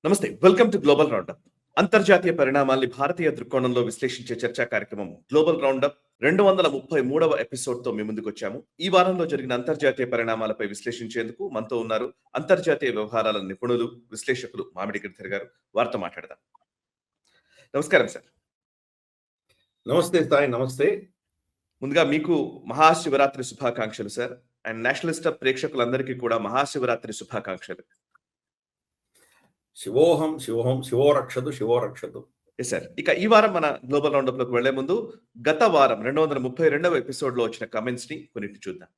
నమస్తే. Welcome to global roundup. అంతర్జాతీయ పరిణామాల్ని భారతీయ దృక్కోణంలో విశ్లేషించే చర్చా కార్యక్రమం గ్లోబల్ రౌండప్ 233వ ఎపిసోడ్‌తో మీ ముందుకొచ్చాము. ఈ వారంలో జరిగిన అంతర్జాతీయ పరిణామాలపై విశ్లేషించేందుకు మనతో ఉన్నారు అంతర్జాతీయ వ్యవహారాల నిపుణులు, విశ్లేషకులు మామిడి గిరిధర్ గారు. వారితో మాట్లాడదాం. నమస్కారం సార్. నమస్తే సాయి. నమస్తే. ముందుగా మీకు మహాశివరాత్రి శుభాకాంక్షలు సార్. అండ్ నేషనలిస్ట్ ప్రేక్షకులందరికీ కూడా మహాశివరాత్రి శుభాకాంక్షలు. శివోహం శివోహం శివో రక్షదు శివో రక్షదు. సార్, ఇక ఈ వారం మన గ్లోబల్ రౌండప్ లోకి వెళ్లే ముందు గత వారం 232వ ఎపిసోడ్ లో వచ్చిన కమెంట్స్ ని కొన్నిటి చూద్దాం.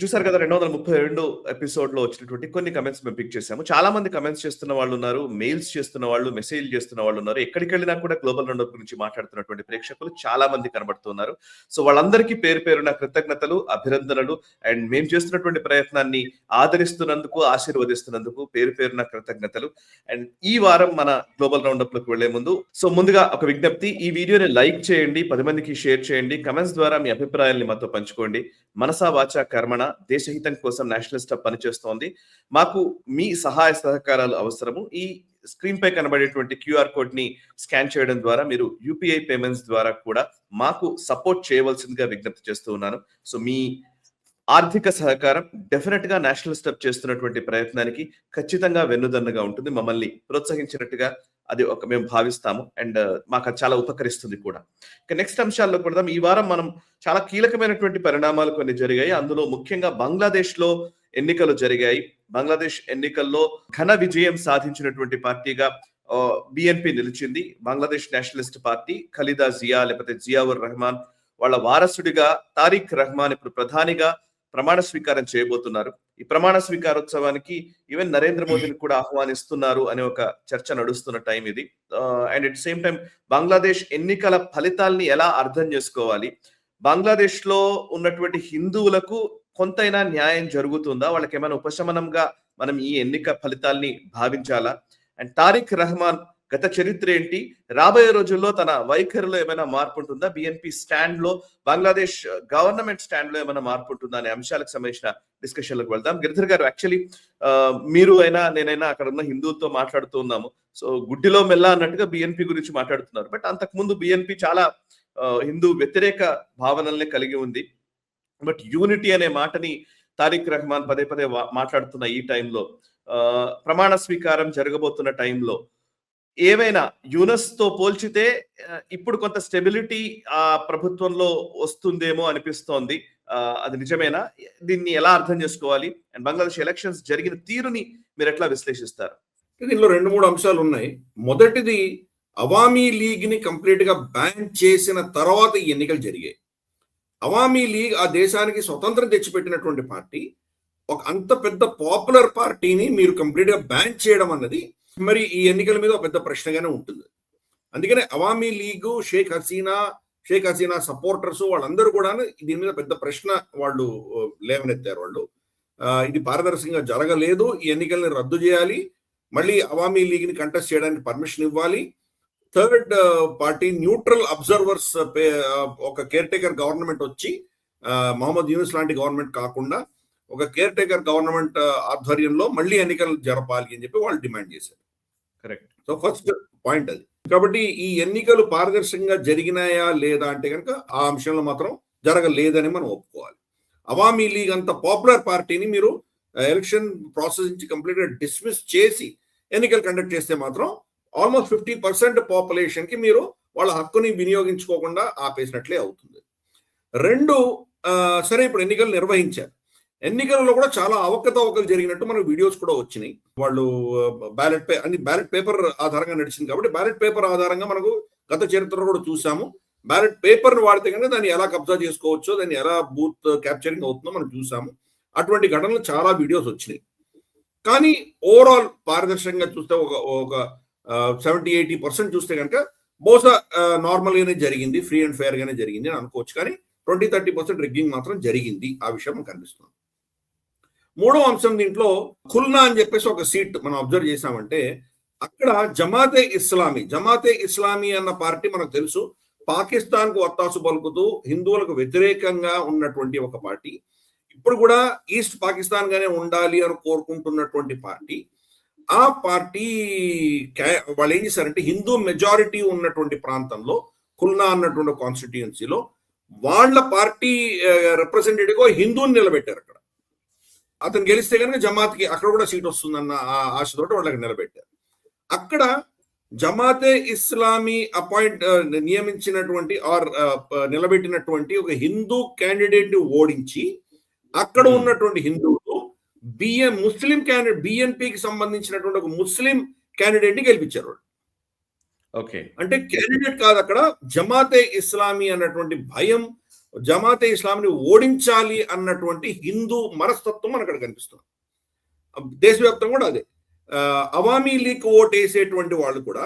చూసారు కదా, 232 ఎపిసోడ్ లో వచ్చినటువంటి కొన్ని కమెంట్స్ మేము పిక్ చేసాము. చాలా మంది కమెంట్స్ చేస్తున్న వాళ్ళు ఉన్నారు, మెయిల్స్ చేస్తున్న వాళ్ళు, మెసేజ్ చేస్తున్న వాళ్ళు ఉన్నారు. ఎక్కడికి వెళ్ళినా కూడా గ్లోబల్ రౌండప్ గురించి మాట్లాడుతున్నటువంటి ప్రేక్షకులు చాలా మంది కనబడుతున్నారు. సో వాళ్ళందరికీ పేరు పేరున కృతజ్ఞతలు, అభినందనలు. అండ్ మేము చేస్తున్నటువంటి ప్రయత్నాన్ని ఆదరిస్తున్నందుకు, ఆశీర్వదిస్తున్నందుకు పేరు పేరున కృతజ్ఞతలు. అండ్ ఈ వారం మన గ్లోబల్ రౌండప్ లోకి వెళ్లే ముందు ముందుగా ఒక విజ్ఞప్తి, ఈ వీడియోని లైక్ చేయండి, 10 మందికి షేర్ చేయండి, కమెంట్స్ ద్వారా మీ అభిప్రాయాల్ని మాతో పంచుకోండి. మనసా వాచా కర్మణ దేశహితం కోసం నేషనలిస్ట్ పనిచేస్తోంది. మాకు మీ సహాయ సహకారాలు అవసరము. ఈ స్క్రీన్ పై కనబడేటువంటి క్యూఆర్ కోడ్ ని స్కాన్ చేయడం ద్వారా మీరు యూపీఐ పేమెంట్స్ ద్వారా కూడా మాకు సపోర్ట్ చేయవలసిందిగా విజ్ఞప్తి చేస్తూ ఉన్నాను. సో మీ ఆర్థిక సహకారం డెఫినెట్ గా నేషనలిస్ట్ చేస్తున్నటువంటి ప్రయత్నానికి ఖచ్చితంగా వెన్నుదన్నుగా ఉంటుంది. మమ్మల్ని ప్రోత్సహించినట్టుగా అది మేము భావిస్తాము. అండ్ మాకు అది చాలా ఉపకరిస్తుంది కూడా. ఇక నెక్స్ట్ అంశాల్లో కూడా ఈ వారం మనం చాలా కీలకమైనటువంటి పరిణామాలు కొన్ని జరిగాయి. అందులో ముఖ్యంగా బంగ్లాదేశ్ లో ఎన్నికలు జరిగాయి. బంగ్లాదేశ్ ఎన్నికల్లో ఘన విజయం సాధించినటువంటి పార్టీగా బిఎన్పి నిలిచింది. బంగ్లాదేశ్ నేషనలిస్ట్ పార్టీ ఖలీదా జియా లేకపోతే జియావుర్ రెహమాన్ వాళ్ళ వారసుడిగా తారిక్ రెహమాన్ ఇప్పుడు ప్రధానిగా ప్రమాణ స్వీకారం చేయబోతున్నారు. ఈ ప్రమాణ స్వీకారోత్సవానికి ఈవెన్ నరేంద్ర మోదీని కూడా ఆహ్వానిస్తున్నారు అనే ఒక చర్చ నడుస్తున్న టైం ఇది. And at same time Bangladesh ఎన్నికల ఫలితాల్ని ఎలా అర్థం చేసుకోవాలి, బంగ్లాదేశ్ లో ఉన్నటువంటి హిందువులకు కొంతైనా న్యాయం జరుగుతుందా, వాళ్ళకి ఏమైనా ఉపశమనంగా మనం ఈ ఎన్నిక ఫలితాల్ని భావించాలా, అండ్ తారిక్ రెహమాన్ గత చరిత్ర ఏంటి, రాబోయే రోజుల్లో తన వైఖరిలో ఏమైనా మార్పు ఉంటుందా, బిఎన్పి స్టాండ్ లో, బంగ్లాదేశ్ గవర్నమెంట్ స్టాండ్ లో ఏమైనా మార్పు ఉంటుందా అనే అంశాలకు సంబంధించిన డిస్కషన్ లకు వెళ్దాం. గిరిధర్ గారు, యాక్చువల్లీ మీరు అయినా నేనైనా అక్కడ ఉన్న హిందువులతో మాట్లాడుతూ ఉన్నాము. సో గుడ్డిలో మెల్ల అన్నట్టుగా బిఎన్పి గురించి మాట్లాడుతున్నారు. బట్ అంతకు ముందు బిఎన్పి చాలా హిందూ వ్యతిరేక భావనల్ని కలిగి ఉంది. బట్ యూనిటీ అనే మాటని తారిక్ రెహమాన్ పదే పదే మాట్లాడుతున్న ఈ టైంలో, ప్రమాణ స్వీకారం జరగబోతున్న టైంలో ఏమైనా యూనస్ తో పోల్చితే ఇప్పుడు కొంత స్టెబిలిటీ ఆ ప్రభుత్వంలో వస్తుందేమో అనిపిస్తోంది. అది నిజమేనా? దీన్ని ఎలా అర్థం చేసుకోవాలి? అండ్ బంగ్లాదేశ్ ఎలక్షన్స్ జరిగిన తీరుని మీరు ఎట్లా విశ్లేషిస్తారు? దీనిలో 2-3 అంశాలు ఉన్నాయి. మొదటిది, అవామీ లీగ్ ని కంప్లీట్ గా బ్యాన్ చేసిన తర్వాత ఈ ఎన్నికలు జరిగాయి. అవామీ లీగ్ ఆ దేశానికి స్వతంత్రం తెచ్చిపెట్టినటువంటి పార్టీ. ఒక అంత పెద్ద పాపులర్ పార్టీని మీరు కంప్లీట్ గా బ్యాన్ చేయడం అన్నది మరి ఈ ఎన్నికల మీద ఒక పెద్ద ప్రశ్నగానే ఉంటుంది. అందుకనే అవామీ లీగు, షేక్ హసీనా సపోర్టర్స్ వాళ్ళందరూ కూడా దీని మీద పెద్ద ప్రశ్న వాళ్ళు లేవనెత్తారు. వాళ్ళు ఇది పారదర్శకంగా జరగలేదు, ఈ ఎన్నికల్ని రద్దు చేయాలి, మళ్ళీ అవామీ లీగ్ ని కంటెస్ట్ చేయడానికి పర్మిషన్ ఇవ్వాలి, థర్డ్ పార్టీ న్యూట్రల్ అబ్జర్వర్స్, ఒక కేర్ టేకర్ గవర్నమెంట్ వచ్చి మహమ్మద్ యూనుస్ లాంటి గవర్నమెంట్ కాకుండా ఒక కేర్ టేకర్ గవర్నమెంట్ ఆధ్వర్యంలో మళ్ళీ ఎన్నికలు జరపాలి అని చెప్పి వాళ్ళు డిమాండ్ చేశారు. కరెక్ట్. సో ఫస్ట్ పాయింట్ అది. కాబట్టి ఈ ఎన్నికలు పారదర్శకంగా జరిగినాయా లేదా అంటే కనుక ఆ అంశంలో మాత్రం జరగలేదని మనం ఒప్పుకోవాలి. అవామీ లీగ్ అంత పాపులర్ పార్టీని మీరు ఎలక్షన్ ప్రాసెస్ నుంచి కంప్లీట్ గా డిస్మిస్ చేసి ఎన్నికలు కండక్ట్ చేస్తే మాత్రం ఆల్మోస్ట్ 50% పాపులేషన్ కి మీరు వాళ్ళ హక్కుని వినియోగించుకోకుండా ఆపేసినట్లే అవుతుంది. రెండు, సరే ఇప్పుడు ఎన్నికలు నిర్వహించారు. ఎన్నికలలో కూడా చాలా అవకతవకలు జరిగినట్టు మనకు వీడియోస్ కూడా వచ్చినాయి. వాళ్ళు బ్యాలెట్ పేపర్ ఆధారంగా నడిచింది కాబట్టి బ్యాలెట్ పేపర్ ఆధారంగా మనకు గత చరిత్రలో కూడా చూసాము. బ్యాలెట్ పేపర్ ని వాడితే కనుక దాన్ని ఎలా కబ్జా చేసుకోవచ్చో, దాన్ని ఎలా బూత్ క్యాప్చరింగ్ అవుతుందో మనం చూసాము. అటువంటి ఘటనలు చాలా వీడియోస్ వచ్చినాయి. కానీ ఓవరాల్ పారదర్శకంగా చూస్తే ఒక 70-80% చూస్తే కనుక బహుశా నార్మల్ గానే జరిగింది, ఫ్రీ అండ్ ఫెయిర్ గానే జరిగింది అని అనుకోవచ్చు. కానీ 20-30% రిగ్గింగ్ మాత్రం జరిగింది. ఆ విషయం కనిపిస్తుంది. మూడో అంశం దీంట్లో ఖుల్నా అని చెప్పేసి ఒక సీట్ మనం అబ్జర్వ్ చేసామంటే అక్కడ జమాతే ఇస్లామీ అన్న పార్టీ మనకు తెలుసు, పాకిస్తాన్ కు ఒత్తాసు పలుకుతూ హిందువులకు వ్యతిరేకంగా ఉన్నటువంటి ఒక పార్టీ. ఇప్పుడు కూడా ఈస్ట్ పాకిస్తాన్ గానే ఉండాలి అని కోరుకుంటున్నటువంటి పార్టీ. ఆ పార్టీ వాళ్ళు ఏం చేశారంటే హిందూ మెజారిటీ ఉన్నటువంటి ప్రాంతంలో ఖుల్నా అన్నటువంటి కాన్స్టిట్యుయెన్సీలో వాళ్ళ పార్టీ రిప్రజెంటేటివ్ హిందూని నిలబెట్టారు. అక్కడ అతను గెలిస్తే కనుక జమాత్కి అక్కడ కూడా సీట్ వస్తుందన్న ఆశతోటి వాళ్ళకి నిలబెట్టారు. అక్కడ జమాతే ఇస్లామీ నియమించినటువంటి ఆర్ నిలబెట్టినటువంటి ఒక హిందూ క్యాండిడేట్ ఓడించి అక్కడ ఉన్నటువంటి హిందువులు ముస్లిం క్యాండిడేట్ బిఎన్పికి సంబంధించినటువంటి ఒక ముస్లిం క్యాండిడేట్ ని గెలిపించారు. ఓకే, అంటే క్యాండిడేట్ కాదు, అక్కడ జమాతే ఇస్లామీ అన్నటువంటి భయం, జమాతే ఇస్లాంని ఓడించాలి అన్నటువంటి హిందూ మనస్తత్వం మనకు అక్కడ కనిపిస్తుంది. దేశవ్యాప్తంగా కూడా అదే. అవామీ లీగ్ ఓటు వేసేటువంటి వాళ్ళు కూడా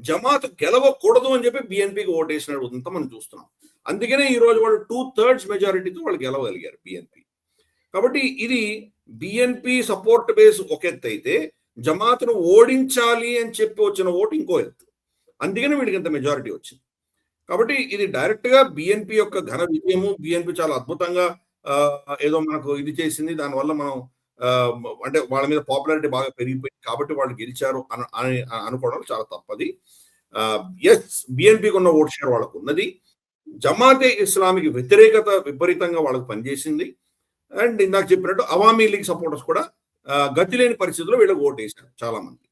జమాత్ గెలవకూడదు అని చెప్పి బిఎన్పికి ఓటు వేసినట్టు మనం చూస్తున్నాం. అందుకనే ఈ రోజు వాళ్ళు 2/3 మెజారిటీతో వాళ్ళు గెలవగలిగారు బిఎన్పి. కాబట్టి ఇది బిఎన్పి సపోర్ట్ బేస్ ఒక ఎత్తు అయితే, జమాత్ను ఓడించాలి అని చెప్పి వచ్చిన ఓటు ఇంకో ఎత్తు. అందుకనే వీడికి ఇంత మెజారిటీ వచ్చింది. కాబట్టి ఇది డైరెక్ట్ గా బిఎన్పి యొక్క ఘన విజయము. బిఎన్పి చాలా అద్భుతంగా ఏదో మనకు ఇది చేసింది, దానివల్ల మనం అంటే వాళ్ళ మీద పాపులారిటీ బాగా పెరిగిపోయింది కాబట్టి వాళ్ళు గెలిచారు అని అనుకోవడం చాలా తప్పది. ఎస్, బిఎన్పికి ఉన్న ఓట్ షేర్ వాళ్ళకు ఉన్నది. జమాతే ఇస్లామీకి వ్యతిరేకత విపరీతంగా వాళ్ళకు పనిచేసింది. అండ్ ఇందాక చెప్పినట్టు అవామీ లీగ్ సపోర్టర్స్ కూడా గతి లేని పరిస్థితుల్లో వీళ్ళకి ఓటు వేశారు చాలా మంది.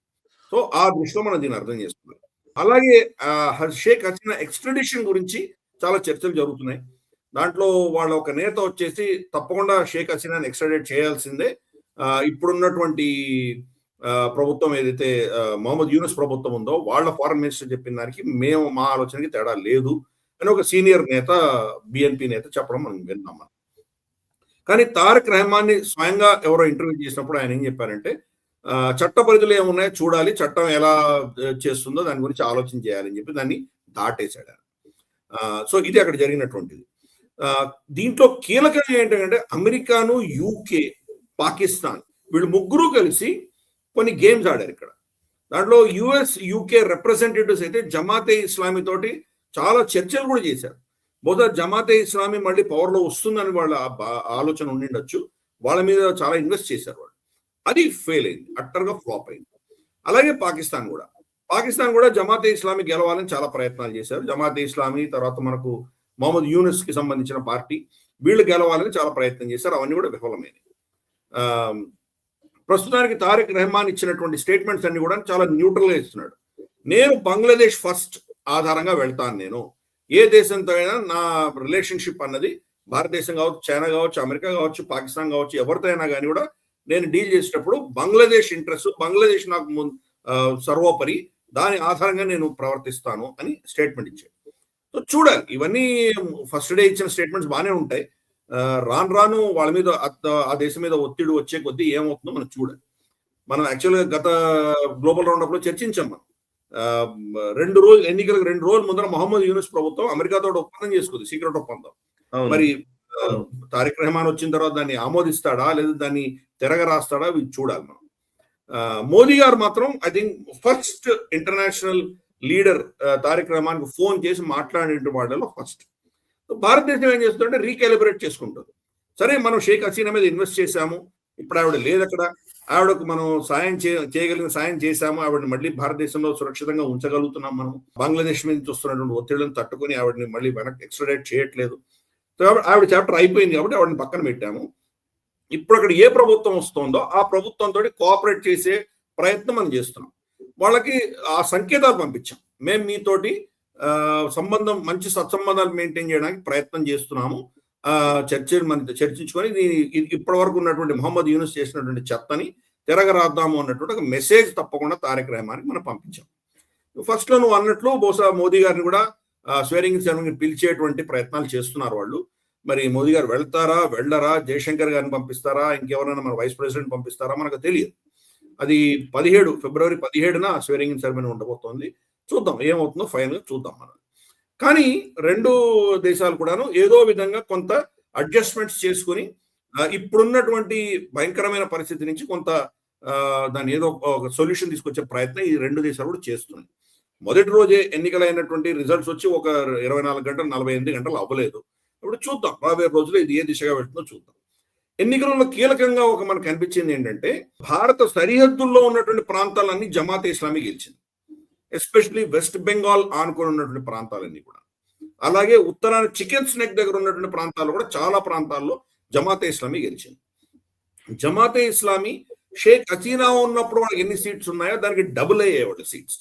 సో ఆ దృష్టిలో మనం దీన్ని అర్థం చేసుకున్నాం. అలాగే షేక్ హసీనా ఎక్స్ట్రడిషన్ గురించి చాలా చర్చలు జరుగుతున్నాయి. దాంట్లో వాళ్ళ ఒక నేత వచ్చేసి తప్పకుండా షేక్ హసీనాని ఎక్స్ట్రాడిట్ చేయాల్సిందే, ఇప్పుడున్నటువంటి ప్రభుత్వం ఏదైతే మొహమ్మద్ యూనుస్ ప్రభుత్వం ఉందో వాళ్ళ ఫారెన్ మినిస్టర్ చెప్పిన దానికి మా ఆలోచనకి తేడా లేదు అని ఒక సీనియర్ నేత, బిఎన్పి నేత చెప్పడం మనం విన్నాం. కానీ తారక్ రెహమాన్ని స్వయంగా ఎవరో ఇంటర్వ్యూ చేసినప్పుడు ఆయన ఏం చెప్పారంటే, చట్ట పరిధులు ఏమున్నాయో చూడాలి, చట్టం ఎలా చేస్తుందో దాని గురించి ఆలోచన చేయాలని చెప్పి దాన్ని దాటేశాడు. సో ఇది అక్కడ జరిగినటువంటిది. దీంట్లో కీలకంగా ఏంటంటే అమెరికాను, యూకే, పాకిస్తాన్ వీళ్ళు ముగ్గురు కలిసి కొన్ని గేమ్స్ ఆడారు ఇక్కడ. దాంట్లో యుఎస్, యూకే రిప్రజెంటేటివ్స్ అయితే జమాతే ఇస్లామీ తోటి చాలా చర్చలు కూడా చేశారు. బహుశా జమాతే ఇస్లామీ మళ్ళీ పవర్లో వస్తుందని వాళ్ళ ఆలోచన ఉండిండొచ్చు. వాళ్ళ మీద చాలా ఇన్వెస్ట్ చేశారు వాళ్ళు. అది ఫెయిల్ అయింది, అట్టర్గా ఫ్లాప్ అయింది. అలాగే పాకిస్తాన్ కూడా జమాతే ఇస్లామీ గెలవాలని చాలా ప్రయత్నాలు చేశారు. జమాతే ఇస్లామీ తర్వాత మనకు మొహమ్మద్ యూనుస్ కి సంబంధించిన పార్టీ వీళ్ళు గెలవాలని చాలా ప్రయత్నం చేశారు. అవన్నీ కూడా విఫలమైనవి. ప్రస్తుతానికి తారిక్ రెహమాన్ ఇచ్చినటువంటి స్టేట్మెంట్స్ అన్ని కూడా చాలా న్యూట్రల్ గా ఇస్తున్నాడు. నేను బంగ్లాదేశ్ ఫస్ట్ ఆధారంగా వెళ్తాను. నేను ఏ దేశంతో అయినా నా రిలేషన్షిప్ అన్నది భారతదేశం కావచ్చు, చైనా కావచ్చు, అమెరికా కావచ్చు, పాకిస్తాన్ కావచ్చు, ఎవరితో అయినా కానీ కూడా నేను డీల్ చేసేటప్పుడు బంగ్లాదేశ్ ఇంట్రెస్ట్, బంగ్లాదేశ్ నాకు సర్వోపరి, దాని ఆధారంగా నేను ప్రవర్తిస్తాను అని స్టేట్మెంట్ ఇచ్చాడు. సో చూడాలి, ఇవన్నీ ఫస్ట్ డే ఇచ్చిన స్టేట్మెంట్స్ బాగానే ఉంటాయి. రాను రాను వాళ్ళ మీద ఆ దేశం మీద ఒత్తిడి వచ్చే కొద్దీ ఏమవుతుందో మనం చూడాలి. మనం యాక్చువల్గా గత గ్లోబల్ రౌండప్ లో చర్చించాం. మనం ఎన్నికలకు 2 రోజుల ముందర మొహమ్మద్ యూనుస్ ప్రభుత్వం అమెరికాతో ఒప్పందం చేసుకుంది, సీక్రెట్ ఒప్పందం. మరి తారిక్ రెహమాన్ వచ్చిన తర్వాత దాన్ని ఆమోదిస్తాడా లేదా దాన్ని తిరగరాస్తాడా ఇది చూడాలి మనం. మోదీ గారు మాత్రం I think first international leader Tariq Rahman కు ఫోన్ చేసి మాట్లాడిన వాళ్ళలో ఫస్ట్. భారతదేశం ఏం చేస్తుందంటే రీకాలిబ్రేట్ చేసుకుంటుంది. సరే, మనం షేక్ హసీనా మీద ఇన్వెస్ట్ చేశాము, ఇప్పుడు ఆవిడ లేదు అక్కడ, ఆవిడకు మనం సాయం చేయగలిగిన సాయం చేశాము, ఆవిడని మళ్ళీ భారతదేశంలో సురక్షితంగా ఉంచగలుగుతున్నాం. మనం బంగ్లాదేశ్ మీద వస్తున్నటువంటి ఒత్తిళ్లను తట్టుకొని ఆవిడని మళ్ళీ వెనక్కి ఎక్స్ట్రాడేట్ చేయట్లేదు. ఆవిడ చాప్టర్ అయిపోయింది కాబట్టి ఆవిడని పక్కన పెట్టాము. ఇప్పుడు అక్కడ ఏ ప్రభుత్వం వస్తుందో ఆ ప్రభుత్వంతో కోఆపరేట్ చేసే ప్రయత్నం మనం చేస్తున్నాం. వాళ్ళకి ఆ సంకేతాలు పంపించాం, మేము మీతోటి మంచి సత్సంబంధాలు మెయింటైన్ చేయడానికి ప్రయత్నం చేస్తున్నాము, చర్చించుకొని ఇప్పటి వరకు ఉన్నటువంటి మొహమ్మద్ యూనుస్ చేసినటువంటి చెత్తని తిరగరాద్దాము అన్నటువంటి ఒక మెసేజ్ తప్పకుండా తారిక్ రెహమాన్కి మనం పంపించాం. ఫస్ట్ లో నువ్వు అన్నట్లు బహుశా మోదీ గారిని కూడా స్వేరింగ్ సెరమనీకి పిలిచేటువంటి ప్రయత్నాలు చేస్తున్నారు వాళ్ళు. మరి మోదీ గారు వెళ్తారా వెళ్ళరా, జయశంకర్ గారిని పంపిస్తారా, ఇంకెవరైనా మన వైస్ ప్రెసిడెంట్ పంపిస్తారా మనకు తెలియదు. అది ఫిబ్రవరి 17న స్వేరింగ్ సెరమనీ ఉండబోతోంది. చూద్దాం ఏమవుతుందో, ఫైనల్ గా చూద్దాం మనం. కానీ 2 దేశాలు కూడాను ఏదో విధంగా కొంత అడ్జస్ట్మెంట్స్ చేసుకుని ఇప్పుడున్నటువంటి భయంకరమైన పరిస్థితి నుంచి కొంత దాని ఏదో ఒక సొల్యూషన్ తీసుకొచ్చే ప్రయత్నం ఈ 2 దేశాలు కూడా చేస్తున్నాయి. మొదటి రోజే ఎన్నికలైనటువంటి రిజల్ట్స్ వచ్చి ఒక 24 గంటలు 48 గంటలు అవ్వలేదు. ఇప్పుడు చూద్దాం రాబోయే రోజుల్లో ఇది ఏ దిశగా వెళ్తుందో చూద్దాం. ఎన్నికలలో కీలకంగా మనకు కనిపించింది ఏంటంటే భారత సరిహద్దుల్లో ఉన్నటువంటి ప్రాంతాలన్నీ జమాతే ఇస్లామీ గెలిచింది. ఎస్పెషలీ వెస్ట్ బెంగాల్ ఆనుకొని ఉన్నటువంటి ప్రాంతాలన్నీ కూడా, అలాగే ఉత్తరాన చికెన్ స్నెక్ దగ్గర ఉన్నటువంటి ప్రాంతాలు కూడా చాలా ప్రాంతాల్లో జమాతే ఇస్లామీ గెలిచింది. జమాతే ఇస్లామీ షేక్ హసీనా ఉన్నప్పుడు వాళ్ళకి ఎన్ని సీట్స్ ఉన్నాయో దానికి డబుల్ అయ్యాయి వాళ్ళ సీట్స్.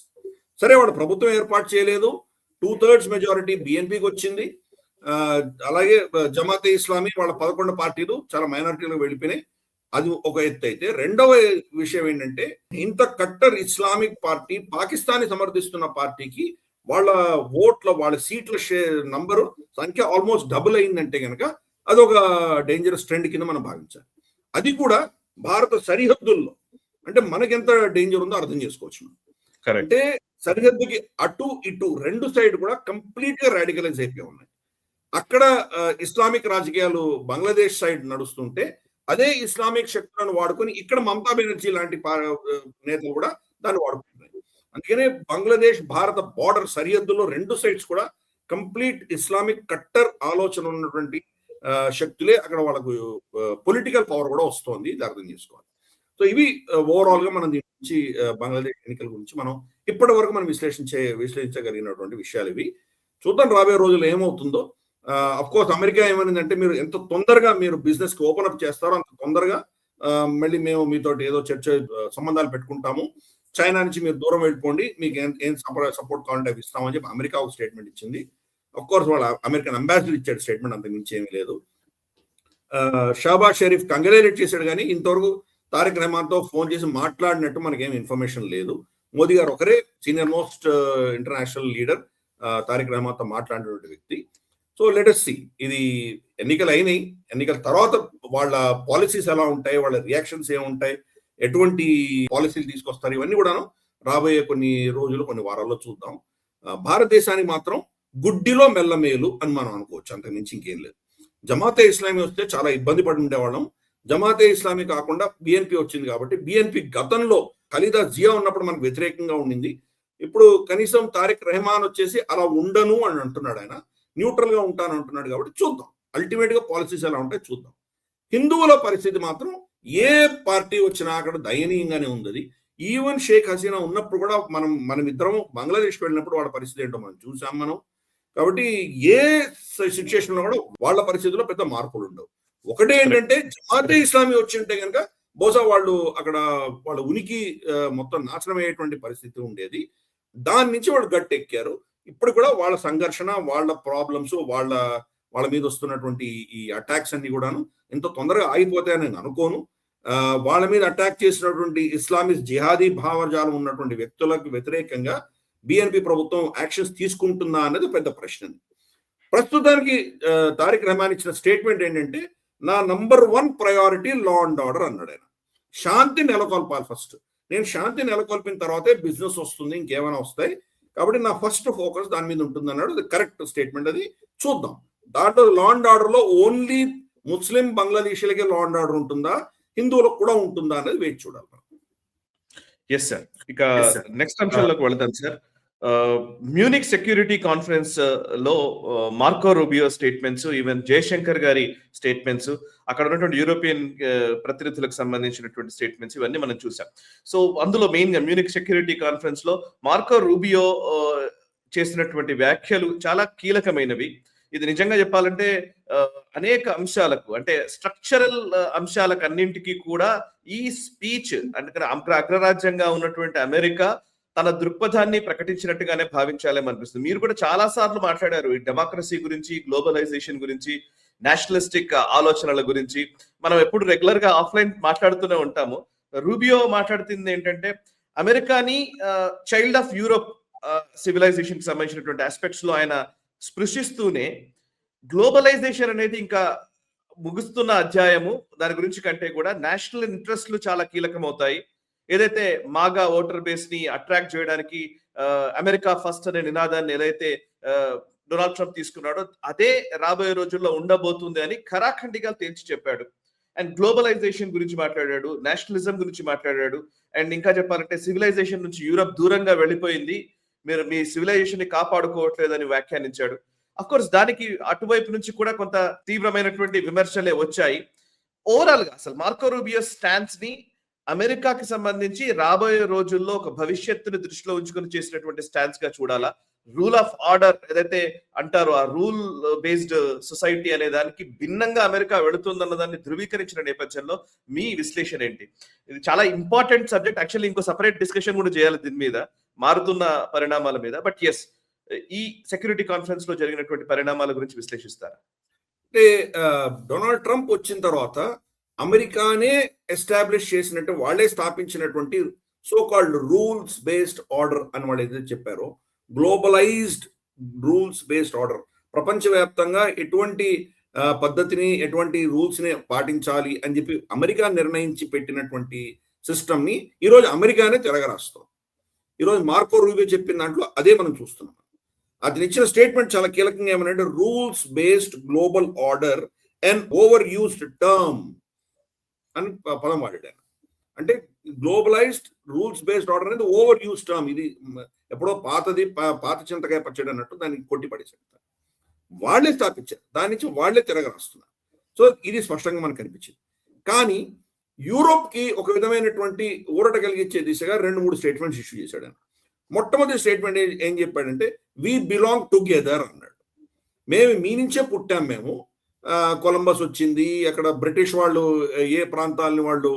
సరే వాడు ప్రభుత్వం ఏర్పాటు చేయలేదు, 2/3 మెజారిటీ బిఎన్పికి వచ్చింది. అలాగే జమాతే ఇస్లామీ వాళ్ళ 11 పార్టీలు చాలా మైనారిటీలో వెళ్ళిపోయినాయి. అది ఒక ఎత్తు అయితే, రెండవ విషయం ఏంటంటే ఇంత కట్టర్ ఇస్లామిక్ పార్టీ పాకిస్తాన్ సమర్థిస్తున్న పార్టీకి వాళ్ళ వాళ్ళ సీట్ల నంబరు సంఖ్య ఆల్మోస్ట్ డబుల్ అయిందంటే కనుక అదొక డేంజరస్ ట్రెండ్ కింద మనం భావించాలి. అది కూడా భారత సరిహద్దుల్లో, అంటే మనకెంత డేంజర్ ఉందో అర్థం చేసుకోవచ్చు. అంటే సరిహద్దుకి అటు ఇటు 2 సైడ్ కూడా కంప్లీట్ గా రాడికలైజ్ అయిపోయి ఉన్నాయి. అక్కడ ఇస్లామిక్ రాజకీయాలు బంగ్లాదేశ్ సైడ్ నడుస్తుంటే అదే ఇస్లామిక్ శక్తులను వాడుకొని ఇక్కడ మమతా బెనర్జీ లాంటి నేతలు కూడా దాన్ని వాడుకుంటున్నాయి. అందుకనే బంగ్లాదేశ్ భారత బార్డర్ సరిహద్దులో 2 సైడ్స్ కూడా కంప్లీట్ ఇస్లామిక్ కట్టర్ ఆలోచన ఉన్నటువంటి శక్తులే అక్కడ వాళ్ళకు పొలిటికల్ పవర్ కూడా వస్తోంది, ఇది అర్థం చేసుకోవాలి. సో ఇవి ఓవరాల్ గా మనం దీని నుంచి బంగ్లాదేశ్ ఎన్నికల గురించి మనం ఇప్పటి వరకు మనం విశ్లేషించగలిగినటువంటి విషయాలు ఇవి. చూద్దాం రాబోయే రోజుల్లో ఏమవుతుందో. అఫ్ కోర్స్ అమెరికా ఏమనిందంటే మీరు ఎంత తొందరగా మీరు బిజినెస్ కి ఓపెన్ అప్ చేస్తారో అంత తొందరగా మళ్ళీ మేము మీతో ఏదో చర్చ సంబంధాలు పెట్టుకుంటాము, చైనా నుంచి మీరు దూరం వెళ్ళిపోండి, మీకు ఏం సపోర్ట్ కావాలంటే అవి ఇస్తామని చెప్పి అమెరికా ఒక స్టేట్మెంట్ ఇచ్చింది. అఫ్ కోర్స్ వాళ్ళ అమెరికన్ అంబాసిడర్ ఇచ్చాడు స్టేట్మెంట్, అంతకు మించి ఏమీ లేదు. షహబాజ్ షరీఫ్ కంగ్రాచులేట్ చేశాడు, కానీ ఇంతవరకు తారిక్ రెహమాన్తో ఫోన్ చేసి మాట్లాడినట్టు మనకేం ఇన్ఫర్మేషన్ లేదు. మోదీ గారు ఒకరే senior most international leader Tariq రెహమాన్తో మాట్లాడినటువంటి వ్యక్తి. సో లెట్ us see, ఇది ఎన్నికలు అయినాయి, ఎన్నికల తర్వాత వాళ్ళ పాలసీస్ ఎలా ఉంటాయి, వాళ్ళ రియాక్షన్స్ ఏముంటాయి, ఎటువంటి పాలసీలు తీసుకొస్తారు, ఇవన్నీ కూడాను రాబోయే కొన్ని రోజులు కొన్ని వారాల్లో చూద్దాం. భారతదేశానికి మాత్రం గుడ్డిలో మెల్లమేలు అని మనం అనుకోవచ్చు, అంతకు మించి ఇంకేం లేదు. జమాతే ఇస్లామీ వస్తే చాలా ఇబ్బంది పడి ఉండేవాళ్ళం. జమాతే ఇస్లామీ కాకుండా బిఎన్పి వచ్చింది కాబట్టి, బిఎన్పి గతంలో ఖలీదా జియా ఉన్నప్పుడు మనకు వ్యతిరేకంగా ఉండింది. ఇప్పుడు కనీసం తారిక్ రెహమాన్ వచ్చేసి అలా ఉండను అని అంటున్నాడు, ఆయన న్యూట్రల్ గా ఉంటాను అంటున్నాడు. కాబట్టి చూద్దాం అల్టిమేట్ గా పాలసీస్ ఎలా ఉంటాయి చూద్దాం. హిందువుల పరిస్థితి మాత్రం ఏ పార్టీ వచ్చినా అక్కడ దయనీయంగానే ఉంది. ఈవెన్ షేక్ హసీనా ఉన్నప్పుడు కూడా మనం ఇద్దరం బంగ్లాదేశ్ వెళ్ళినప్పుడు వాళ్ళ పరిస్థితి ఏంటో మనం చూసాం మనం. కాబట్టి ఏ సిచ్యుయేషన్ లో కూడా వాళ్ళ పరిస్థితుల్లో పెద్ద మార్పులు ఉండవు. ఒకటే ఏంటంటే జమాతే ఇస్లామీ వచ్చింటే కనుక బహుశా వాళ్ళు అక్కడ వాళ్ళ ఉనికి మొత్తం నాశనం అయ్యేటువంటి పరిస్థితి ఉండేది. దాని నుంచి వాళ్ళు గట్టెక్కారు. ఇప్పుడు కూడా వాళ్ళ సంఘర్షణ, వాళ్ళ ప్రాబ్లమ్స్, వాళ్ళ మీద వస్తున్నటువంటి ఈ అటాక్స్ అన్ని కూడాను ఎంతో తొందరగా ఆగిపోతాయని నేను అనుకోను. వాళ్ళ మీద అటాక్ చేసినటువంటి ఇస్లామిక్ జిహాదీ భావజాలం ఉన్నటువంటి వ్యక్తులకు వ్యతిరేకంగా బిఎన్పి ప్రభుత్వం యాక్షన్స్ తీసుకుంటుందా అన్నది పెద్ద ప్రశ్న. ప్రస్తుతానికి తారిక్ రెహమాన్ ఇచ్చిన స్టేట్మెంట్ ఏంటంటే, నా number 1 priority law and order అన్నాడు ఆయన. శాంతి నెలకొల్పాలి ఫస్ట్, నేను శాంతి నెలకొల్పిన తర్వాతే బిజినెస్ వస్తుంది, ఇంకేమైనా వస్తాయి, కాబట్టి నా ఫస్ట్ ఫోకస్ దాని మీద ఉంటుంది అన్నాడు. అది కరెక్ట్ స్టేట్మెంట్, అది చూద్దాం. దాంట్లో లా అండ్ ఆర్డర్ లో ఓన్లీ ముస్లిం బంగ్లాదేశీలకే లా అండ్ ఆర్డర్ ఉంటుందా, హిందువులకు కూడా ఉంటుందా అనేది వేచి చూడాలి. ఎస్ సార్, ఇక నెక్స్ట్ అంశంలోకి వెళ్తాం సార్. మ్యూనిక్ సెక్యూరిటీ కాన్ఫరెన్స్ లో Marco Rubio statements, even Jaishankar గారి స్టేట్మెంట్స్, అక్కడ ఉన్నటువంటి యూరోపియన్ ప్రతినిధులకు సంబంధించినటువంటి స్టేట్మెంట్స్, ఇవన్నీ మనం చూసాం. సో అందులో మెయిన్ గా మ్యూనిక్ సెక్యూరిటీ కాన్ఫరెన్స్ లో మార్కో రూబియో చేసినటువంటి వ్యాఖ్యలు చాలా కీలకమైనవి. ఇది నిజంగా చెప్పాలంటే అనేక అంశాలకు, అంటే స్ట్రక్చరల్ అంశాలకు అన్నింటికీ కూడా ఈ స్పీచ్ అంటే అగ్రరాజ్యంగా ఉన్నటువంటి అమెరికా తన దృక్పథాన్ని ప్రకటించినట్టుగానే భావించాలేమో అనిపిస్తుంది. మీరు కూడా చాలా సార్లు మాట్లాడారు ఈ డెమోక్రసీ గురించి, గ్లోబలైజేషన్ గురించి, నేషనలిస్టిక్ ఆలోచనల గురించి. మనం ఎప్పుడు రెగ్యులర్ గా ఆఫ్లైన్ మాట్లాడుతూనే ఉంటాము. రూబియో మాట్లాడుతుంది ఏంటంటే, అమెరికాని చైల్డ్ ఆఫ్ యూరోప్ సివిలైజేషన్ కి సంబంధించినటువంటి ఆస్పెక్ట్స్ లో ఆయన స్పృశిస్తూనే, గ్లోబలైజేషన్ అనేది ఇంకా ముగుస్తున్న అధ్యాయము, దాని గురించి కంటే కూడా నేషనల్ ఇంట్రెస్ట్లు చాలా కీలకమవుతాయి. ఏదైతే మాగా ఓటర్ బేస్ ని అట్రాక్ట్ చేయడానికి అమెరికా ఫస్ట్ అనే నినాదాన్ని ఏదైతే డొనాల్డ్ ట్రంప్ తీసుకున్నాడో, అదే రాబోయే రోజుల్లో ఉండబోతుంది అని ఖరాఖండిగా తేల్చి చెప్పాడు. అండ్ గ్లోబలైజేషన్ గురించి మాట్లాడాడు, నేషనలిజం గురించి మాట్లాడాడు. అండ్ ఇంకా చెప్పాలంటే సివిలైజేషన్ నుంచి యూరప్ దూరంగా వెళ్ళిపోయింది, మీరు మీ సివిలైజేషన్ ని కాపాడుకోవట్లేదని వ్యాఖ్యానించాడు. అఫ్ కోర్స్ దానికి అటువైపు నుంచి కూడా కొంత తీవ్రమైనటువంటి విమర్శలే వచ్చాయి. ఓవరాల్ గా అసలు మార్కో రూబియో స్టాన్స్ ని అమెరికాకి సంబంధించి రాబోయే రోజుల్లో ఒక భవిష్యత్తుని దృష్టిలో ఉంచుకొని చేసినటువంటి స్టాన్స్ గా చూడాలా, రూల్ ఆఫ్ ఆర్డర్ ఏదైతే అంటారో ఆ రూల్ బేస్డ్ సొసైటీ అనే దానికి భిన్నంగా అమెరికా వెళుతుందన్న దాన్ని ధృవీకరించిన నేపథ్యంలో మీ విశ్లేషణ ఏంటి? ఇది చాలా ఇంపార్టెంట్ సబ్జెక్ట్, యాక్చువల్లీ ఇంకో సపరేట్ డిస్కషన్ కూడా చేయాలి దీని మీద, మారుతున్న పరిణామాల మీద. బట్ ఎస్, ఈ సెక్యూరిటీ కాన్ఫరెన్స్ లో జరిగినటువంటి పరిణామాల గురించి విశ్లేషిస్తారా? అంటే డొనాల్డ్ ట్రంప్ వచ్చిన తర్వాత అమెరికానే ఎస్టాబ్లిష్ చేసినట్టు, వాళ్ళే స్థాపించినటువంటి so called rules based order అని వాళ్ళు ఏదైతే చెప్పారో, గ్లోబలైజ్డ్ రూల్స్ బేస్డ్ ఆర్డర్, ప్రపంచవ్యాప్తంగా ఎటువంటి పద్ధతిని, ఎటువంటి రూల్స్ ని పాటించాలి అని చెప్పి అమెరికా నిర్ణయించి పెట్టినటువంటి సిస్టమ్ ని ఈరోజు అమెరికానే తిరగరాస్తాం. ఈరోజు మార్కో రూబియో చెప్పిన దాంట్లో అదే మనం చూస్తున్నాం. అతను ఇచ్చిన స్టేట్మెంట్ చాలా కీలకంగా ఏమనంటే rules based global order and over used term అని పదం వాడాడు. అంటే గ్లోబలైజ్డ్ రూల్స్ బేస్డ్ ఆర్డర్ అనేది ఓవర్ యూస్ టర్మ్, ఇది ఎప్పుడో పాత చింతకాయ పచ్చడి అన్నట్టు దాన్ని కొట్టిపడేసాడు. వాళ్లే స్థాపించారు, దాని నుంచి వాళ్లే తిరగరాస్తున్నారు. సో ఇది స్పష్టంగా మనకు కనిపించింది. కానీ యూరోప్ కి ఒక విధమైనటువంటి ఊరట కలిగించే దిశగా 2-3 స్టేట్మెంట్స్ ఇష్యూ చేశాడు ఆయన. మొట్టమొదటి స్టేట్మెంట్ ఏం చెప్పాడంటే వి బిలాంగ్ టుగెదర్ అన్నాడు. మేము మీ నుంచే పుట్టాం, మేము కొలంబస్ వచ్చింది, అక్కడ బ్రిటిష్ వాళ్ళు ఏ ప్రాంతాలని వాళ్ళు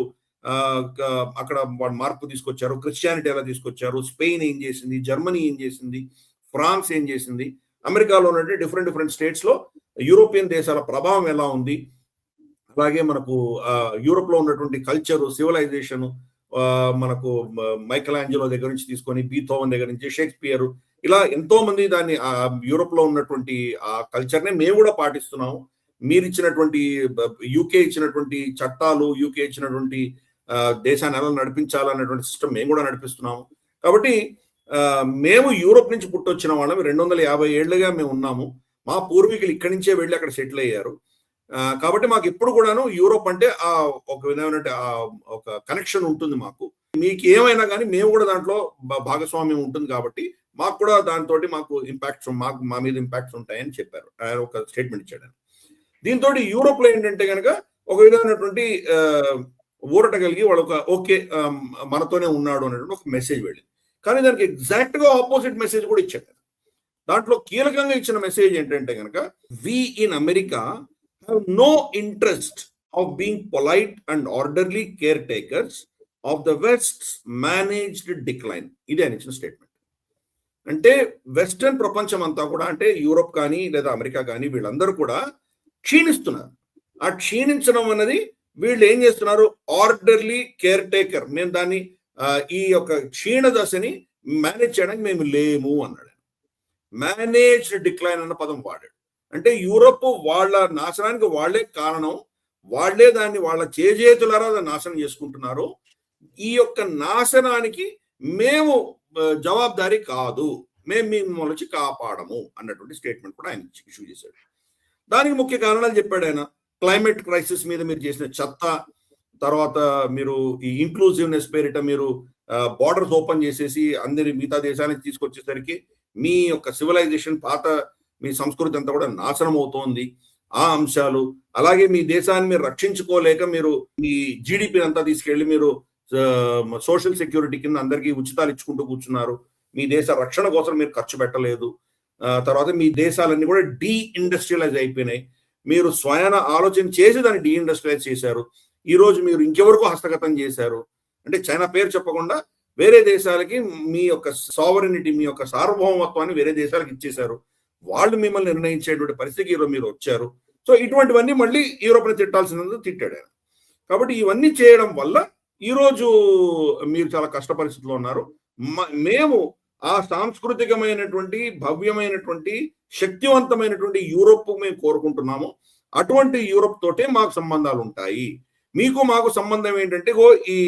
అక్కడ వాళ్ళు మార్పు తీసుకొచ్చారు, క్రిస్టియానిటీ ఎలా తీసుకొచ్చారు, స్పెయిన్ ఏం చేసింది, జర్మనీ ఏం చేసింది, ఫ్రాన్స్ ఏం చేసింది, అమెరికాలో ఉన్నటువంటి డిఫరెంట్ స్టేట్స్ లో యూరోపియన్ దేశాల ప్రభావం ఎలా ఉంది, అలాగే మనకు యూరోప్ లో ఉన్నటువంటి కల్చరు, సివిలైజేషన్, మనకు మైకల్ ఆంజలో దగ్గర నుంచి తీసుకొని బీథోవెన్ దగ్గర నుంచి షేక్స్పియర్, ఇలా ఎంతో మంది దాన్ని యూరోప్ లో ఉన్నటువంటి ఆ కల్చర్ నే మేము కూడా పాటిస్తున్నాము. మీరు ఇచ్చినటువంటి యూకే ఇచ్చినటువంటి చట్టాలు, యూకే ఇచ్చినటువంటి దేశాన్ని ఎలా నడిపించాలన్నటువంటి సిస్టమ్ మేము కూడా నడిపిస్తున్నాము. కాబట్టి మేము యూరోప్ నుంచి పుట్టొచ్చిన వాళ్ళం, 250 ఏళ్లుగా మేము ఉన్నాము. మా పూర్వీకులు ఇక్కడి నుంచే వెళ్ళి అక్కడ సెటిల్ అయ్యారు. కాబట్టి మాకు ఎప్పుడు కూడాను యూరోప్ అంటే ఒక విధమైన ఒక కనెక్షన్ ఉంటుంది మాకు. మీకు ఏమైనా కానీ మేము కూడా దాంట్లో భాగస్వామ్యం ఉంటుంది, కాబట్టి మాకు కూడా దాంతో మాకు ఇంపాక్ట్స్, మా మీద ఇంపాక్ట్స్ ఉంటాయని చెప్పారు. ఆయన ఒక స్టేట్మెంట్ ఇచ్చాడు. దీంతో యూరోప్ లో ఏంటంటే కనుక ఒక విధమైనటువంటి ఊరట కలిగి వాళ్ళు ఒక ఓకే మనతోనే ఉన్నాడు అనేటువంటి ఒక మెసేజ్ వెళ్ళింది. కానీ దానికి ఎగ్జాక్ట్ గా ఆపోజిట్ మెసేజ్ కూడా ఇచ్చాడు. దాంట్లో కీలకంగా ఇచ్చిన మెసేజ్ ఏంటంటే కనుక we in America have no interest of being polite and orderly caretakers of the West's managed decline. ఇది ఆయన ఇచ్చిన స్టేట్మెంట్. అంటే వెస్టర్న్ ప్రపంచం అంతా కూడా, అంటే యూరోప్ కానీ లేదా అమెరికా కానీ, వీళ్ళందరూ కూడా క్షీణిస్తున్నారు. ఆ క్షీణించడం అన్నది వీళ్ళు ఏం చేస్తున్నారు, ఆర్డర్లీ కేర్ టేకర్, మేము దాన్ని ఈ యొక్క క్షీణ దశని మేనేజ్ చేయడానికి మేము లేము అన్నాడు. మేనేజ్డ్ డిక్లైన్ అన్న పదం వాడాడు. అంటే యూరోప్ వాళ్ళ నాశనానికి వాళ్లే కారణం, వాళ్లే దాన్ని వాళ్ళ చేజేతులారా నాశనం చేసుకుంటున్నారు. ఈ యొక్క నాశనానికి మేము జవాబుదారీ కాదు, మేము మిమ్మల్ని వచ్చి కాపాడము అన్నటువంటి స్టేట్మెంట్ కూడా ఆయన ఇష్యూ చేశాడు. దానికి ముఖ్య కారణాలు చెప్పాడు ఆయన. క్లైమేట్ క్రైసిస్ మీద మీరు చేసిన చెత్త, తర్వాత మీరు ఈ ఇంక్లూజివ్నెస్ పేరిట మీరు బార్డర్స్ ఓపెన్ చేసేసి అందరి మిగతా దేశానికి తీసుకొచ్చేసరికి మీ యొక్క సివిలైజేషన్, పాత మీ సంస్కృతి అంతా కూడా నాశనం అవుతోంది. ఆ అంశాలు, అలాగే మీ దేశాన్ని మీరు రక్షించుకోలేక మీరు మీ జీడిపిని అంతా తీసుకెళ్లి మీరు సోషల్ సెక్యూరిటీ కింద అందరికీ ఉచితాలు ఇచ్చుకుంటూ కూర్చున్నారు. మీ దేశ రక్షణ కోసం మీరు ఖర్చు పెట్టలేదు. తర్వాత మీ దేశాలన్నీ కూడా డీ ఇండస్ట్రియలైజ్ అయిపోయినాయి. మీరు స్వయాన ఆలోచన చేసి దాన్ని డీ ఇండస్ట్రియలైజ్ చేశారు. ఈ రోజు మీరు ఇంకెవరికో హస్తగతం చేశారు. అంటే చైనా పేరు చెప్పకుండా వేరే దేశాలకి మీ యొక్క సావరెనిటీ, మీ యొక్క సార్వభౌమత్వాన్ని వేరే దేశాలకు ఇచ్చేశారు. వాళ్ళు మిమ్మల్ని నిర్ణయించేటువంటి పరిస్థితికి మీరు వచ్చారు. సో ఇటువంటివన్నీ మళ్ళీ యూరోప్ని తిట్టాల్సినందుకు తిట్టాడు ఆయన. కాబట్టి ఇవన్నీ చేయడం వల్ల ఈరోజు మీరు చాలా కష్ట పరిస్థితుల్లో ఉన్నారు. మేము ఆ సాంస్కృతికమైనటువంటి, భవ్యమైనటువంటి, శక్తివంతమైనటువంటి యూరోప్ మేము కోరుకుంటున్నాము. అటువంటి యూరోప్ తోటే మాకు సంబంధాలు ఉంటాయి. మీకు మాకు సంబంధం ఏంటంటే ఈ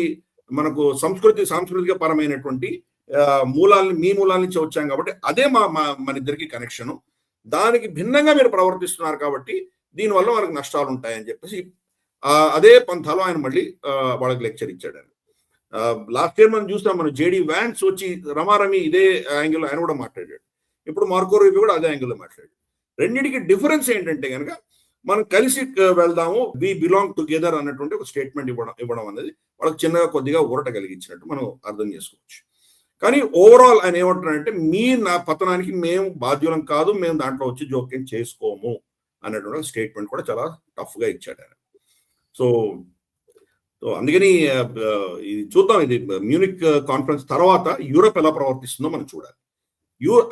మనకు సాంస్కృతిక పరమైనటువంటి మూలాల్ని, మీ మూలాల నుంచి వచ్చాం కాబట్టి అదే మన ఇద్దరికి కనెక్షను. దానికి భిన్నంగా మీరు ప్రవర్తిస్తున్నారు కాబట్టి దీనివల్ల మనకు నష్టాలు ఉంటాయని చెప్పేసి అదే పంథాలో ఆయన మళ్ళీ వాళ్ళకి లెక్చర్ ఇచ్చాడు. ఆయన లాస్ట్ ఇయర్ మనం చూస్తాం, మన జేడీ వ్యాన్స్ వచ్చి రమారమి ఇదే యాంగిల్ ఆయన కూడా మాట్లాడాడు. ఇప్పుడు మార్కో రూబియో కూడా అదే యాంగిల్లో మాట్లాడాడు. రెండింటికి డిఫరెన్స్ ఏంటంటే కనుక మనం కలిసి వెళ్దాము, వి బిలాంగ్ టుగెదర్ అన్నటువంటి ఒక స్టేట్మెంట్ ఇవ్వడం అనేది వాళ్ళకి చిన్నగా కొద్దిగా ఊరట కలిగించినట్టు మనం అర్థం చేసుకోవచ్చు. కానీ ఓవరాల్ ఆయన ఏమంటున్నాడంటే నా పతనానికి మేము బాధ్యులం కాదు, మేము దాంట్లో వచ్చి జోక్యం చేసుకోము అన్నటువంటి స్టేట్మెంట్ కూడా చాలా టఫ్ గా ఇచ్చాడు ఆయన. సో అందుకని ఇది చూద్దాం, ఇది మ్యూనిక్ కాన్ఫరెన్స్ తర్వాత యూరోప్ ఎలా ప్రవర్తిస్తుందో మనం చూడాలి.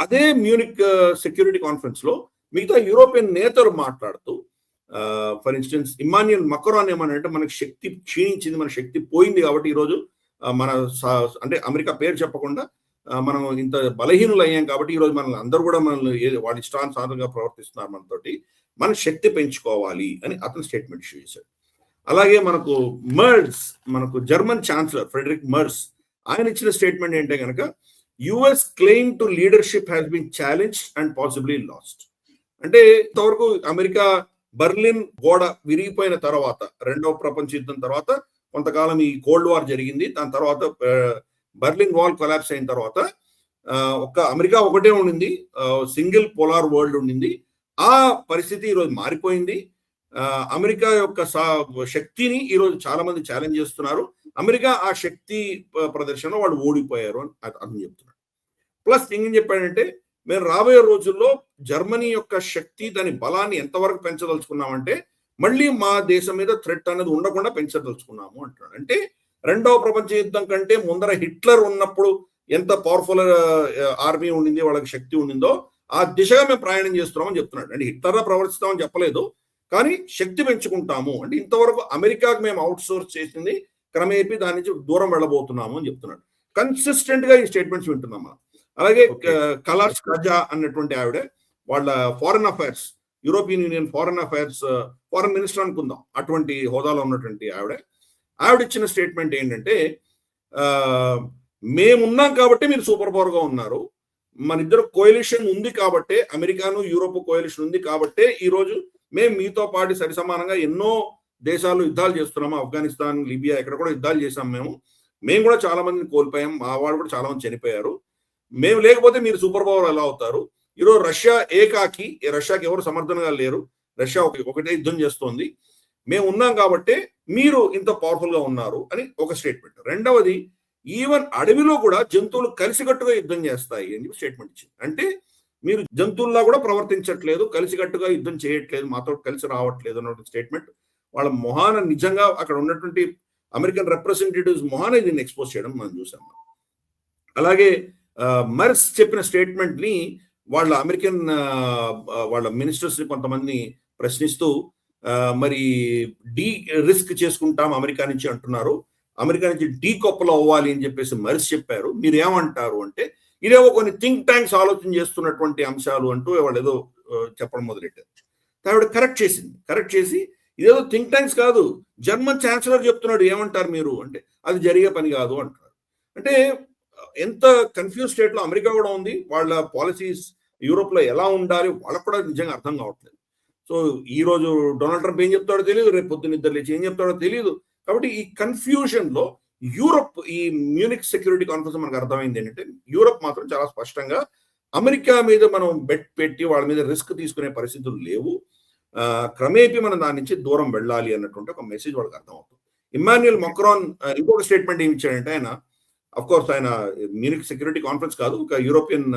అదే మ్యూనిక్ సెక్యూరిటీ కాన్ఫరెన్స్ లో మిగతా యూరోపియన్ నేతలు మాట్లాడుతూ ఫర్ ఇన్స్టెన్స్ ఇమ్మాన్యుయల్ మక్రాన్ ఏమనంటే మనకి శక్తి క్షీణించింది, మన శక్తి పోయింది కాబట్టి ఈరోజు మన అంటే అమెరికా పేరు చెప్పకుండా మనం ఇంత బలహీనులు అయ్యాం కాబట్టి ఈరోజు మనల్ని అందరూ కూడా మనల్ని వాళ్ళ ఇష్టానుసారంగా ప్రవర్తిస్తున్నారు, మనతోటి మన శక్తి పెంచుకోవాలి అని అతను స్టేట్మెంట్ ఇష్యూ చేశాడు. అలాగే మనకు జర్మన్ ఛాన్సలర్ ఫ్రెడరిక్ మెర్స్ ఆయన ఇచ్చిన స్టేట్మెంట్ ఏంటంటే కనుక US claim to leadership has been challenge and possibly lost. అంటే ఇంతవరకు అమెరికా బర్లిన్ గోడ విరిగిపోయిన తర్వాత, రెండవ ప్రపంచ యుద్ధం తర్వాత కొంతకాలం ఈ కోల్డ్ వార్ జరిగింది, దాని తర్వాత బర్లిన్ వాల్ కొలాప్స్ అయిన తర్వాత అమెరికా ఒకటే ఉండింది, సింగిల్ పోలార్ వరల్డ్ ఉండింది. ఆ పరిస్థితి ఈరోజు మారిపోయింది. అమెరికా యొక్క శక్తిని ఈరోజు చాలా మంది ఛాలెంజ్ చేస్తున్నారు. అమెరికా ఆ శక్తి ప్రదర్శనలో వాళ్ళు ఓడిపోయారు అని అతను చెప్తున్నాడు. ప్లస్ ఇంకేం చెప్పాడంటే మేము రాబోయే రోజుల్లో జర్మనీ యొక్క శక్తి, దాని బలాన్ని ఎంతవరకు పెంచదలుచుకున్నామంటే మళ్ళీ మా దేశం మీద థ్రెట్ అనేది ఉండకుండా పెంచదలుచుకున్నాము అంటున్నాడు. అంటే రెండవ ప్రపంచ యుద్ధం కంటే ముందర హిట్లర్ ఉన్నప్పుడు ఎంత పవర్ఫుల్ ఆర్మీ ఉండింది, వాళ్ళకి శక్తి ఉండిందో ఆ దిశగా మేము ప్రయాణం చేస్తున్నామని చెప్తున్నాడు. అంటే హిట్లర్గా ప్రవర్తిస్తామని చెప్పలేదు, కానీ శక్తి పెంచుకుంటాము అంటే ఇంతవరకు అమెరికాకు మేము అవుట్ సోర్స్ చేసింది క్రమేపీ దాని నుంచి దూరం వెళ్ళబోతున్నాము అని చెప్తున్నాడు. కన్సిస్టెంట్ గా ఈ స్టేట్మెంట్స్ వింటున్నాం మనం. అలాగే కలాష్ కజా అన్నటువంటి ఆవిడ వాళ్ళ foreign affairs, European union foreign minister అనుకుందాం, అటువంటి హోదాలో ఉన్నటువంటి ఆవిడ ఇచ్చిన స్టేట్మెంట్ ఏంటంటే మేమున్నాం కాబట్టి మీరు సూపర్ పవర్ గా ఉన్నారు, మన ఇద్దరు కోయలిషన్ ఉంది కాబట్టే, అమెరికాను యూరోప్ కోయలిషన్ ఉంది కాబట్టే ఈ రోజు మేము మీతో పాటు సరిసమానంగా ఎన్నో దేశాలు యుద్ధాలు చేస్తున్నాము, ఆఫ్ఘనిస్తాన్, లిబియా, ఇక్కడ కూడా యుద్ధాలు చేసాం. మేము కూడా చాలా మందిని కోల్పోయాం, మా వాళ్ళు కూడా చాలా మంది చనిపోయారు. మేము లేకపోతే మీరు సూపర్ పవర్ ఎలా అవుతారు? ఈరోజు రష్యా ఏకాకి, రష్యాకి ఎవరు సమర్థనగా లేరు, రష్యా ఒకటే యుద్ధం చేస్తోంది, మేము ఉన్నాం కాబట్టే మీరు ఇంత పవర్ఫుల్ గా ఉన్నారు అని ఒక స్టేట్మెంట్. రెండవది, ఈవెన్ అడవిలో కూడా జంతువులు కలిసికట్టుగా యుద్ధం చేస్తాయి అని స్టేట్మెంట్ ఇచ్చింది. అంటే మీరు జంతువుల్లా కూడా ప్రవర్తించట్లేదు, కలిసికట్టుగా యుద్ధం చేయట్లేదు, మాతో కలిసి రావట్లేదు అన్న స్టేట్మెంట్ వాళ్ళ మొహాన, నిజంగా అక్కడ ఉన్నటువంటి అమెరికన్ రిప్రజెంటేటివ్స్ మొహాన దీన్ని ఎక్స్పోజ్ చేయడం మనం చూసాం. అలాగే మెర్స్ చెప్పిన స్టేట్మెంట్ ని వాళ్ళ అమెరికన్ వాళ్ళ మినిస్టర్స్ ని కొంతమంది ప్రశ్నిస్తూ మరి రిస్క్ చేసుకుంటాం అమెరికా నుంచి అంటున్నారు, అమెరికా నుంచి డీకప్పుల్ అవ్వాలి అని చెప్పేసి మెర్స్ చెప్పారు. మీరు ఏమంటారు అంటే ఇదేవో కొన్ని థింక్ ట్యాంక్స్ ఆలోచన చేస్తున్నటువంటి అంశాలు అంటూ వాళ్ళు ఏదో చెప్పడం మొదలెట్టారు. ఆవిడ కరెక్ట్ చేసి ఇదేదో థింక్ ట్యాంక్స్ కాదు, జర్మన్ ఛాన్సలర్ చెప్తున్నాడు, ఏమంటారు మీరు అంటే అది జరిగే పని కాదు అంటారు. అంటే ఎంత కన్ఫ్యూజ్ స్టేట్ లో అమెరికా కూడా ఉంది, వాళ్ళ పాలసీస్ యూరోప్ లో ఎలా ఉండాలి వాళ్ళకు కూడా నిజంగా అర్థం కావట్లేదు. సో ఈ రోజు డొనాల్డ్ ట్రంప్ ఏం చెప్తాడో తెలియదు, రేపు పొద్దున్న ఇద్దరు లేచి ఏం చెప్తాడో తెలియదు. కాబట్టి ఈ కన్ఫ్యూజన్ లో యూరోప్, ఈ మ్యూనిక్ సెక్యూరిటీ కాన్ఫరెన్స్ మనకు అర్థమైంది ఏంటంటే యూరోప్ మాత్రం చాలా స్పష్టంగా అమెరికా మీద మనం బెట్ పెట్టి వాళ్ళ మీద రిస్క్ తీసుకునే పరిస్థితులు లేవు, క్రమేపీ మనం దాని నుంచి దూరం వెళ్ళాలి అన్నటువంటి ఒక మెసేజ్ వాళ్ళకి అర్థమవుతుంది. ఇమ్మాన్యుయల్ మక్రాన్ ఇంకొక స్టేట్మెంట్ ఏమి ఇచ్చాడంటే ఆయన, అఫ్ కోర్స్ ఆయన మ్యూనిక్ సెక్యూరిటీ కాన్ఫరెన్స్ కాదు, ఒక యూరోపియన్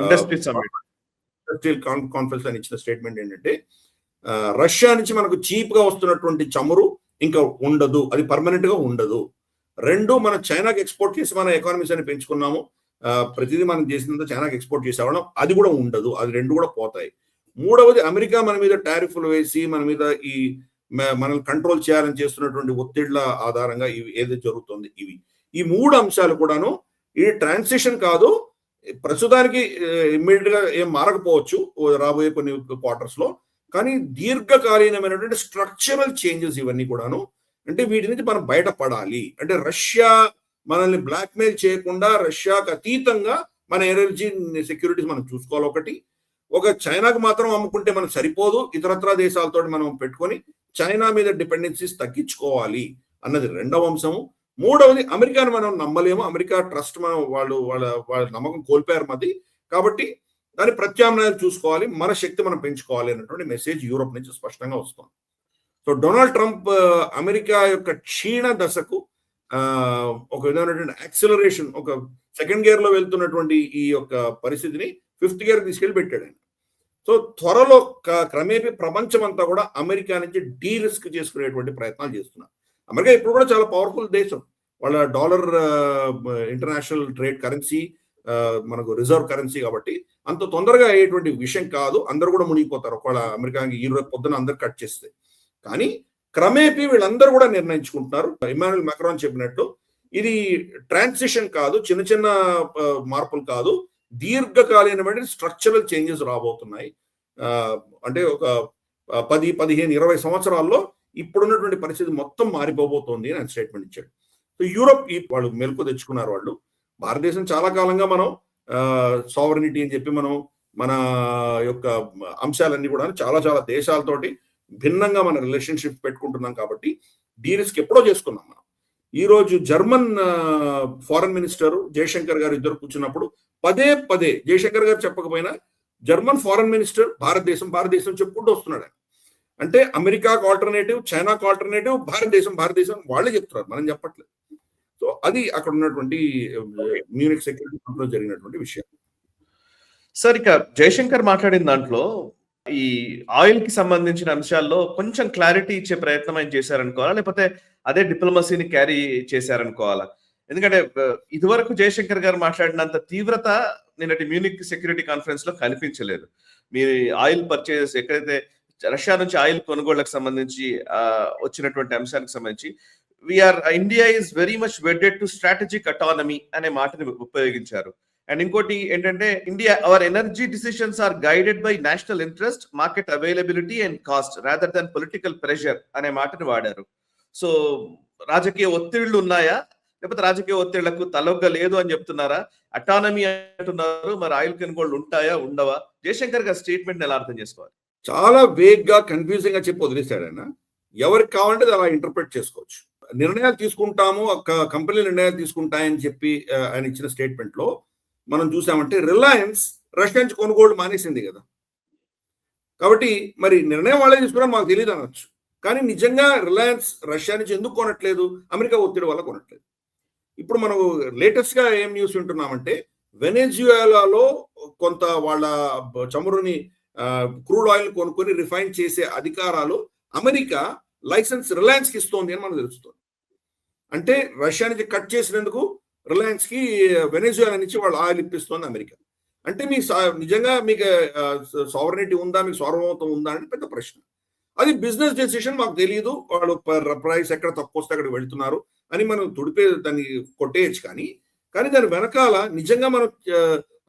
ఇండస్ట్రియల్ కాన్ఫరెన్స్ అని ఇచ్చిన స్టేట్మెంట్ ఏంటంటే రష్యా నుంచి మనకు చీప్ గా వస్తున్నటువంటి చమురు ఇంకా ఉండదు, అది పర్మనెంట్ గా ఉండదు. రెండు, మనం చైనాకి ఎక్స్పోర్ట్ చేసి మన ఎకానమీస్ అని పెంచుకున్నాము, ప్రతిదీ మనం చేసినంత చైనాకి ఎక్స్పోర్ట్ చేసేవాళ్ళం, అది కూడా ఉండదు, అది రెండు కూడా పోతాయి. మూడవది, అమెరికా మన మీద టారిఫ్లు వేసి మన మీద మనల్ని కంట్రోల్ చేయాలని చేస్తున్నటువంటి ఒత్తిళ్ల ఆధారంగా ఇవి ఏది జరుగుతుంది, ఈ మూడు అంశాలు కూడాను ఈ ట్రాన్సిషన్ కాదు, ప్రస్తుతానికి ఇమ్మీడియట్ గా ఏం మారకపోవచ్చు రాబోయే కొన్ని క్వార్టర్స్ లో, కానీ దీర్ఘకాలీనమైనటువంటి స్ట్రక్చరల్ చేంజెస్ ఇవన్నీ కూడాను. అంటే వీటి నుంచి మనం బయటపడాలి అంటే రష్యా మనల్ని బ్లాక్మెయిల్ చేయకుండా రష్యాకు అతీతంగా మన ఎనర్జీ సెక్యూరిటీస్ మనం చూసుకోవాలి. ఒక చైనాకు మాత్రం అమ్ముకుంటే మనం సరిపోదు, ఇతరత్ర దేశాలతో మనం పెట్టుకొని చైనా మీద డిపెండెన్సీస్ తగ్గించుకోవాలి అన్నది రెండవ అంశము. మూడవది, అమెరికాను మనం నమ్మలేము, అమెరికా ట్రస్ట్ మనం వాళ్ళ నమ్మకం కోల్పోయారు మది, కాబట్టి దాని ప్రత్యామ్నాయాలు చూసుకోవాలి, మన శక్తి మనం పెంచుకోవాలి అన్నటువంటి మెసేజ్ యూరోప్ నుంచి స్పష్టంగా వస్తుంది. సో డొనాల్డ్ ట్రంప్ అమెరికా యొక్క క్షీణ దశకు ఒక విధమైనటువంటి యాక్సిలరేషన్, ఒక సెకండ్ గేర్ లో వెళ్తున్నటువంటి ఈ యొక్క పరిస్థితిని ఫిఫ్త్ గేర్ తీసుకెళ్లి పెట్టాడు ఆయన. సో త్వరలో క్రమేపీ ప్రపంచం అంతా కూడా అమెరికా నుంచి డీ రిస్క్ చేసుకునేటువంటి ప్రయత్నాలు చేస్తున్నారు. అమెరికా ఇప్పుడు కూడా చాలా పవర్ఫుల్ దేశం, వాళ్ళ డాలర్ ఇంటర్నేషనల్ ట్రేడ్ కరెన్సీ, మనకు రిజర్వ్ కరెన్సీ, కాబట్టి అంత తొందరగా అయ్యేటువంటి విషయం కాదు. అందరూ కూడా మునిగిపోతారు ఒకవేళ అమెరికాకి ఈ రోజు పొద్దున అందరు కట్ చేస్తే. కానీ క్రమేపీ వీళ్ళందరూ కూడా నిర్ణయించుకుంటున్నారు. ఇమాన్యుయల్ మాక్రాన్ చెప్పినట్టు ఇది ట్రాన్సిషన్ కాదు, చిన్న చిన్న మార్పులు కాదు, దీర్ఘకాలీనమైన స్ట్రక్చరల్ చేంజెస్ రాబోతున్నాయి. అంటే ఒక 10, 15, 20 సంవత్సరాల్లో ఇప్పుడున్నటువంటి పరిస్థితి మొత్తం మారిపోబోతోంది అని స్టేట్మెంట్ ఇచ్చాడు. సో యూరోప్ వాళ్ళు మెలకు తెచ్చుకున్నారు. వాళ్ళు భారతదేశం చాలా కాలంగా మనం సావరెనిటీ అని చెప్పి మనం మన యొక్క అంశాలన్నీ కూడా చాలా చాలా దేశాలతోటి భిన్నంగా మన రిలేషన్షిప్ పెట్టుకుంటున్నాం, కాబట్టి డీ రిస్క్ ఎప్పుడో చేసుకున్నాం మనం. ఈ రోజు జర్మన్ ఫారెన్ మినిస్టర్ జయశంకర్ గారు ఇద్దరు కూర్చున్నప్పుడు పదే పదే, జయశంకర్ గారు చెప్పకపోయినా జర్మన్ ఫారెన్ మినిస్టర్ భారతదేశం చెప్పుకుంటూ వస్తున్నాడు. అంటే అమెరికాకు ఆల్టర్నేటివ్, చైనాకు ఆల్టర్నేటివ్ భారతదేశం వాళ్ళే చెప్తున్నారు, మనం చెప్పట్లేదు. సో అది అక్కడ ఉన్నటువంటి మ్యూనిక్ సెక్యూరిటీ లో జరిగినటువంటి విషయం. సార్, ఇక జయశంకర్ మాట్లాడిన దాంట్లో ఈ ఆయిల్ కి సంబంధించిన అంశాల్లో కొంచెం క్లారిటీ ఇచ్చే ప్రయత్నం ఆయన చేశారనుకోవాలా, లేకపోతే అదే డిప్లొమసీని క్యారీ చేశారనుకోవాలా? ఎందుకంటే ఇదివరకు జయశంకర్ గారు మాట్లాడినంత తీవ్రత నిన్నటి మ్యూనిక్ సెక్యూరిటీ కాన్ఫరెన్స్ లో కనిపించలేదు. మీ ఆయిల్ పర్చేస్, ఎక్కడైతే రష్యా నుంచి ఆయిల్ కొనుగోళ్లకు సంబంధించి వచ్చినటువంటి అంశానికి సంబంధించి India is very much wedded to strategic autonomy అనే మాటని ఉపయోగించారు. అండ్ ఇంకోటి ఏంటంటే, India our energy decisions are guided by national interest, market availability and cost rather than political pressure అనే మాటని వాడారు. సో రాజకీయ ఒత్తిళ్లు ఉన్నాయా, లేకపోతే రాజకీయ ఒత్తిళ్లకు తలొగ్గ లేదు అని చెప్తున్నారా? అటానమీ అంటున్నారు, మరి ఆయిల్ కొనుగోళ్లు ఉంటాయా ఉండవా? జయశంకర్ గారి స్టేట్మెంట్ ఎలా అర్థం చేసుకోవాలి? చాలా వేగ్ గా, కన్ఫ్యూజింగ్ గా చెప్పి వదిలేశాడు ఆయన. ఎవరికి కావాలంటే అలా ఇంటర్ప్రిట్ చేసుకోవచ్చు. నిర్ణయాలు తీసుకుంటాము, కంపెనీ నిర్ణయాలు తీసుకుంటాయని చెప్పి ఆయన ఇచ్చిన స్టేట్మెంట్ లో మనం చూసామంటే రిలయన్స్ రష్యా నుంచి కొనుగోలు మానేసింది కదా. కాబట్టి మరి నిర్ణయం వాళ్ళే తీసుకున్నారని మాకు తెలియదు అనొచ్చు, కానీ నిజంగా రిలయన్స్ రష్యా నుంచి ఎందుకు కొనట్లేదు? అమెరికా ఒత్తిడి వల్ల కొనట్లేదు. ఇప్పుడు మనం లేటెస్ట్ గా ఏం న్యూస్ వింటున్నామంటే, వెనెజుయేలాలో కొంత వాళ్ళ చమురుని, క్రూడ్ ఆయిల్ కొనుక్కొని రిఫైన్ చేసే అధికారాలు అమెరికా లైసెన్స్ రిలయన్స్ కి ఇస్తోంది అని మనకు తెలుస్తుంది. అంటే రష్యా నుంచి కట్ చేసినందుకు రిలయన్స్ కి వెనెజుయేలా నుంచి వాళ్ళు ఆయిల్ ఇప్పిస్తోంది అమెరికా. అంటే మీ నిజంగా మీకు సావరెనిటీ ఉందా, మీకు సార్వభౌమత్వం ఉందా అని పెద్ద ప్రశ్న. అది బిజినెస్ డెసిషన్, మాకు తెలియదు, వాళ్ళు ప్రైస్ ఎక్కడ తక్కువ వస్తే అక్కడికి వెళ్తున్నారు అని మనం దాన్ని కొట్టేయచ్చు. కానీ దాని వెనకాల నిజంగా మనం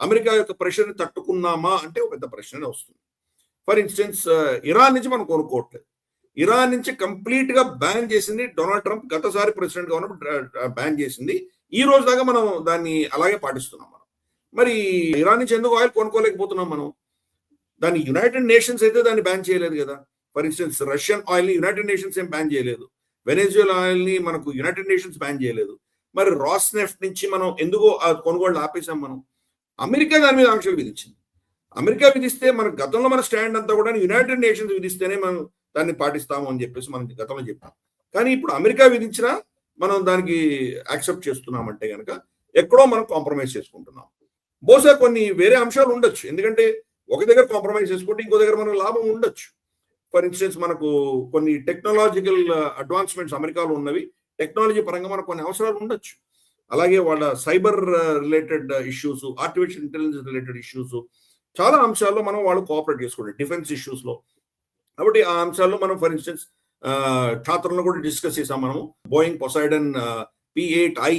అమెరికా యొక్క ప్రెషర్ని తట్టుకున్నామా అంటే ఒక పెద్ద ప్రశ్ననే వస్తుంది. ఫర్ ఇన్స్టెన్స్, ఇరాన్ నుంచి మనం కొనుక్కోవట్లేదు. ఇరాన్ నుంచి కంప్లీట్ గా బ్యాన్ చేసింది డొనాల్డ్ ట్రంప్, గతసారి ప్రెసిడెంట్ గా ఉన్నప్పుడు బ్యాన్ చేసింది. ఈ రోజు దాకా మనం దాన్ని అలాగే పాటిస్తున్నాం. మనం మరి ఇరాన్ నుంచి ఎందుకు ఆయిల్ కొనుక్కోలేకపోతున్నాం మనం? దాన్ని యునైటెడ్ నేషన్స్ అయితే దాన్ని బ్యాన్ చేయలేదు కదా. ఫర్ ఇన్స్టెన్స్, రష్యన్ ఆయిల్ ని యునైటెడ్ నేషన్స్ ఏం బ్యాన్ చేయలేదు, వెనెజుయేలా ఆయిల్ ని మనకు యునైటెడ్ నేషన్స్ బ్యాన్ చేయలేదు. మరి రాస్నెఫ్ట్ నుంచి మనం ఎందుకు కొనుగోళ్లు ఆపేసాం మనం? అమెరికా దాని మీద ఆంక్షలు విధించింది. అమెరికా విధిస్తే మన గతంలో మన స్టాండ్ అంతా కూడా యునైటెడ్ నేషన్స్ విధిస్తేనే మనం దాన్ని పాటిస్తాము అని చెప్పేసి మనం గతంలో చెప్పాం. కానీ ఇప్పుడు అమెరికా విధించినా మనం దానికి యాక్సెప్ట్ చేస్తున్నామంటే కనుక ఎక్కడో మనం కాంప్రమైజ్ చేసుకుంటున్నాం. బహుశా కొన్ని వేరే అంశాలు ఉండొచ్చు, ఎందుకంటే ఒక దగ్గర కాంప్రమైజ్ చేసుకుంటే ఇంకో దగ్గర మనకు లాభం ఉండొచ్చు. ఫర్ ఇన్స్టెన్స్, మనకు కొన్ని టెక్నాలజికల్ అడ్వాన్స్మెంట్స్ అమెరికాలో ఉన్నవి, టెక్నాలజీ పరంగా మనకు కొన్ని అవసరాలు ఉండొచ్చు. అలాగే వాళ్ళ cyber related issues, artificial intelligence related issues, చాలా అంశాల్లో మనం వాళ్ళు కోఆపరేట్ చేసుకుంటారు, డిఫెన్స్ ఇష్యూస్ లో. కాబట్టి ఆ అంశాల్లో మనం ఫర్ ఇన్స్టెన్స్ ఛాత్రంలో కూడా డిస్కస్ చేసాం. మనము బోయింగ్ పొసైడన్ P8I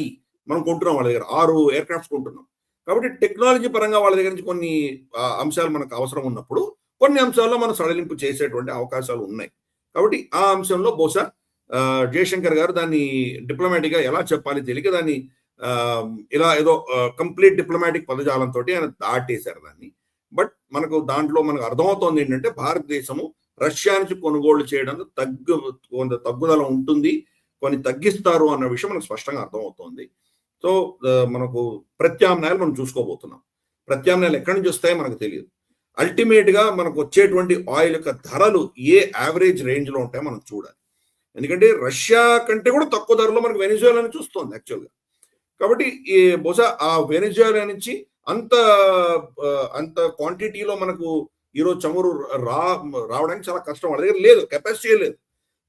మనం కొంటున్నాం, వాళ్ళ దగ్గర 6 ఎయిర్ క్రాఫ్ట్స్ కొంటున్నాం. కాబట్టి టెక్నాలజీ పరంగా వాళ్ళ దగ్గర నుంచి కొన్ని అంశాలు మనకు అవసరం ఉన్నప్పుడు కొన్ని అంశాల్లో మనం సడలింపు చేసేటువంటి అవకాశాలు ఉన్నాయి. కాబట్టి ఆ అంశంలో బహుశా జయశంకర్ గారు దాన్ని డిప్లొమాటిక్ గా ఎలా చెప్పాలి తెలియక దాన్ని ఇలా ఏదో కంప్లీట్ డిప్లొమాటిక్ పదజాలంతో ఆయన దాటేశారు దాన్ని. బట్ మనకు దాంట్లో మనకు అర్థమవుతోంది ఏంటంటే, భారతదేశము రష్యా నుంచి కొనుగోలు చేయడం కొంత తగ్గుదల ఉంటుంది, కొన్ని తగ్గిస్తారు అన్న విషయం మనకు స్పష్టంగా అర్థమవుతోంది. సో మనకు ప్రత్యామ్నాయాలు మనం చూసుకోబోతున్నాం. ప్రత్యామ్నాయాలు ఎక్కడి నుంచి వస్తాయో మనకు తెలియదు. అల్టిమేట్ గా మనకు వచ్చేటువంటి ఆయిల్ యొక్క ధరలు ఏ యావరేజ్ రేంజ్ లో ఉంటాయో మనం చూడాలి. ఎందుకంటే రష్యా కంటే కూడా తక్కువ ధరలో మనకు వెనిజువేలా నుంచి వస్తుంది యాక్చువల్గా. కాబట్టి బహుశా ఆ వెనిజువేలా నుంచి అంత క్వాంటిటీలో మనకు ఈరోజు చమురు రావడానికి చాలా కష్టం. వాళ్ళ దగ్గర లేదు, కెపాసిటీ లేదు.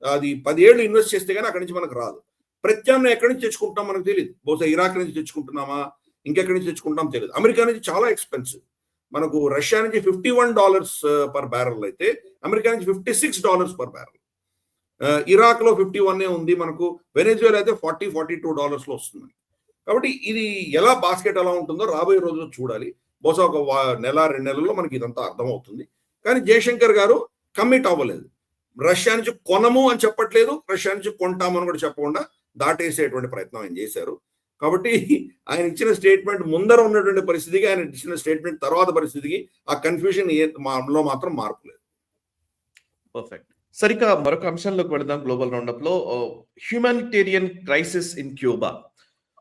అది 10 ఏళ్ళు ఇన్వెస్ట్ చేస్తే కానీ అక్కడి నుంచి మనకు రాదు. ప్రత్యామ్నాయం ఎక్కడి నుంచి తెచ్చుకుంటాం మనకు తెలియదు. బహుశా ఇరాక్ నుంచి తెచ్చుకుంటున్నామా, ఇంకెక్కడి నుంచి తెచ్చుకుంటాం తెలియదు. అమెరికా నుంచి చాలా ఎక్స్పెన్సివ్. మనకు రష్యా నుంచి $51 పర్ బ్యారెల్ అయితే అమెరికా నుంచి $56 పర్ బ్యారెల్. ఇరాక్ లో 51 ఉంది మనకు. వెనెజువేలా అయితే $42 వస్తుంది. కాబట్టి ఇది ఎలా బాస్కెట్ ఎలా ఉంటుందో రాబోయే రోజుల్లో చూడాలి. బహుశా ఒక నెల 2 నెలల్లో మనకి ఇదంతా అర్థమవుతుంది. కానీ జయశంకర్ గారు కమిట్ అవ్వలేదు. రష్యా నుంచి కొనము అని చెప్పట్లేదు, రష్యా నుంచి కొంటాము అని కూడా చెప్పకుండా దాటేసేటువంటి ప్రయత్నం ఆయన చేశారు. కాబట్టి ఆయన ఇచ్చిన స్టేట్మెంట్ ముందర ఉన్నటువంటి పరిస్థితికి, ఆయన ఇచ్చిన స్టేట్మెంట్ తర్వాత పరిస్థితికి ఆ కన్ఫ్యూజన్ లో మాత్రం మార్పు లేదు. పర్ఫెక్ట్. సరిగ్గా మరొక అంశంలోకి వెళదాం. గ్లోబల్ రౌండప్ లో humanitarian crisis in Cuba.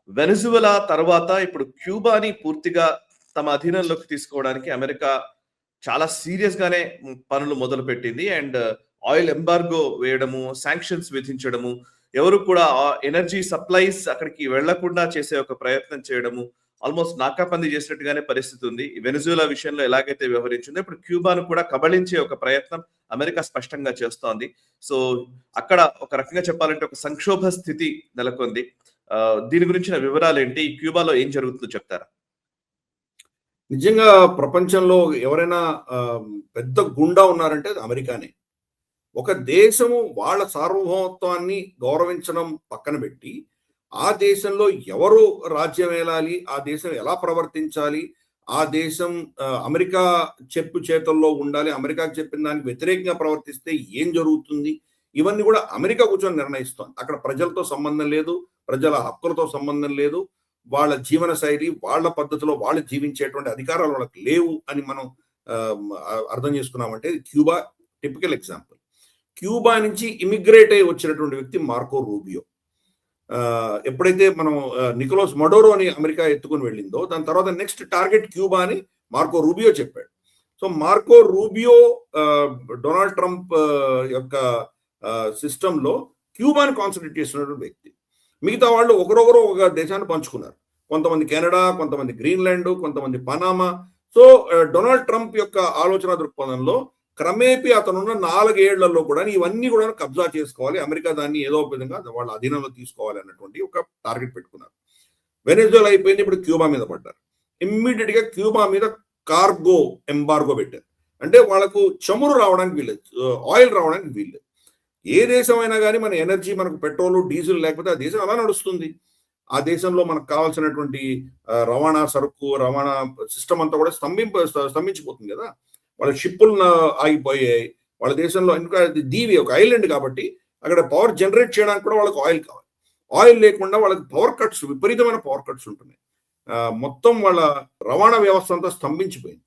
Venezuela తర్వాత ఇప్పుడు క్యూబాని పూర్తిగా తమ అధీనంలోకి తీసుకోవడానికి అమెరికా చాలా సీరియస్ గానే పనులు మొదలు పెట్టింది. అండ్ ఆయిల్ ఎంబార్గో వేయడము, శాంక్షన్స్ విధించడము, ఎవరు కూడా ఎనర్జీ సప్లైస్ అక్కడికి వెళ్లకుండా చేసే ఒక ప్రయత్నం చేయడము, ఆల్మోస్ట్ నాకాబందీ చేసినట్టుగానే పరిస్థితి ఉంది. వెనిజువెలా విషయంలో ఎలాగైతే వ్యవహరించిందో ఇప్పుడు క్యూబాను కూడా కబళించే ఒక ప్రయత్నం అమెరికా స్పష్టంగా చేస్తోంది. సో అక్కడ ఒక రకంగా చెప్పాలంటే ఒక సంక్షోభ స్థితి నెలకొంది. దీని గురించిన వివరాలు ఏంటి, క్యూబాలో ఏం జరుగుతుందో చెప్తారా? నిజంగా ప్రపంచంలో ఎవరైనా పెద్ద గుండా ఉన్నారంటే అది అమెరికానే. ఒక దేశము వాళ్ళ సార్వభౌమత్వాన్ని గౌరవించడం పక్కన పెట్టి, ఆ దేశంలో ఎవరు రాజ్యం ఏలాలి, ఆ దేశం ఎలా ప్రవర్తించాలి, ఆ దేశం అమెరికా చెప్పు చేతుల్లో ఉండాలి, అమెరికాకు చెప్పిన దానికి వ్యతిరేకంగా ప్రవర్తిస్తే ఏం జరుగుతుంది, ఇవన్నీ కూడా అమెరికా కూర్చొని నిర్ణయిస్తోంది. అక్కడ ప్రజలతో సంబంధం లేదు, ప్రజల హక్కులతో సంబంధం లేదు, వాళ్ళ జీవన శైలి, వాళ్ళ పద్ధతిలో వాళ్ళు జీవించేటువంటి అధికారాలు వాళ్ళకి లేవు అని మనం అర్థం చేసుకున్నామంటే క్యూబా టిపికల్ ఎగ్జాంపుల్. క్యూబా నుంచి ఇమిగ్రేట్ అయి వచ్చినటువంటి వ్యక్తి మార్కో రూబియో. ఎప్పుడైతే మనం నికోలస్ మడోరోని అమెరికా ఎత్తుకుని వెళ్ళిందో దాని తర్వాత నెక్స్ట్ టార్గెట్ క్యూబా అని మార్కో రూబియో చెప్పాడు. So Marco Rubio Donald Trump యొక్క సిస్టంలో క్యూబాని కాన్సన్ట్రేట్ చేస్తున్నటువంటి వ్యక్తి. మిగతా వాళ్ళు ఒకరొకరు ఒక దేశాన్ని పంచుకున్నారు. కొంతమంది కెనడా, కొంతమంది గ్రీన్లాండ్, కొంతమంది పనామా. సో డొనాల్డ్ ట్రంప్ యొక్క ఆలోచన దృక్పథంలో క్రమేపీ అతనున్న 4 ఏళ్లలో కూడా ఇవన్నీ కూడా కబ్జా చేసుకోవాలి, అమెరికా దాన్ని ఏదో ఒక విధంగా వాళ్ళ అధీనంలో తీసుకోవాలి అన్నటువంటి ఒక టార్గెట్ పెట్టుకున్నారు. వెనెజువేలా అయిపోయింది, ఇప్పుడు క్యూబా మీద పడ్డారు. ఇమ్మీడియట్ గా క్యూబా మీద కార్గో ఎంబార్గో పెట్టారు. అంటే వాళ్ళకు చమురు రావడానికి వీల్లేదు, ఆయిల్ రావడానికి వీల్లేదు. ఏ దేశం అయినా కానీ మన ఎనర్జీ, మనకు పెట్రోల్ డీజిల్ లేకపోతే ఆ దేశం అలా నడుస్తుంది. ఆ దేశంలో మనకు కావాల్సినటువంటి రవాణా సరుకు, రవాణా సిస్టమ్ అంతా కూడా స్తంభించిపోతుంది కదా. వాళ్ళ షిప్పులు ఆగిపోయాయి. వాళ్ళ దేశంలో ఇంకా దీవి ఒక ఐలాండ్ కాబట్టి అక్కడ పవర్ జనరేట్ చేయడానికి కూడా వాళ్ళకి ఆయిల్ కావాలి. ఆయిల్ లేకుండా వాళ్ళకి పవర్ కట్స్, విపరీతమైన పవర్ కట్స్ ఉంటున్నాయి. మొత్తం వాళ్ళ రవాణా వ్యవస్థ అంతా స్తంభించిపోయింది.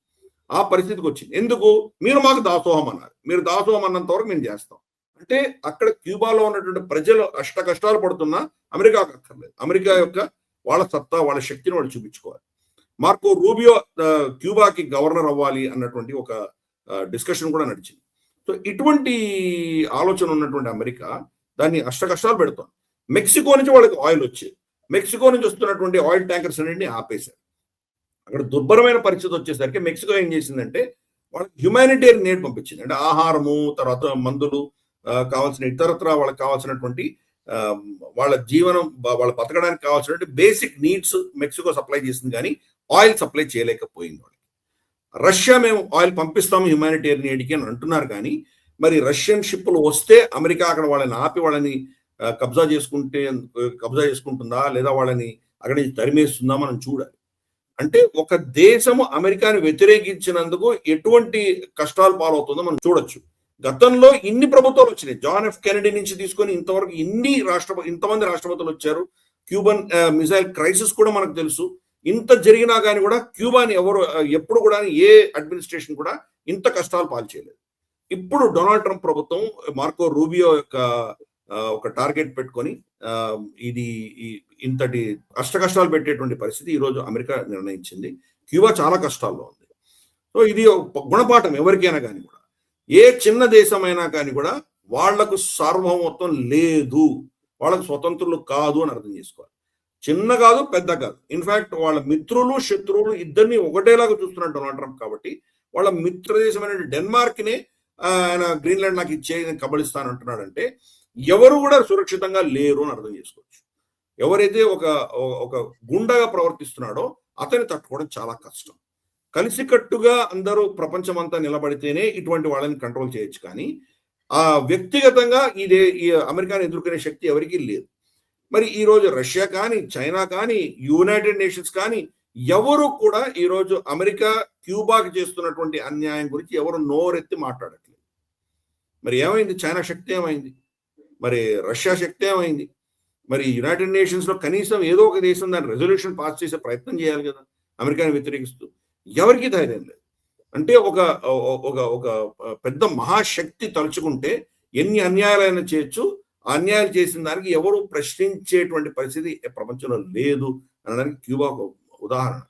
ఆ పరిస్థితికి వచ్చింది. ఎందుకు? మీరు మాకు దాసోహం అన్నారు, మీరు దాసోహం అన్నంత వరకు మేము చేస్తాం అంటే అక్కడ క్యూబాలో ఉన్నటువంటి ప్రజలు అష్ట కష్టాలు పడుతున్నా అమెరికాకు అక్కర్లేదు. అమెరికా యొక్క వాళ్ళ సత్తా, వాళ్ళ శక్తిని వాళ్ళు చూపించుకోవాలి. మార్కో రూబియో క్యూబాకి గవర్నర్ అవ్వాలి అన్నటువంటి ఒక డిస్కషన్ కూడా నడిచింది. సో ఇటువంటి ఆలోచన ఉన్నటువంటి అమెరికా దాన్ని అష్ట కష్టాలు పెడుతోంది. మెక్సికో నుంచి వాళ్ళకి ఆయిల్ వచ్చేది. మెక్సికో నుంచి వస్తున్నటువంటి ఆయిల్ ట్యాంకర్స్ అన్నింటినీ ఆపేశారు. అక్కడ దుర్భరమైన పరిస్థితి వచ్చేసరికి మెక్సికో ఏం చేసిందంటే వాళ్ళకి హ్యుమానిటేరియన్ ఎయిడ్ పంపించింది. అంటే ఆహారము, తర్వాత మందులు, కావాల్సిన ఇతరత్ర వాళ్ళకి కావాల్సినటువంటి వాళ్ళ జీవనం, వాళ్ళ బతకడానికి కావాల్సినటువంటి బేసిక్ నీడ్స్ మెక్సికో సప్లై చేసింది, కానీ ఆయిల్ సప్లై చేయలేకపోయింది వాళ్ళకి. రష్యా మేము ఆయిల్ పంపిస్తాము హ్యుమానిటేరియన్ ఎయిడ్కి అని అంటున్నారు, కానీ మరి రష్యన్ షిప్పులు వస్తే అమెరికా అక్కడ వాళ్ళని ఆపి వాళ్ళని కబ్జా చేసుకుంటుందా లేదా వాళ్ళని అక్కడి నుంచి తరిమేస్తుందా మనం చూడాలి. అంటే ఒక దేశము అమెరికాని వ్యతిరేకించినందుకు ఎటువంటి కష్టాలు పాలవుతుందో మనం చూడొచ్చు. గతంలో ఇన్ని ప్రభుత్వాలు వచ్చినాయి. జాన్ ఎఫ్ కెనడీ నుంచి తీసుకొని ఇంతవరకు ఇంతమంది రాష్ట్రపతులు వచ్చారు. క్యూబన్ మిసైల్ క్రైసిస్ కూడా మనకు తెలుసు. ఇంత జరిగినా కానీ కూడా క్యూబాని ఎప్పుడు కూడా ఏ అడ్మినిస్ట్రేషన్ కూడా ఇంత కష్టాలు పాల్చేయలేదు. ఇప్పుడు డొనాల్డ్ ట్రంప్ ప్రభుత్వం మార్కో రూబియో యొక్క ఒక టార్గెట్ పెట్టుకొని ఇది ఇంతటి కష్టాలు పెట్టేటువంటి పరిస్థితి ఈ రోజు అమెరికా నిర్ణయించింది. క్యూబా చాలా కష్టాల్లో ఉంది. సో ఇది గుణపాఠం ఎవరికైనా కానీ కూడా, ఏ చిన్న దేశమైనా కానీ కూడా వాళ్లకు సార్వభౌమత్వం లేదు, వాళ్ళకు స్వతంత్రులు కాదు అని అర్థం చేసుకోవాలి. చిన్న కాదు, పెద్ద కాదు. ఇన్ఫాక్ట్ వాళ్ళ మిత్రులు శత్రువులు ఇద్దరిని ఒకటేలాగా చూస్తున్నాడు డొనాల్డ్ ట్రంప్. కాబట్టి వాళ్ళ మిత్ర దేశమైన డెన్మార్క్ నే ఆయన గ్రీన్లాండ్ నాకు ఇచ్చే కబళిస్తాను అంటున్నాడంటే ఎవరు కూడా సురక్షితంగా లేరు అని అర్థం చేసుకోవచ్చు. ఎవరైతే ఒక గుండగా ప్రవర్తిస్తున్నాడో అతన్ని తట్టుకోవడం చాలా కష్టం. కలిసికట్టుగా అందరూ ప్రపంచమంతా నిలబడితేనే ఇటువంటి వాళ్ళని కంట్రోల్ చేయొచ్చు. కానీ ఆ వ్యక్తిగతంగా ఈ అమెరికాను ఎదుర్కొనే శక్తి ఎవరికీ లేదు. మరి ఈ రోజు రష్యా కానీ, చైనా కానీ, యునైటెడ్ నేషన్స్ కానీ ఎవరు కూడా ఈరోజు అమెరికా క్యూబాకి చేస్తున్నటువంటి అన్యాయం గురించి ఎవరు నోరెత్తి మాట్లాడట్లేదు. మరి ఏమైంది? చైనా శక్తి ఏమైంది? మరి రష్యా శక్తి ఏమైంది? మరి యునైటెడ్ నేషన్స్ లో కనీసం ఏదో ఒక దేశం దాని రెజల్యూషన్ పాస్ చేసే ప్రయత్నం చేయాలి కదా అమెరికాని వ్యతిరేకిస్తూ. ఎవరికి ధైర్యం లేదు. అంటే ఒక పెద్ద మహాశక్తి తలుచుకుంటే ఎన్ని అన్యాయాలైనా చేయొచ్చు. అన్యాయాలు చేసిన దానికి ఎవరు ప్రశ్నించేటువంటి పరిస్థితి ప్రపంచంలో లేదు అనడానికి క్యూబా ఒక ఉదాహరణ.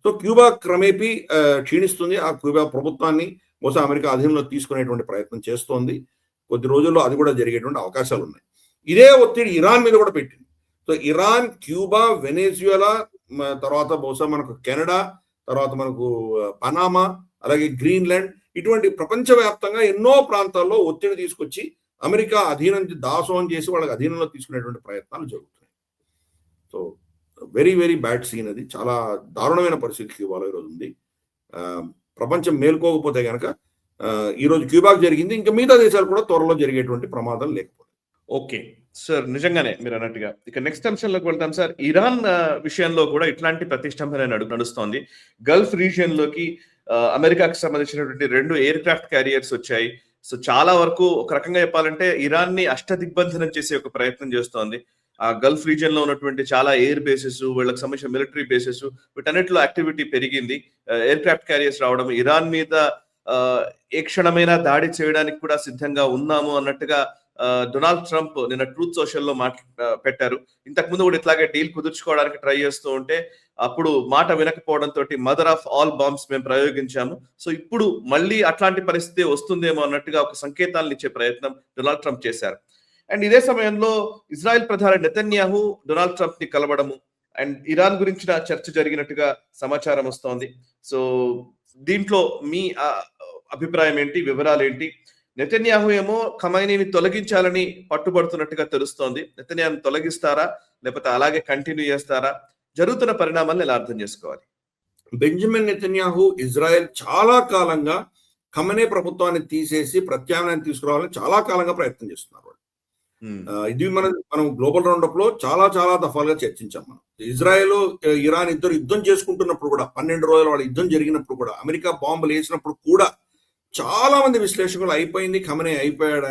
సో క్యూబా క్రమేపీ క్షీణిస్తుంది. ఆ క్యూబా ప్రభుత్వాన్ని బహుశా అమెరికా అధీనంలో తీసుకునేటువంటి ప్రయత్నం చేస్తోంది. కొద్ది రోజుల్లో అది కూడా జరిగేటువంటి అవకాశాలు ఉన్నాయి. ఇదే ఒత్తిడి ఇరాన్ మీద కూడా పెట్టింది. సో ఇరాన్, క్యూబా, వెనేజుయలా, తర్వాత బహుశా మనకు కెనడా, తర్వాత మనకు పనామా, అలాగే గ్రీన్లాండ్, ఇటువంటి ప్రపంచవ్యాప్తంగా ఎన్నో ప్రాంతాల్లో ఒత్తిడి తీసుకొచ్చి అమెరికా అధీనం దాసోహం చేసి వాళ్ళకి అధీనంలో తీసుకునేటువంటి ప్రయత్నాలు జరుగుతున్నాయి. So very very bad scene. అది చాలా దారుణమైన పరిస్థితి క్యూబాలో ఈరోజు ఉంది. ప్రపంచం మేల్కోకపోతే కనుక ఈరోజు క్యూబాకు జరిగింది, ఇంకా మిగతా దేశాలు కూడా త్వరలో జరిగేటువంటి ప్రమాదం లేకపోతే. ఓకే సార్, నిజంగానే మీరు అన్నట్టుగా ఇక నెక్స్ట్ అంశంలోకి వెళ్తాం సార్. ఇరాన్ విషయంలో కూడా ఇట్లాంటి ప్రతిష్టంభన నడుస్తోంది. గల్ఫ్ రీజియన్ లోకి అమెరికాకి సంబంధించినటువంటి 2 ఎయిర్ క్రాఫ్ట్ క్యారియర్స్ వచ్చాయి. సో చాలా వరకు ఒక రకంగా చెప్పాలంటే ఇరాన్ ని అష్టదిగ్బంధనం చేసే ఒక ప్రయత్నం చేస్తోంది. ఆ గల్ఫ్ రీజియన్ లో ఉన్నటువంటి చాలా ఎయిర్ బేసెస్, వీళ్ళకి సంబంధించిన మిలిటరీ బేసెస్, వీటన్నిటిలో యాక్టివిటీ పెరిగింది. ఎయిర్ క్రాఫ్ట్ క్యారియర్స్ రావడం, ఇరాన్ మీద ఏ క్షణమైనా దాడి చేయడానికి కూడా సిద్ధంగా ఉన్నాము అన్నట్టుగా డొనాల్డ్ ట్రంప్ నిన్న ట్రూత్ సోషల్లో పెట్టారు. ఇంతకు ముందు కూడా ఇట్లాగే డీల్ కుదుర్చుకోవడానికి ట్రై చేస్తూ ఉంటే అప్పుడు మాట వినకపోవడంతో మదర్ ఆఫ్ ఆల్ బాంబ్స్ మేము ప్రయోగించాము. సో ఇప్పుడు మళ్ళీ అట్లాంటి పరిస్థితి వస్తుందేమో అన్నట్టుగా ఒక సంకేతాలను ఇచ్చే ప్రయత్నం డొనాల్డ్ ట్రంప్ చేశారు. అండ్ ఇదే సమయంలో ఇజ్రాయెల్ ప్రధాని నెతన్యాహు డొనాల్డ్ ట్రంప్ ని కలవడము అండ్ ఇరాన్ గురించిన చర్చ జరిగినట్టుగా సమాచారం వస్తోంది. సో దీంట్లో మీ అభిప్రాయం ఏంటి, వివరాలు ఏంటి? నెతన్యాహు ఏమో ఖమైనీని తొలగించాలని పట్టుబడుతున్నట్టుగా తెలుస్తోంది. నెతన్యాహుని తొలగిస్తారా లేకపోతే అలాగే కంటిన్యూ చేస్తారా? జరుగుతున్న పరిణామాలను ఎలా అర్థం చేసుకోవాలి? బెంజమిన్ నెతన్యాహు ఇజ్రాయెల్ చాలా కాలంగా ఖమనే ప్రభుత్వాన్ని తీసేసి ప్రత్యామ్నాయం తీసుకురావాలని చాలా కాలంగా ప్రయత్నం చేస్తున్నారు. ఇది మనం గ్లోబల్ రౌండప్ లో చాలా దఫాలుగా చర్చించాం. మనం ఇజ్రాయెల్, ఇరాన్ ఇద్దరు యుద్ధం చేసుకుంటున్నప్పుడు కూడా, 12 రోజుల వాళ్ళ యుద్ధం జరిగినప్పుడు కూడా, అమెరికా బాంబులు వేసినప్పుడు కూడా చాలా మంది విశ్లేషకులు అయిపోయింది, ఖమనే అయిపోయాడు,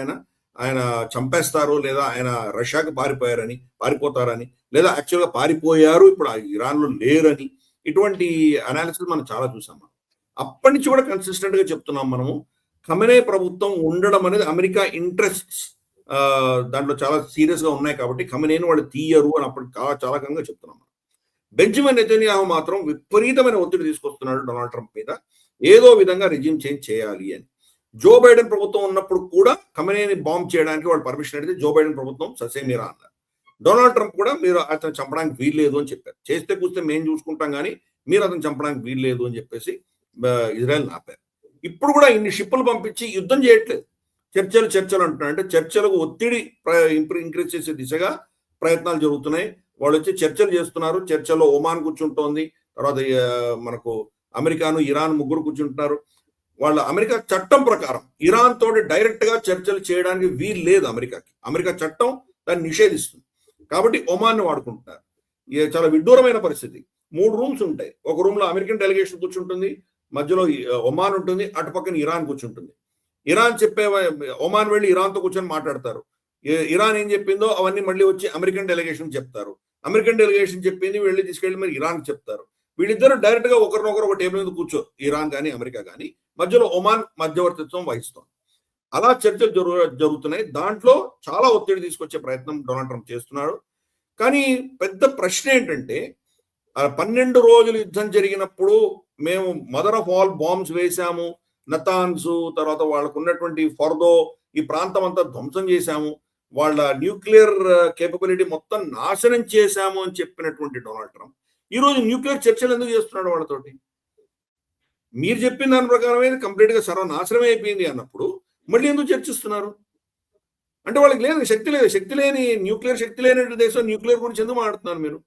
ఆయన చంపేస్తారు, లేదా ఆయన రష్యాకి పారిపోతారని, లేదా యాక్చువల్గా పారిపోయారు, ఇప్పుడు ఇరాన్ లో లేరని, ఇటువంటి అనాలిసిస్ మనం చాలా చూసాం. అప్పటి నుంచి కూడా కన్సిస్టెంట్ గా చెప్తున్నాం మనము, ఖమనే ప్రభుత్వం ఉండడం అనేది అమెరికా ఇంట్రెస్ట్స్ దాంట్లో చాలా సీరియస్ గా ఉన్నాయి కాబట్టి ఖమనేని వాళ్ళు తీయరు అని అప్పుడు చాలా కాలంగా చెప్తున్నాం. బెంజమిన్ నెతన్యాహు మాత్రం విపరీతమైన ఒత్తిడి తీసుకొస్తున్నాడు డొనాల్డ్ ట్రంప్ మీద, ఏదో విధంగా రిజిమ్ చేంజ్ చేయాలి అని. జో బైడెన్ ప్రభుత్వం ఉన్నప్పుడు కూడా ఖమనేని బాంబ్ చేయడానికి వాళ్ళు పర్మిషన్ అడిగితే జో బైడెన్ ప్రభుత్వం ససేమిరా అన్నారు. డొనాల్డ్ ట్రంప్ కూడా మీరు అతను చంపడానికి వీల్లేదు అని చెప్పారు. చేస్తే కూస్తే మేము చూసుకుంటాం కానీ మీరు అతను చంపడానికి వీల్లేదు అని చెప్పేసి ఇజ్రాయెల్ ఆపారు. ఇప్పుడు కూడా ఇన్ని షిప్పులు పంపించి యుద్ధం చేయట్లేదు, చర్చలు అంటున్నారు. అంటే చర్చలకు ఒత్తిడి ఇంక్రీజ్ చేసే దిశగా ప్రయత్నాలు జరుగుతున్నాయి. వాళ్ళు వచ్చి చర్చలు చేస్తున్నారు. చర్చల్లో ఒమాన్ కూర్చుంటోంది, తర్వాత మనకు అమెరికాను, ఇరాన్ ముగ్గురు కూర్చుంటున్నారు. వాళ్ళ అమెరికా చట్టం ప్రకారం ఇరాన్ తోటి డైరెక్ట్ గా చర్చలు చేయడానికి వీలు లేదు అమెరికాకి. అమెరికా చట్టం దాన్ని నిషేధిస్తుంది. కాబట్టి ఒమాన్ ని వాడుకుంటున్నారు. చాలా విడ్డూరమైన పరిస్థితి. 3 రూమ్స్ ఉంటాయి. ఒక రూమ్ లో అమెరికన్ డెలిగేషన్ కూర్చుంటుంది, మధ్యలో ఒమాన్ ఉంటుంది, అటుపక్కన ఇరాన్ కూర్చుంటుంది. ఇరాన్ ఒమాన్ వెళ్ళి ఇరాన్తో కూర్చొని మాట్లాడతారు. ఇరాన్ ఏం చెప్పిందో అవన్నీ మళ్ళీ వచ్చి అమెరికన్ డెలిగేషన్ చెప్తారు. అమెరికన్ డెలిగేషన్ చెప్పింది వెళ్ళి తీసుకెళ్ళి మరి ఇరాన్ చెప్తారు. వీళ్ళిద్దరు డైరెక్ట్ గా ఒకరినొకరు ఒక టేబుల్ మీద కూర్చో, ఇరాన్ కానీ అమెరికా కానీ, మధ్యలో ఒమాన్ మధ్యవర్తిత్వం వహిస్తోంది. అలా చర్చలు జరుగుతున్నాయి. దాంట్లో చాలా ఒత్తిడి తీసుకొచ్చే ప్రయత్నం డొనాల్డ్ ట్రంప్ చేస్తున్నాడు. కానీ పెద్ద ప్రశ్న ఏంటంటే 12 రోజులు యుద్ధం జరిగినప్పుడు మేము మదర్ ఆఫ్ ఆల్ బాంబ్స్ వేశాము, నతాన్స్, తర్వాత వాళ్ళకు ఉన్నటువంటి ఫర్దో ఈ ప్రాంతం అంతా ధ్వంసం చేశాము, వాళ్ళ న్యూక్లియర్ కేపబిలిటీ మొత్తం నాశనం చేశాము అని చెప్పినటువంటి డొనాల్డ్ ట్రంప్ ఈ రోజు న్యూక్లియర్ చర్చలు ఎందుకు చేస్తున్నాడు వాళ్ళతోటి? మీరు చెప్పిన దాని ప్రకారమే కంప్లీట్ గా సర్వనాశనం అయిపోయింది అన్నప్పుడు మళ్ళీ ఎందుకు చర్చిస్తున్నారు? అంటే వాళ్ళకి లేదు, శక్తి లేని న్యూక్లియర్ శక్తి లేని దేశం న్యూక్లియర్ గురించి ఎందుకు మాట్లాడుతున్నారు మీరు?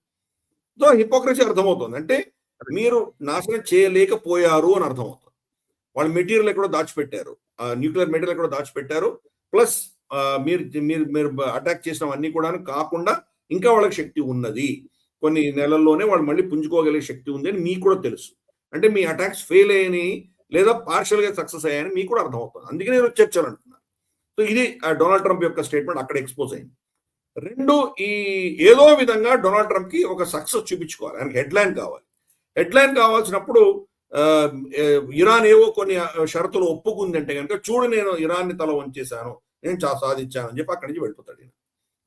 సో హిపోక్రసీ అర్థమవుతుంది. అంటే మీరు నాశనం చేయలేకపోయారు అని అర్థమవుతుంది. వాళ్ళు మెటీరియల్ ఎక్కడో దాచిపెట్టారు, న్యూక్లియర్ మెటీరియల్ ఎక్కడో దాచిపెట్టారు, ప్లస్ మీరు అటాక్ చేసినవన్నీ కూడా కాకుండా ఇంకా వాళ్ళకి శక్తి ఉన్నది, కొన్ని నెలల్లోనే వాళ్ళు మళ్ళీ పుంజుకోగలిగే శక్తి ఉంది అని మీకు కూడా తెలుసు. అంటే మీ అటాక్స్ ఫెయిల్ అయ్యని లేదా పార్షియల్ గా సక్సెస్ అయ్యాయని మీకు కూడా అర్థమవుతుంది. అందుకే నేను చర్చలు అంటున్నాను. సో ఇది డొనాల్డ్ ట్రంప్ యొక్క స్టేట్మెంట్ అక్కడ ఎక్స్పోజ్ అయింది. రెండు, ఈ ఏదో విధంగా డొనాల్డ్ ట్రంప్ కి ఒక సక్సెస్ చూపించుకోవాలి, ఆయనకి హెడ్లైన్ కావాలి. హెడ్లైన్ కావాల్సినప్పుడు ఇరాన్ ఏవో కొన్ని షరతులు ఒప్పుకుందంటే కనుక చూడు నేను ఇరాన్ని తల వంచేశాను, నేను సాధించాను అని చెప్పి అక్కడి నుంచి వెళ్ళిపోతాడు.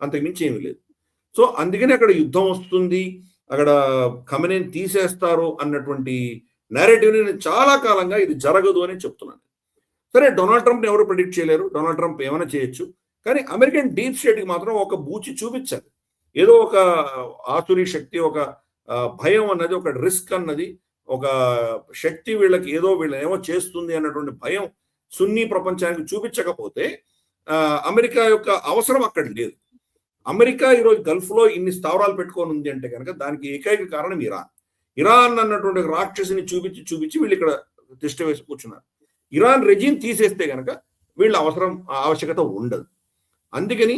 అంతకుమించి ఏమీ లేదు. సో అందుకని అక్కడ యుద్ధం వస్తుంది, అక్కడ ఖమేనీని తీసేస్తారు అన్నటువంటి నేరేటివ్ నేను చాలా కాలంగా ఇది జరగదు అని చెప్తున్నాను. సరే, డొనాల్డ్ ట్రంప్ ఎవరు ప్రెడిక్ట్ చేయలేరు, డొనాల్డ్ ట్రంప్ ఏమైనా చేయొచ్చు, కానీ అమెరికన్ డీప్ స్టేట్కి మాత్రం ఒక బూచి చూపించాలి. ఏదో ఒక ఆసురీ శక్తి, ఒక భయం అన్నది, ఒక రిస్క్ అన్నది, ఒక శక్తి వీళ్ళకి వీళ్ళని ఏమో చేస్తుంది అన్నటువంటి భయం సున్నీ ప్రపంచానికి చూపించకపోతే అమెరికా యొక్క అవసరం అక్కడ లేదు. అమెరికా ఈరోజు గల్ఫ్ లో ఇన్ని స్థావరాలు పెట్టుకొని ఉంది అంటే కనుక దానికి ఏకైక కారణం ఇరాన్ అన్నటువంటి రాక్షసిని చూపించి వీళ్ళు ఇక్కడ తిష్ట వేసి కూర్చున్నారు. ఇరాన్ రెజిమ్ తీసేస్తే కనుక వీళ్ళ ఆవశ్యకత ఉండదు. అందుకని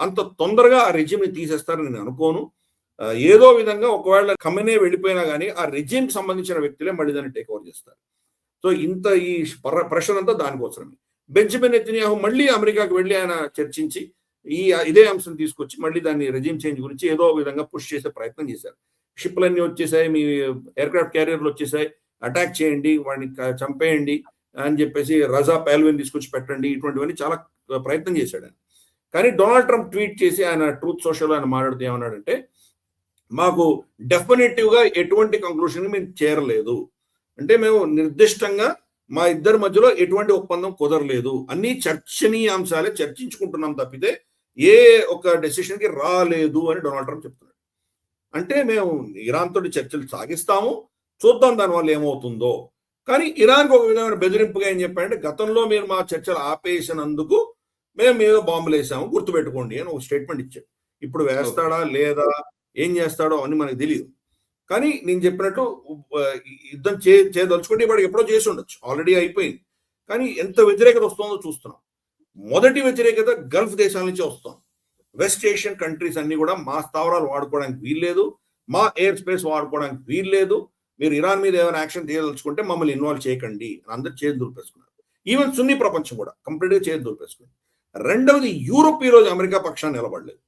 అంత తొందరగా ఆ రెజిమ్ని తీసేస్తారని నేను అనుకోను. ఏదో విధంగా ఒకవేళ ఖమేనీ వెళ్ళిపోయినా కానీ ఆ రెజిమ్కి సంబంధించిన వ్యక్తులే మళ్ళీ దాన్ని టేక్ ఓవర్ చేస్తారు. సో ఇంత ఈ ప్రెషర్ అంతా దానికోసమే. బెంజమిన్ నెతన్యాహు మళ్ళీ అమెరికాకు వెళ్ళి ఆయన చర్చించి ఇదే అంశం తీసుకొచ్చి మళ్ళీ దాన్ని రెజిమ్ చేంజ్ గురించి ఏదో విధంగా పుష్ చేసే ప్రయత్నం చేశారు. షిప్లన్నీ వచ్చేసాయి, మీ ఎయిర్క్రాఫ్ట్ క్యారియర్లు వచ్చేసాయి, అటాక్ చేయండి, వాడిని చంపేయండి అని చెప్పేసి రజా పహల్వీని తీసుకొచ్చి పెట్టండి, ఇటువంటివన్నీ చాలా ప్రయత్నం చేశాడు ఆయన. కానీ డొనాల్డ్ ట్రంప్ ట్వీట్ చేసి ఆయన ట్రూత్ సోషల్ ఆయన మాట్లాడుతూ ఏమన్నాడంటే, మాకు డెఫినెటివ్ గా ఎటువంటి కంక్లూషన్ మేము చేరలేదు, అంటే మేము నిర్దిష్టంగా మా ఇద్దరి మధ్యలో ఎటువంటి ఒప్పందం కుదరలేదు, అన్ని చర్చనీయ అంశాలే చర్చించుకుంటున్నాం తప్పితే ఏ ఒక డెసిషన్ కి రాలేదు అని డొనాల్డ్ ట్రంప్ చెప్తున్నాడు. అంటే మేము ఇరాన్ తోటి చర్చలు సాగిస్తాము, చూద్దాం దానివల్ల ఏమవుతుందో. కానీ ఇరాన్కి ఒక విధమైన బెదిరింపుగా ఏం చెప్పారంటే, గతంలో మీరు మా చర్చలు ఆపేసినందుకు మేము మీద బాంబులు వేసాము గుర్తుపెట్టుకోండి అని ఒక స్టేట్మెంట్ ఇచ్చాడు. ఇప్పుడు వేస్తాడా లేదా ఏం చేస్తాడో అని మనకు తెలియదు. కానీ నేను చెప్పినట్టు యుద్ధం చేయదలుచుకుంటే ఇప్పటికి ఎప్పుడో చేసి ఉండొచ్చు, ఆల్రెడీ అయిపోయింది. కానీ ఎంత వ్యతిరేకత వస్తుందో చూస్తున్నాం. మొదటి వ్యతిరేకత గల్ఫ్ దేశాల నుంచి వస్తుంది. వెస్ట్ ఏషియన్ కంట్రీస్ అన్ని కూడా మా స్థావరాలు వాడుకోవడానికి వీల్లేదు, మా ఎయిర్ స్పేస్ వాడుకోవడానికి వీల్లేదు, మీరు ఇరాన్ మీద ఏమైనా యాక్షన్ తీయదలుచుకుంటే మమ్మల్ని ఇన్వాల్వ్ చేయకండి అని అందరు చేతి దులిపేసుకున్నారు. ఈవెన్ సున్నీ ప్రపంచం కూడా కంప్లీట్గా చేతి దులిపేసుకుంది. రెండవది, యూరోప్ ఈ రోజు అమెరికా పక్షాన్ని నిలబడలేదు.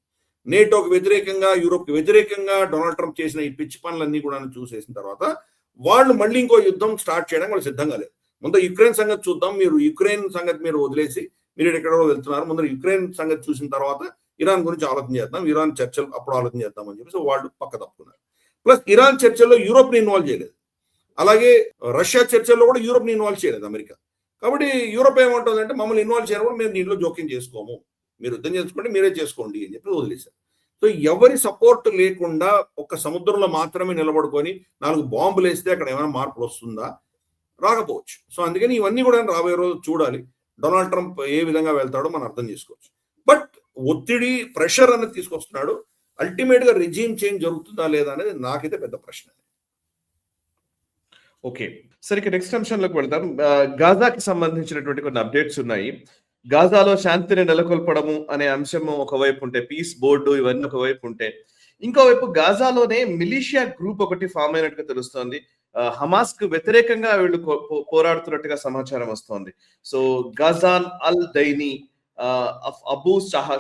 నేటోకి వ్యతిరేకంగా, యూరోప్కి వ్యతిరేకంగా డొనాల్డ్ ట్రంప్ చేసిన ఈ పిచ్చి పనులన్నీ కూడా చూసేసిన తర్వాత వాళ్ళు మళ్ళీ ఇంకో యుద్ధం స్టార్ట్ చేయడానికి వాళ్ళు సిద్ధంగా లేదు. ముందు యుక్రెయిన్ సంగతి చూద్దాం, మీరు యుక్రెయిన్ సంగతి మీరు వదిలేసి మీరు ఎక్కడో వెళ్తున్నారు, ముందు యుక్రెయిన్ సంగతి చూసిన తర్వాత ఇరాన్ గురించి ఆలోచన చేద్దాం, ఇరాన్ చర్చలు అప్పుడు ఆలోచన చేద్దాం అని చెప్పేసి వాళ్ళు పక్క తప్పుకున్నారు. ప్లస్ ఇరాన్ చర్చల్లో యూరోప్ని ఇన్వాల్వ్ చేయలేదు, అలాగే రష్యా చర్చల్లో కూడా యూరోప్ని ఇన్వాల్వ్ చేయలేదు అమెరికా. కాబట్టి యూరోప్ ఏమంటుందంటే, మమ్మల్ని ఇన్వాల్వ్ చేయడం మేము దీంట్లో జోక్యం చేసుకోము, మీరు యుద్ధం చేసుకోండి, మీరే చేసుకోండి అని చెప్పి వదిలేశారు. సో ఎవరి సపోర్ట్ లేకుండా ఒక సముద్రంలో మాత్రమే నిలబడుకొని 4 బాంబులు వేస్తే అక్కడ ఏమైనా మార్పులు వస్తుందా? రాకపోవచ్చు. సో అందుకని ఇవన్నీ కూడా రాబోయే రోజు చూడాలి, డొనాల్డ్ ట్రంప్ ఏ విధంగా వెళ్తాడో మనం అర్థం చేసుకోవచ్చు. బట్ ఒత్తిడి, ప్రెషర్ అనేది తీసుకొస్తున్నాడు. అల్టిమేట్ గా రెజీమ్ చేంజ్ జరుగుతుందా లేదా అనేది నాకైతే పెద్ద ప్రశ్న. ఓకే, సరే నెక్స్ట్ అంశంలోకి వెళ్దాం. గాజాకి సంబంధించినటువంటి కొన్ని అప్డేట్స్ ఉన్నాయి. గాజాలో శాంతిని నెలకొల్పడము అనే అంశం ఒకవైపు ఉంటే, పీస్ బోర్డు ఇవన్నీ ఒకవైపు ఉంటే, ఇంకోవైపు గాజాలోనే మిలిషియా గ్రూప్ ఒకటి ఫామ్ అయినట్టుగా తెలుస్తోంది. హమాస్ కు వ్యతిరేకంగా వీళ్ళు పోరాడుతున్నట్టుగా సమాచారం వస్తోంది. సో గజాన్ అల్ దైని అబూ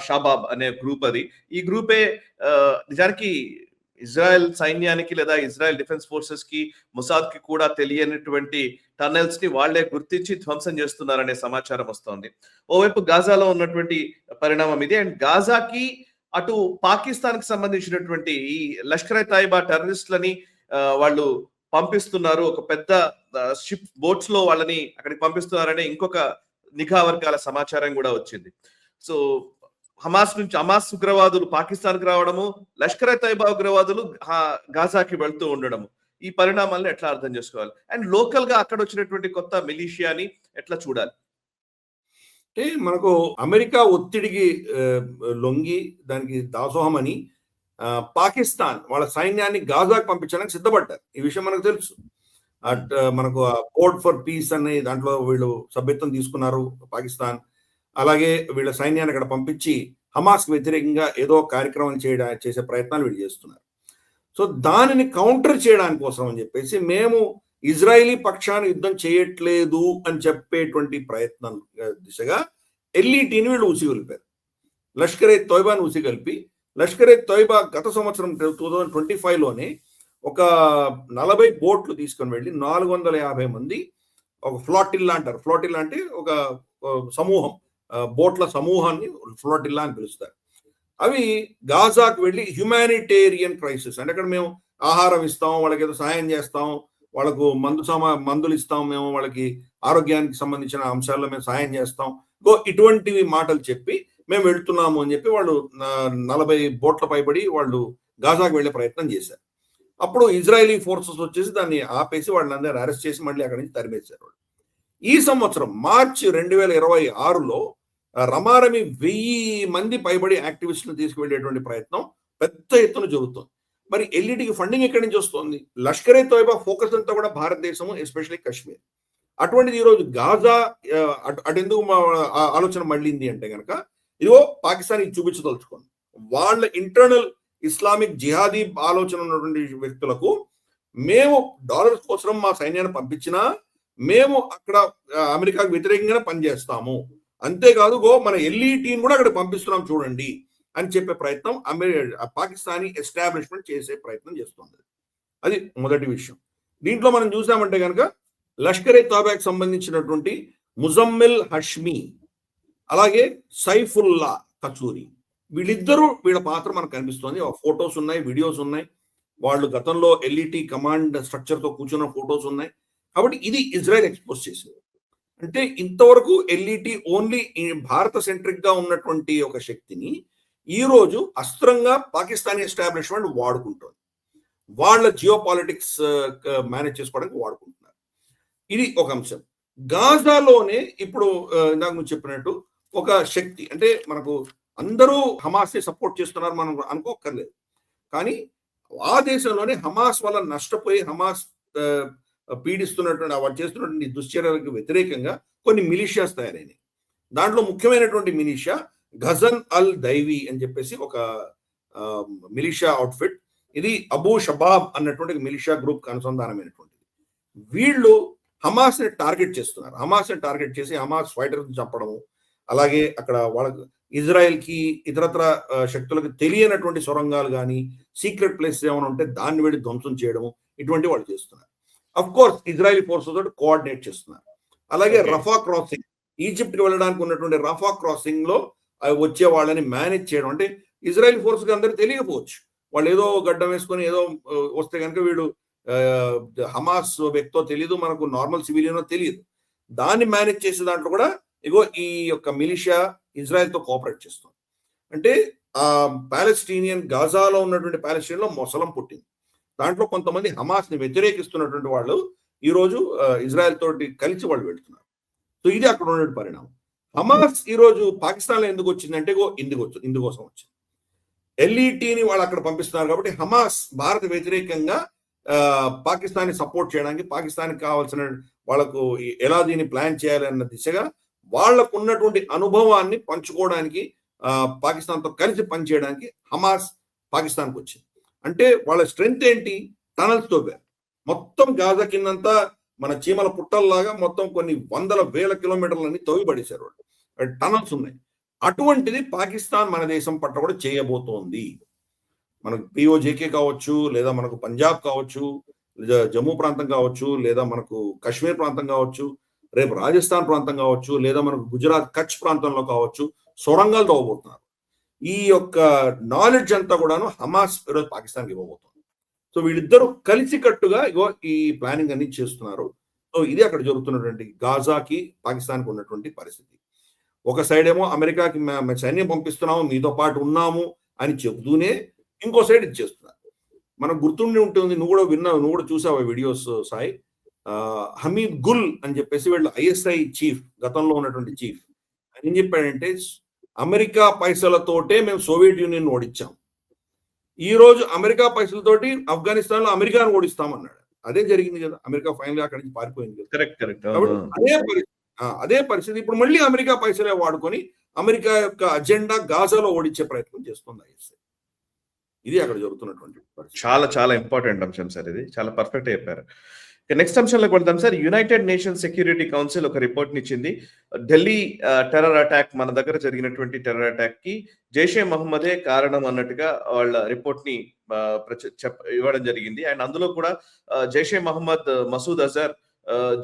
షాబాబ్ అనే గ్రూప్ అది. ఈ గ్రూపే నిజానికి ఇజ్రాయెల్ సైన్యానికి లేదా ఇజ్రాయెల్ డిఫెన్స్ ఫోర్సెస్ కి మొసాద్ కి కూడా తెలియనటువంటి టనెల్స్ ని వాళ్లే గుర్తించి ధ్వంసం చేస్తున్నారనే సమాచారం వస్తోంది. ఓవైపు గాజాలో ఉన్నటువంటి పరిణామం ఇది. అండ్ గాజాకి అటు పాకిస్తాన్ కి సంబంధించినటువంటి ఈ లష్కర్ ఎ తైబా టెర్రరిస్టులని వాళ్ళు పంపిస్తున్నారు, ఒక పెద్ద షిప్ బోట్స్ లో వాళ్ళని అక్కడికి పంపిస్తున్నారనే ఇంకొక నిఘా వర్గాల సమాచారం కూడా వచ్చింది. సో హమాస్ ఉగ్రవాదులు పాకిస్తాన్ కి రావడము, లష్కర్ ఎ తైబా ఉగ్రవాదులు గాజాకి వెళ్తూ ఉండడము, ఈ పరిణామాలను ఎట్లా అర్థం చేసుకోవాలి? అండ్ లోకల్ గా అక్కడ వచ్చినటువంటి కొత్త మిలిషియాని ఎట్లా చూడాలి? అంటే మనకు అమెరికా ఒత్తిడికి లొంగి దానికి దాసోహం అని పాకిస్తాన్ వాళ్ళ సైన్యాన్ని గాజాకు పంపించడానికి సిద్ధపడ్డారు. ఈ విషయం మనకు తెలుసు. మనకు కోడ్ ఫర్ పీస్ అనే దాంట్లో వీళ్ళు సభ్యత్వం తీసుకున్నారు పాకిస్తాన్. అలాగే వీళ్ళ సైన్యాన్ని అక్కడ పంపించి హమాస్కి వ్యతిరేకంగా ఏదో కార్యక్రమం చేసే ప్రయత్నాలు వీళ్ళు చేస్తున్నారు. సో దానిని కౌంటర్ చేయడానికి కోసం అని చెప్పేసి మేము ఇజ్రాయిలీ పక్షాన్ని యుద్ధం చేయట్లేదు అని చెప్పేటువంటి ప్రయత్నం దిశగా ఎల్ఈటీని వీళ్ళు ఉసిగొలిపారు. లష్కర్ ఎ తోయిబాని ఉసిగొల్పి లష్కర్ ఎ తోయిబా గత సంవత్సరం 2025లోనే ఒక 40 బోట్లు తీసుకొని వెళ్ళి 450 మంది ఒక ఫ్లోటిల్లా అంటారు. ఫ్లోటిల్లా అంటే ఒక సమూహం, బోట్ల సమూహాన్ని ఫ్లోటిల్లా అని పిలుస్తారు. అవి గాజాకు వెళ్ళి హ్యుమానిటేరియన్ క్రైసిస్ అంటే అక్కడ మేము ఆహారం ఇస్తాం, వాళ్ళకి ఏదో సహాయం చేస్తాం, వాళ్ళకు మందులు ఇస్తాం, మేము వాళ్ళకి ఆరోగ్యానికి సంబంధించిన అంశాల్లో మేము సహాయం చేస్తాం, ఇటువంటివి మాటలు చెప్పి మేము వెళ్తున్నాము అని చెప్పి వాళ్ళు 40 బోట్ల పైబడి వాళ్ళు గాజాకు వెళ్లే ప్రయత్నం చేశారు. అప్పుడు ఇజ్రాయలీ ఫోర్సెస్ వచ్చేసి దాన్ని ఆపేసి వాళ్ళందరూ అరెస్ట్ చేసి మళ్ళీ అక్కడి నుంచి తరిమేశారు. ఈ సంవత్సరం మార్చి 2026లో రమారమి 1000 మంది పైబడి యాక్టివిస్టులను తీసుకువెళ్ళేటువంటి ప్రయత్నం పెద్ద ఎత్తున జరుగుతుంది. మరి ఎల్ఈటీకి ఫండింగ్ ఎక్కడి నుంచి వస్తుంది? లష్కర్ ఎ తోయిబా ఫోకస్ అంతా కూడా భారతదేశము, ఎస్పెషల్లీ కాశ్మీర్. అటువంటిది ఈరోజు గాజా అటెందుకు ఆలోచన మళ్ళీంది అంటే కనుక ఇదిగో పాకిస్తాన్ ఇది చూపించదలుచుకోండి. వాళ్ళ ఇంటర్నల్ ఇస్లామిక్ జిహాదీ ఆలోచన ఉన్నటువంటి వ్యక్తులకు మేము డాలర్స్ కోసం మా సైన్యాన్ని పంపించినా మేము అక్కడ అమెరికాకు వ్యతిరేకంగానే పనిచేస్తాము, అంతేకాదు మన ఎల్ఈటీని కూడా అక్కడ పంపిస్తున్నాం చూడండి అని చెప్పే ప్రయత్నం పాకిస్తానీ ఎస్టాబ్లిష్మెంట్ చేసే ప్రయత్నం చేస్తుంది. అది మొదటి విషయం. దీంట్లో మనం చూసామంటే కనుక లష్కర్ ఎ తోయిబాకి సంబంధించినటువంటి ముజమ్మిల్ హష్మీ అలాగే సైఫుల్లా కచూరి వీళ్ళ పాత్ర మనకు కనిపిస్తుంది. ఫొటోస్ ఉన్నాయి, వీడియోస్ ఉన్నాయి, వాళ్ళు గతంలో ఎల్ఈటీ కమాండ్ స్ట్రక్చర్ తో కూర్చున్న ఫొటోస్ ఉన్నాయి. కాబట్టి ఇది ఇజ్రాయెల్ ఎక్స్పోజ్ చేసింది. అంటే ఇంతవరకు ఎల్ఈటీ ఓన్లీ భారత సెంట్రిక్ గా ఉన్నటువంటి ఒక శక్తిని ఈ రోజు అస్త్రంగా పాకిస్తానీ ఎస్టాబ్లిష్మెంట్ వాడుకుంటుంది. వాళ్ళ జియో పాలిటిక్స్ మేనేజ్ చేసుకోవడానికి వాడుకుంటున్నారు. ఇది ఒక అంశం. గాజాలోనే ఇప్పుడు ఇందాక నువ్వు చెప్పినట్టు ఒక శక్తి అంటే మనకు అందరూ హమాస్ ని సపోర్ట్ చేస్తున్నారు మనం అనుకోక్కర్లేదు. కానీ ఆ దేశంలోనే హమాస్ వల్ల నష్టపోయి హమాస్ పీడిస్తున్నటువంటి వాళ్ళు చేస్తున్నటువంటి దుశ్చర్యలకు వ్యతిరేకంగా కొన్ని మిలిషియాస్ తయారైనాయి. దాంట్లో ముఖ్యమైనటువంటి మిలిషియా ఘజన్ అల్ దైవి అని చెప్పేసి ఒక మిలిషియా అవుట్ఫిట్. ఇది అబూ షబాబ్ అన్నటువంటి మిలిషియా గ్రూప్ అనుసంధానమైనటువంటిది. వీళ్ళు హమాస్ ని టార్గెట్ చేస్తున్నారు. హమాస్ ని టార్గెట్ చేసి హమాస్ ఫైటర్స్ చంపడము, అలాగే అక్కడ వాళ్ళకు ఇజ్రాయెల్ కి ఇతరత్ర శక్తులకు తెలియనటువంటి సొరంగాలు కానీ సీక్రెట్ ప్లేసెస్ ఏమైనా ఉంటే దాన్ని వెళ్ళి ధ్వంసం చేయడము, ఇటువంటి వాళ్ళు చేస్తున్నారు. అఫ్ కోర్స్ ఇజ్రాయెల్ ఫోర్సెస్ తోటి కోఆర్డినేట్ చేస్తున్నారు. అలాగే రఫా క్రాసింగ్, ఈజిప్ట్ కి వెళ్ళడానికి ఉన్నటువంటి రఫా క్రాసింగ్ లో వచ్చే వాళ్ళని మేనేజ్ చేయడం. అంటే ఇజ్రాయెల్ ఫోర్స్ కి అందరికీ తెలియకపోవచ్చు, వాళ్ళు ఏదో గడ్డం వేసుకొని ఏదో వస్తే కనుక వీడు హమాస్ వ్యక్తో తెలియదు, మనకు నార్మల్ సివిలియనో తెలియదు. దాన్ని మేనేజ్ చేసే దాంట్లో కూడా ఇగో ఈ యొక్క మిలిషియా ఇజ్రాయెల్ తో కోఆపరేట్ చేస్తుంది. అంటే ఆ పాలెస్టీనియన్ గాజాలో ఉన్నటువంటి పాలెస్టీన్ లో మొసలం పుట్టింది. దాంట్లో కొంతమంది హమాస్ ని వ్యతిరేకిస్తున్నటువంటి వాళ్ళు ఈ రోజు ఇజ్రాయెల్ తోటి కలిసి వాళ్ళు వెళ్తున్నారు. సో ఇది అక్కడ ఉన్న పరిణామం. హమాస్ ఈ రోజు పాకిస్తాన్ లో ఎందుకు వచ్చిందంటే ఇందుకోసం వచ్చింది. ఎల్ఈటీని వాళ్ళు అక్కడ పంపిస్తున్నారు కాబట్టి హమాస్ భారత వ్యతిరేకంగా పాకిస్తాన్ ని సపోర్ట్ చేయడానికి, పాకిస్తాన్కి కావాల్సిన వాళ్ళకు ఎలా దీన్ని ప్లాన్ చేయాలి అన్న దిశగా వాళ్లకు ఉన్నటువంటి అనుభవాన్ని పంచుకోవడానికి, పాకిస్తాన్తో కలిసి పనిచేయడానికి హమాస్ పాకిస్తాన్కి వచ్చింది. అంటే వాళ్ళ స్ట్రెంగ్త్ ఏంటి? టనల్స్ తోపారు. మొత్తం గాజా కిందంతా మన చీమల పుట్టల్లాగా మొత్తం కొన్ని 100,000 కిలోమీటర్లని తవ్విపడేశారు వాళ్ళు. టనల్స్ ఉన్నాయి. అటువంటిది పాకిస్తాన్ మన దేశం పట్ల కూడా చేయబోతోంది. మనకు పిఓజేకే కావచ్చు, లేదా మనకు పంజాబ్ కావచ్చు, లేదా జమ్మూ ప్రాంతం కావచ్చు, లేదా మనకు కాశ్మీర్ ప్రాంతం కావచ్చు, రేపు రాజస్థాన్ ప్రాంతం కావచ్చు, లేదా మనకు గుజరాత్ కచ్ ప్రాంతంలో కావచ్చు, సొరంగాలు తవ్వబోతున్నారు. ఈ యొక్క నాలెడ్జ్ అంతా కూడాను హమాస్ ఈరోజు పాకిస్తాన్కి ఇవ్వబోతుంది. సో వీళ్ళిద్దరూ కలిసికట్టుగా ఇగో ఈ ప్లానింగ్ అన్ని చేస్తున్నారు. సో ఇది అక్కడ జరుగుతున్నటువంటి గాజాకి పాకిస్తాన్కి ఉన్నటువంటి పరిస్థితి. ఒక సైడ్ ఏమో అమెరికాకి సైన్యం పంపిస్తున్నాము, మీతో పాటు ఉన్నాము అని చెబుతూనే ఇంకో సైడ్ ఇది చేస్తున్నారు. మనకు గుర్తుండి ఉంటుంది, నువ్వు కూడా విన్నావు, నువ్వు కూడా చూసావు వీడియోస్ సాయి. హమీద్ గుల్ అని చెప్పేసి వీళ్ళు ఐఎస్ఐ చీఫ్, గతంలో ఉన్నటువంటి చీఫ్, ఆయన ఏం చెప్పాడంటే అమెరికా పైసలతోటే మేము సోవియట్ యూనియన్ ఓడించాం, ఈ రోజు అమెరికా పైసలతోటి ఆఫ్ఘనిస్తాన్ లో అమెరికాను ఓడిస్తామన్నాడు. అదే జరిగింది కదా, అమెరికా ఫైనల్ గా అక్కడి నుంచి పారిపోయింది కదా. కరెక్ట్. కాబట్టి అదే పరిస్థితి ఇప్పుడు మళ్ళీ అమెరికా పైసలే వాడుకొని అమెరికా యొక్క అజెండా గాజాలో ఓడించే ప్రయత్నం చేస్తుంది ఐఎస్ఐ. ఇది అక్కడ జరుగుతున్నటువంటి పరిస్థితి. చాలా చాలా ఇంపార్టెంట్ అంశం సార్, ఇది చాలా పర్ఫెక్ట్ చెప్పారు. నెక్స్ట్ అంశంలోకి వెళ్తాం sir. United nations security council ఒక రిపోర్ట్ ఇచ్చింది. ఢిల్లీ టెర్రర్ అటాక్, మన దగ్గర జరిగినటువంటి టెర్రర్ అటాక్ కి జైషే మహమ్మదే కారణం అన్నట్టుగా వాళ్ళ రిపోర్ట్ ని ఇవ్వడం జరిగింది. అండ్ అందులో కూడా జైషే మహమ్మద్, మసూద్ అజర్,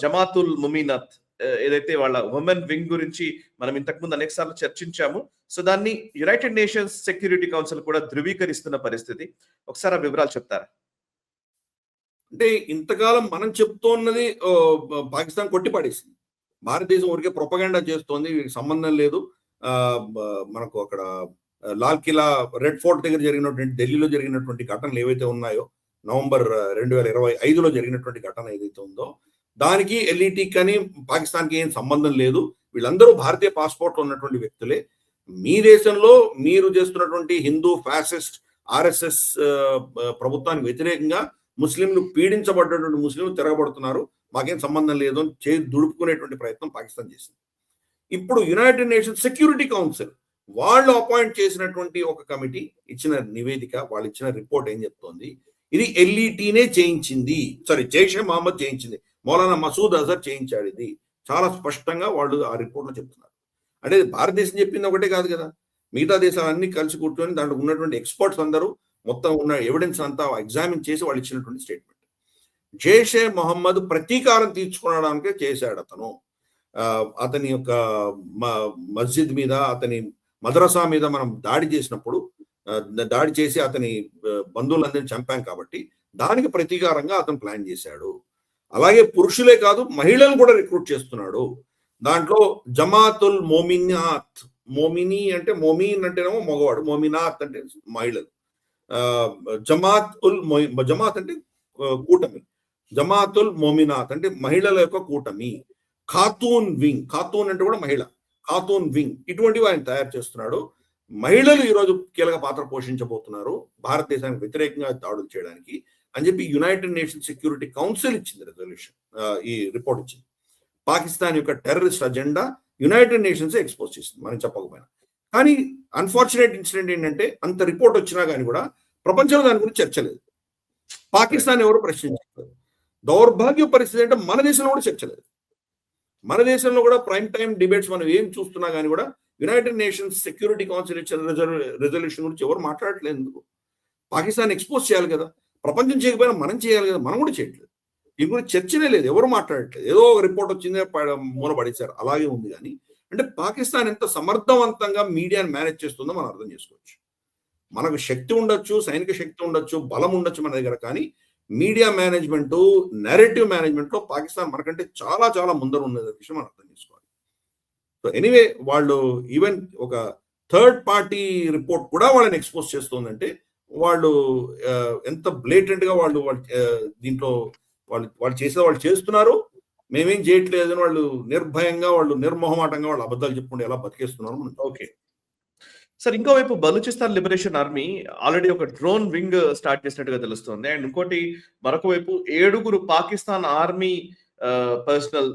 జమాతుల్ ముమీనత్ ఏదైతే వాళ్ళ ఉమెన్ వింగ్ గురించి మనం ఇంతకుముందు అనేక సార్లు చర్చించాము. సో దాన్ని యునైటెడ్ నేషన్స్ సెక్యూరిటీ కౌన్సిల్ కూడా ధృవీకరిస్తున్న పరిస్థితి. ఒకసారి ఆ వివరాలు చెప్తారా? అంటే ఇంతకాలం మనం చెప్తున్నది పాకిస్తాన్ కొట్టిపడేసింది. భారతదేశం ఊరికే ప్రొపగండా చేస్తోంది, వీరికి సంబంధం లేదు. మనకు అక్కడ లాల్ కిలా, రెడ్ ఫోర్ట్ దగ్గర జరిగినటువంటి, ఢిల్లీలో జరిగినటువంటి ఘటనలు ఏవైతే ఉన్నాయో, నవంబర్ 2025లో జరిగినటువంటి ఘటన ఏదైతే ఉందో దానికి ఎల్ఈటీ కానీ పాకిస్తాన్కి ఏం సంబంధం లేదు. వీళ్ళందరూ భారతీయ పాస్పోర్ట్ ఉన్నటువంటి వ్యక్తులే. మీ దేశంలో మీరు చేస్తున్నటువంటి హిందూ ఫ్యాసిస్ట్ ఆర్ఎస్ఎస్ ప్రభుత్వానికి వ్యతిరేకంగా ముస్లింలు పీడించబడ్డటువంటి ముస్లింలు తిరగబడుతున్నారు, మాకేం సంబంధం లేదు అని దుడుపుకునేటువంటి ప్రయత్నం పాకిస్తాన్ చేసింది. ఇప్పుడు యునైటెడ్ నేషన్స్ సెక్యూరిటీ కౌన్సిల్ వాళ్ళు అపాయింట్ చేసినటువంటి ఒక కమిటీ ఇచ్చిన నివేదిక, వాళ్ళు ఇచ్చిన రిపోర్ట్ ఏం చెప్తోంది, ఇది ఎల్ఈటీనే చేయించింది, జైషే మహమ్మద్ చేయించింది, మౌలానా మసూద్ అజర్ చేయించాడు. ఇది చాలా స్పష్టంగా వాళ్ళు ఆ రిపోర్ట్లో చెప్తున్నారు. అంటే భారతదేశం చెప్పింది ఒకటే కాదు కదా, మిగతా దేశాలన్నీ కలిసి కూర్చొని దాంట్లో ఉన్నటువంటి ఎక్స్పర్ట్స్ అందరూ మొత్తం ఉన్న ఎవిడెన్స్ అంతా ఎగ్జామిన్ చేసి వాళ్ళు ఇచ్చినటువంటి స్టేట్మెంట్. జైషే మొహమ్మద్ ప్రతీకారం తీర్చుకోవడానికే చేశాడు. అతని యొక్క మస్జిద్ మీద, అతని మద్రసా మీద మనం దాడి చేసినప్పుడు, దాడి చేసి అతని బంధువులందరినీ చంపాం కాబట్టి దానికి ప్రతీకారంగా అతను ప్లాన్ చేశాడు. అలాగే పురుషులే కాదు, మహిళలను కూడా రిక్రూట్ చేస్తున్నాడు. దాంట్లో జమాతుల్ మోమినాత్, మోమిని అంటే మోమిన్ అంటేనేమో మగవాడు, మోమినాత్ అంటే మహిళలు, జమాత్ అంటే కూటమి, జమాతుల్ మోమినాత్ అంటే మహిళల యొక్క కూటమి, ఖాతూన్ వింగ్, ఖాతూన్ అంటే కూడా మహిళ, ఖాతూన్ వింగ్, ఇటువంటివి ఆయన తయారు చేస్తున్నాడు. మహిళలు ఈరోజు కీలక పాత్ర పోషించబోతున్నారు భారతదేశానికి వ్యతిరేకంగా దాడులు చేయడానికి అని చెప్పి యునైటెడ్ నేషన్స్ సెక్యూరిటీ కౌన్సిల్ ఇచ్చింది రెజల్యూషన్, ఈ రిపోర్ట్ ఇచ్చింది. పాకిస్తాన్ యొక్క terrorist agenda United nations expose చేసింది మనం చెప్పకపోయినా. కానీ అన్ఫార్చునేట్ ఇన్సిడెంట్ ఏంటంటే అంత రిపోర్ట్ వచ్చినా కానీ కూడా ప్రపంచంలో దాని గురించి చర్చ లేదు, పాకిస్తాన్ ఎవరు ప్రశ్నించలేదు. దౌర్భాగ్య పరిస్థితి అంటే మన దేశంలో కూడా చర్చ లేదు. మన దేశంలో కూడా ప్రైమ్ టైం డిబేట్స్ మనం ఏం చూస్తున్నా కానీ కూడా యునైటెడ్ నేషన్స్ సెక్యూరిటీ కౌన్సిల్ ఇచ్చిన రెజల్యూషన్ గురించి ఎవరు మాట్లాడట్లేదు. ఎందుకు? పాకిస్తాన్ ఎక్స్పోజ్ చేయాలి కదా, ప్రపంచం చేయకపోయినా మనం చేయాలి కదా, మనం కూడా చేయట్లేదు. దీని గురించి చర్చనే లేదు, ఎవరు మాట్లాడట్లేదు. ఏదో ఒక రిపోర్ట్ వచ్చిందే మూలపడేశారు, అలాగే ఉంది. కానీ అంటే పాకిస్తాన్ ఎంత సమర్థవంతంగా మీడియాని మేనేజ్ చేస్తుందో మనం అర్థం చేసుకోవచ్చు. మనకు శక్తి ఉండొచ్చు, సైనిక శక్తి ఉండొచ్చు, బలం ఉండొచ్చు మన దగ్గర, కానీ మీడియా మేనేజ్మెంట్, నెరేటివ్ మేనేజ్మెంట్ లో పాకిస్తాన్ మనకంటే చాలా చాలా ముందర ఉన్న విషయం మనం అర్థం చేసుకోవాలి. సో ఎనీవే, వాళ్ళు ఈవెన్ ఒక థర్డ్ పార్టీ రిపోర్ట్ కూడా వాళ్ళని ఎక్స్పోజ్ చేస్తుందంటే వాళ్ళు ఎంత బ్లేటెంట్ గా వాళ్ళు దీంట్లో వాళ్ళు చేసేది వాళ్ళు చేస్తున్నారు, మేమేం చేయట్లేదు అని వాళ్ళు నిర్భయంగా, వాళ్ళు నిర్మోహమాటంగా వాళ్ళు అబద్ధాలు చెప్పుకుంటే ఎలా బతికేస్తున్నారు మనం. ఓకే సార్, ఇంకోవైపు బలూచిస్తాన్ లిబరేషన్ ఆర్మీ ఆల్రెడీ ఒక డ్రోన్ వింగ్ స్టార్ట్ చేసినట్టుగా తెలుస్తుంది. అండ్ ఇంకోటి మరొక వైపు 7 పాకిస్తాన్ ఆర్మీ పర్సనల్,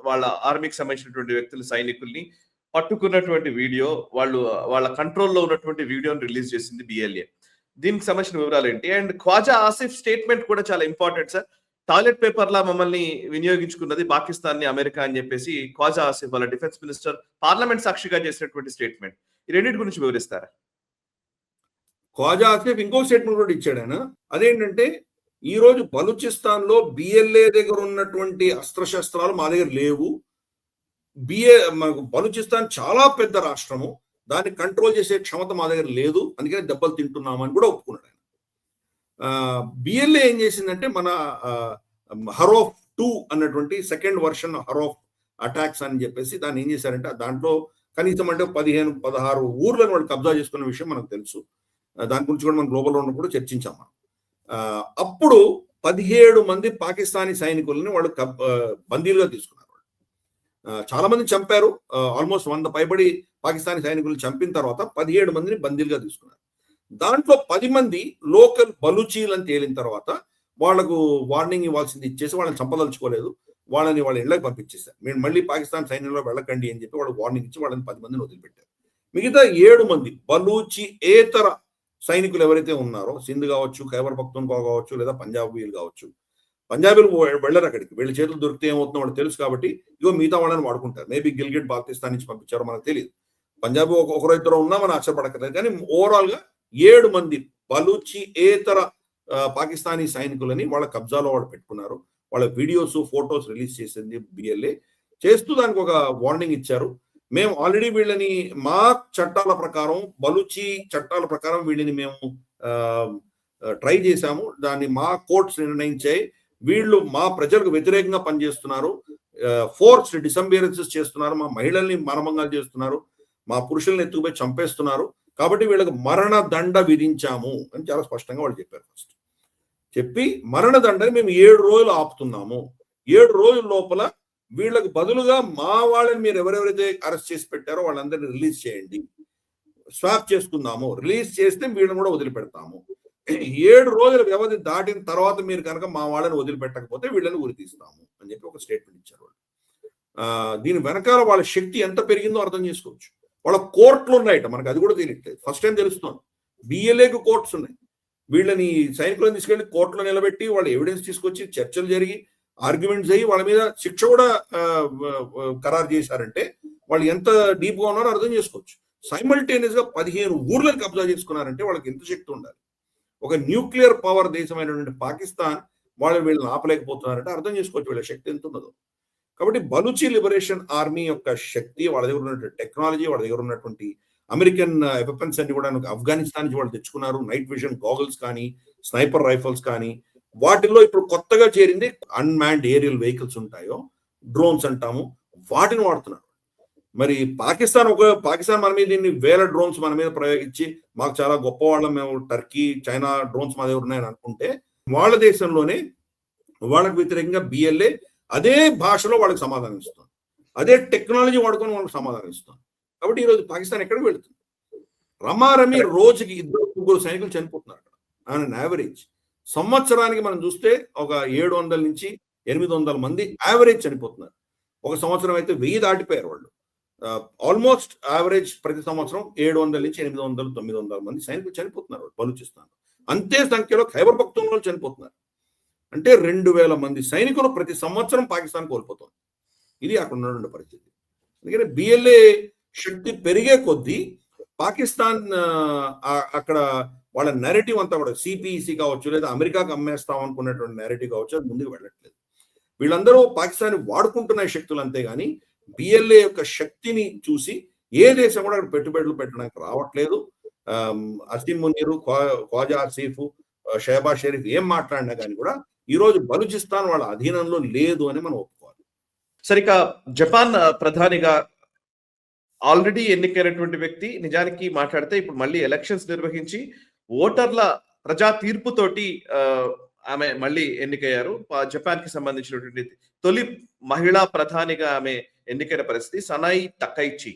వాళ్ళ ఆర్మీకి సంబంధించినటువంటి వ్యక్తులు, సైనికుల్ని పట్టుకున్నటువంటి వీడియో, వాళ్ళ కంట్రోల్లో ఉన్నటువంటి వీడియోని రిలీజ్ చేసింది బిఎల్ఏ. దీనికి సంబంధించిన వివరాలు ఏంటి? అండ్ ఖ్వాజా ఆసిఫ్ స్టేట్మెంట్ కూడా చాలా ఇంపార్టెంట్ సార్. టాయిలెట్ పేపర్ లా మమ్మల్ని వినియోగించుకున్నది పాకిస్తాన్ ని అమెరికా అని చెప్పేసి ఖ్వాజా ఆసిఫ్ వాళ్ళ డిఫెన్స్ మినిస్టర్ పార్లమెంట్ సాక్షిగా చేసినటువంటి స్టేట్మెంట్. ఈ రెండింటి గురించి వివరిస్తారా? ఖ్వాజా ఆసిఫ్ ఇంకో స్టేట్మెంట్ కూడా ఇచ్చాడు ఆయన. అదేంటంటే ఈ రోజు బలూచిస్తాన్ లో బిఎల్ఏ దగ్గర ఉన్నటువంటి అస్త్రశస్త్రాలు మా దగ్గర లేవు. బలూచిస్తాన్ చాలా పెద్ద రాష్ట్రము, దాన్ని కంట్రోల్ చేసే క్షమత మా దగ్గర లేదు, అందుకని దెబ్బలు తింటున్నామని కూడా ఒప్పుకున్నాడు ఆయన. బిఎల్ఏ ఏం చేసిందంటే మన హరోఫ్ 2 అన్నటువంటి సెకండ్ వర్షన్ హరోఫ్ అటాక్స్ అని చెప్పేసి దాన్ని ఏం చేశారంటే దాంట్లో కనీసం అంటే 15-16 ఊర్లను వాళ్ళు కబ్జా చేసుకున్న విషయం మనకు తెలుసు. దాని గురించి కూడా మనం గ్లోబల్ రౌండ్ కూడా చర్చించాం మనం. అప్పుడు 17 మంది పాకిస్తానీ సైనికులని వాళ్ళు బందీలుగా తీసుకున్నారు. చాలా మంది చంపారు, ఆల్మోస్ట్ 100 పైబడి పాకిస్తానీ సైనికులు చంపిన తర్వాత 17 మందిని బందీలుగా తీసుకున్నారు. దాంట్లో 10 మంది లోకల్ బలూచీలు అని తేలిన తర్వాత వాళ్లకు వార్నింగ్ ఇవ్వాల్సింది ఇచ్చేసి వాళ్ళని చంపదలుచుకోలేదు, వాళ్ళని వాళ్ళ ఇళ్లకు పంపించేశారు. మీరు మళ్ళీ పాకిస్తాన్ సైన్యంలో వెళ్ళకండి అని చెప్పి వాళ్ళు వార్నింగ్ ఇచ్చి వాళ్ళని 10 మందిని వదిలిపెట్టారు. మిగతా 7 మంది బలూచి ఏతర సైనికులు ఎవరైతే ఉన్నారో, సింధ్ కావచ్చు, ఖైబర్ పఖ్తూన్ఖ్వా కావచ్చు, లేదా పంజాబీలు కావచ్చు, పంజాబీలు వెళ్ళరు అక్కడికి, వీళ్ళ చేతులు దొరికితే ఏమవుతుందో వాళ్ళు తెలుసు కాబట్టి ఇగో మిగతా వాళ్ళని వాడుకుంటారు. మేబీ గిల్గిట్ బాల్టిస్తాన్ నుంచి పంపించారో మనకు తెలియదు. పంజాబీ ఒకరు ఇద్దరు ఉన్నా మనం ఆశ్చర్యపడక్కర్లేదు. కానీ ఓవరాల్ గా 7 మంది బలూచి ఏతర పాకిస్తానీ సైనికులని వాళ్ళ కబ్జాలో వాళ్ళు పెట్టుకున్నారు. వాళ్ళ వీడియోస్, ఫొటోస్ రిలీజ్ చేసింది బిఎల్ఏ. చేస్తూ దానికి ఒక వార్నింగ్ ఇచ్చారు. మేము ఆల్రెడీ వీళ్ళని మా చట్టాల ప్రకారం, బలూచి చట్టాల ప్రకారం వీళ్ళని మేము ట్రై చేశాము, దాన్ని మా కోర్ట్స్ నిర్ణయించాయి. వీళ్ళు మా ప్రజలకు వ్యతిరేకంగా పనిచేస్తున్నారు, ఫోర్స్డ్ డిసంబియరెన్సెస్ చేస్తున్నారు, మా మహిళల్ని మరణంగా చేస్తున్నారు, మా పురుషుల్ని ఎత్తుకుపోయి చంపేస్తున్నారు, కాబట్టి వీళ్ళకి మరణ దండ విధించాము అని చాలా స్పష్టంగా వాళ్ళు చెప్పారు. ఫస్ట్ చెప్పి మరణ దండని మేము 7 రోజులు ఆపుతున్నాము, 7 రోజుల లోపల వీళ్ళకి బదులుగా మా వాళ్ళని మీరు ఎవరెవరైతే అరెస్ట్ చేసి పెట్టారో వాళ్ళందరినీ రిలీజ్ చేయండి, స్వాప్ చేసుకుందాము, రిలీజ్ చేస్తే వీళ్ళని కూడా వదిలిపెడతాము. 7 రోజుల వ్యవధి దాటిన తర్వాత మీరు కనుక మా వాళ్ళని వదిలిపెట్టకపోతే వీళ్ళని ఉరి తీస్తాము అని చెప్పి ఒక స్టేట్మెంట్ ఇచ్చారు వాళ్ళు. దీని వెనకాల వాళ్ళ శక్తి ఎంత పెరిగిందో అర్థం చేసుకోవచ్చు. వాళ్ళ కోర్టులు ఉన్నాయట, మనకు అది కూడా తెలియట్లేదు, ఫస్ట్ టైం తెలుస్తుంది. బిఎల్ఏకు కోర్ట్స్ ఉన్నాయి. వీళ్ళని సైనికులను తీసుకెళ్లి కోర్టులో నిలబెట్టి వాళ్ళు ఎవిడెన్స్ తీసుకొచ్చి చర్చలు జరిగి ఆర్గ్యుమెంట్స్ అయ్యి వాళ్ళ మీద శిక్ష కూడా ఖరారు చేశారంటే వాళ్ళు ఎంత డీప్ గా ఉన్నారో అర్థం చేసుకోవచ్చు. సైమల్టేనియస్ గా 15 ఊర్లను కబ్జా చేసుకున్నారంటే వాళ్ళకి ఎంత శక్తి ఉండాలి. ఒక న్యూక్లియర్ పవర్ దేశమైనటువంటి పాకిస్తాన్ వీళ్ళని ఆపలేకపోతున్నారంటే అర్థం చేసుకోవచ్చు వీళ్ళ శక్తి ఎంత ఉన్నదో. కాబట్టి బలూచి లిబరేషన్ ఆర్మీ యొక్క శక్తి, వాళ్ళ దగ్గర ఉన్నటువంటి టెక్నాలజీ, వాళ్ళ దగ్గర ఉన్నటువంటి అమెరికన్ వెపన్స్ అన్ని కూడా ఆఫ్ఘనిస్తాన్ నుంచి వాళ్ళు తెచ్చుకున్నారు. నైట్ విజన్ గాగుల్స్ కానీ, స్నైపర్ రైఫల్స్ కానీ, వాటిల్లో ఇప్పుడు కొత్తగా చేరింది అన్మాన్డ్ ఏరియల్ వెహికల్స్ ఉంటాయో, డ్రోన్స్ అంటాము, వాటిని వాడుతున్నారు. మరి పాకిస్తాన్ మన మీద దీన్ని వేల డ్రోన్స్ మన మీద ప్రయోగించి మాకు చాలా గొప్ప వాళ్ళం, మేము టర్కీ, చైనా డ్రోన్స్ మా దగ్గర ఉన్నాయని అనుకుంటే, వాళ్ళ దేశంలోనే వాళ్ళకు వ్యతిరేకంగా బిఎల్ఏ అదే భాషలో వాళ్ళకి సమాధానం ఇస్తుంది, అదే టెక్నాలజీ వాడుకొని వాళ్ళకి సమాధానం ఇస్తుంది. కాబట్టి ఈరోజు పాకిస్తాన్ ఎక్కడికి వెళుతుంది? రమారమి రోజుకి 2-3 సైనికులు చనిపోతున్నారు అక్కడ ఆన్ యావరేజ్. సంవత్సరానికి మనం చూస్తే ఒక 700 నుంచి 800 మంది యావరేజ్ చనిపోతున్నారు. ఒక సంవత్సరం అయితే 1000 దాటిపోయారు వాళ్ళు. ఆల్మోస్ట్ యావరేజ్ ప్రతి సంవత్సరం 700 నుంచి 800-900 మంది సైనికులు చనిపోతున్నారు బలూచిస్తాన్. అంతే సంఖ్యలో ఖైబర్ పఖ్తూన్ఖ్వాలో చనిపోతున్నారు. అంటే 2000 మంది సైనికులు ప్రతి సంవత్సరం పాకిస్తాన్ కోల్పోతుంది. ఇది అక్కడ ఉన్నటువంటి పరిస్థితి. అందుకని బిఎల్ఏ శక్తి పెరిగే కొద్దీ పాకిస్తాన్ అక్కడ వాళ్ళ నెరేటివ్ అంతా కూడా సిపిఈసి కావచ్చు, లేదా అమెరికాకు అమ్మేస్తాం అనుకున్నటువంటి నెరేటివ్ కావచ్చు, అది ముందుకు వెళ్ళట్లేదు. వీళ్ళందరూ పాకిస్తాన్ వాడుకుంటున్న శక్తులు, అంతేగాని బిఎల్ఏ యొక్క శక్తిని చూసి ఏ దేశం కూడా అక్కడ పెట్టుబడులు పెట్టడానికి రావట్లేదు. అసీం మునీరు, ఖ్వాజా ఆసిఫ్, షహబాజ్ షరీఫ్ ఏం మాట్లాడినా కానీ కూడా ఈ రోజు బలూచిస్తాన్ వాళ్ళ అధీనంలో లేదు అని మనం ఒప్పుకోవాలి. సరిక జపాన్ ప్రధానిగా ఆల్రెడీ ఎన్నికైనటువంటి వ్యక్తి నిజానికి మాట్లాడితే ఇప్పుడు మళ్ళీ ఎలక్షన్స్ నిర్వహించి ఓటర్ల ప్రజా తీర్పుతోటి ఆమె మళ్ళీ ఎన్నికయ్యారు. జపాన్ కి సంబంధించినటువంటి తొలి మహిళా ప్రధానిగా ఆమె ఎన్నికైన పరిస్థితి. సనాయి తకైచి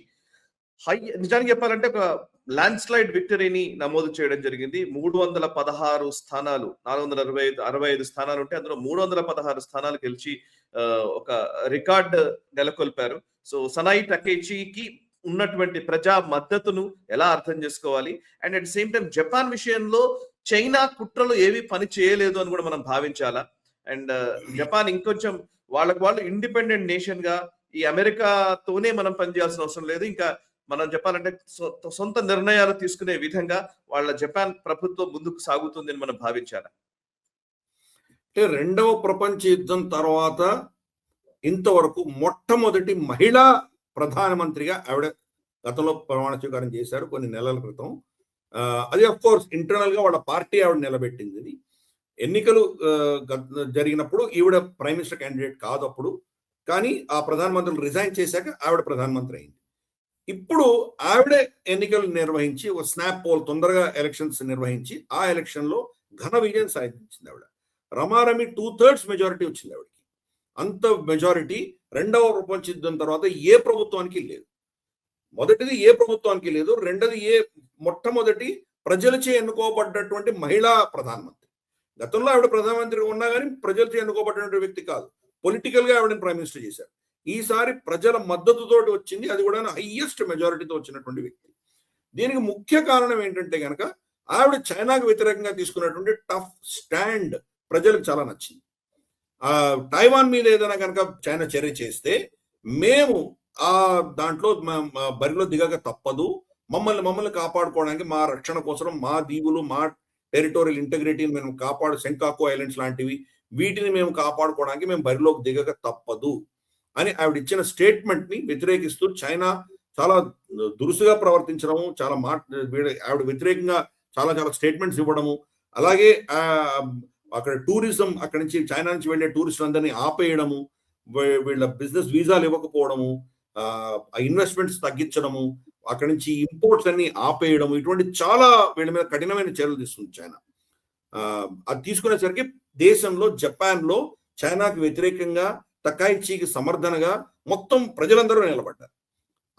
నిజానికి చెప్పాలంటే ఒక ల్యాండ్ స్లైడ్ విక్టరీని నమోదు చేయడం జరిగింది. 316 స్థానాలు, 465 స్థానాలు ఉంటే అందులో 316 స్థానాలు గెలిచి ఒక రికార్డ్ నెలకొల్పారు. సో సనాయి తకైచికి ఉన్నటువంటి ప్రజా మద్దతును ఎలా అర్థం చేసుకోవాలి? And at same time Japan విషయంలో చైనా కుట్రలు ఏవి పని చేయలేదు అని కూడా మనం భావించాలా? అండ్ జపాన్ ఇంకొంచెం వాళ్ళు ఇండిపెండెంట్ నేషన్ గా ఈ అమెరికాతోనే మనం పనిచేయాల్సిన అవసరం లేదు, ఇంకా మనం చెప్పాలంటే సొంత నిర్ణయాలు తీసుకునే విధంగా వాళ్ళ జపాన్ ప్రభుత్వం ముందుకు సాగుతుందని మనం భావించాలి. అంటే రెండవ ప్రపంచ యుద్ధం తర్వాత ఇంతవరకు మొట్టమొదటి మహిళా ప్రధానమంత్రిగా ఆవిడ గతంలో ప్రమాణ స్వీకారం చేశారు కొన్ని నెలల క్రితం. అది అఫ్ కోర్స్ ఇంటర్నల్ గా వాళ్ళ పార్టీ ఆవిడ నిలబెట్టింది. ఎన్నికలు జరిగినప్పుడు ఈవిడ ప్రైమ్ మినిస్టర్ క్యాండిడేట్ కాదు అప్పుడు, కానీ ఆ ప్రధానమంత్రులు రిజైన్ చేశాక ఆవిడ ప్రధానమంత్రి అయింది. ఇప్పుడు ఆవిడే ఎన్నికలు నిర్వహించి ఒక స్నాప్ పోల్ తొందరగా ఎలక్షన్స్ నిర్వహించి ఆ ఎలక్షన్ లో ఘన విజయం సాధించింది ఆవిడ. రమారమి 2/3 మెజారిటీ వచ్చింది ఆవిడకి. అంత మెజారిటీ రెండవ ప్రపంచ యుద్ధం తర్వాత ఏ ప్రభుత్వానికి లేదు. మొదటిది ఏ ప్రభుత్వానికి లేదు, రెండోది మొట్టమొదటి ప్రజలచే ఎన్నుకోబడ్డటువంటి మహిళా ప్రధానమంత్రి. గతంలో ఆవిడ ప్రధానమంత్రి ఉన్నా కానీ ప్రజలచే ఎన్నుకోబడినటువంటి వ్యక్తి కాదు, పొలిటికల్ గా ఆవిడని ప్రైమ్ మినిస్టర్ చేశారు. ఈసారి ప్రజల మద్దతుతోటి వచ్చింది, అది కూడా హైయెస్ట్ మెజారిటీతో వచ్చినటువంటి వ్యక్తి. దీనికి ముఖ్య కారణం ఏంటంటే కనుక ఆవిడ చైనాకు వ్యతిరేకంగా తీసుకున్నటువంటి టఫ్ స్టాండ్ ప్రజలకు చాలా నచ్చింది. తైవాన్ మీద ఏదైనా కనుక చైనా చర్య చేస్తే మేము ఆ దాంట్లో బరిలో దిగక తప్పదు, మమ్మల్ని కాపాడుకోవడానికి, మా రక్షణ కోసం, మా దీవులు, మా టెరిటోరియల్ ఇంటగ్రిటీని మేము సెంకాకు ఐలాండ్స్ లాంటివి వీటిని మేము కాపాడుకోవడానికి మేము బరిలోకి దిగక తప్పదు అని ఆవిడ ఇచ్చిన స్టేట్మెంట్ ని వ్యతిరేకిస్తూ చైనా చాలా దురుసుగా ప్రవర్తించడము, ఆవిడ వ్యతిరేకంగా చాలా చాలా స్టేట్మెంట్స్ ఇవ్వడము, అలాగే అక్కడ టూరిజం, అక్కడి నుంచి చైనా నుంచి వెళ్ళే టూరిస్టులందరినీ ఆపేయడము, వీళ్ళ బిజినెస్ వీసాలు ఇవ్వకపోవడము, ఇన్వెస్ట్మెంట్స్ తగ్గించడము, అక్కడి నుంచి ఇంపోర్ట్స్ అన్ని ఆపేయడము, ఇటువంటి చాలా వీళ్ళ మీద కఠినమైన చర్యలు తీసుకుంది చైనా. అది తీసుకునేసరికి దేశంలో జపాన్ లో చైనాకు వ్యతిరేకంగా తకాయిచీకి సమర్థనగా మొత్తం ప్రజలందరూ నిలబడ్డారు.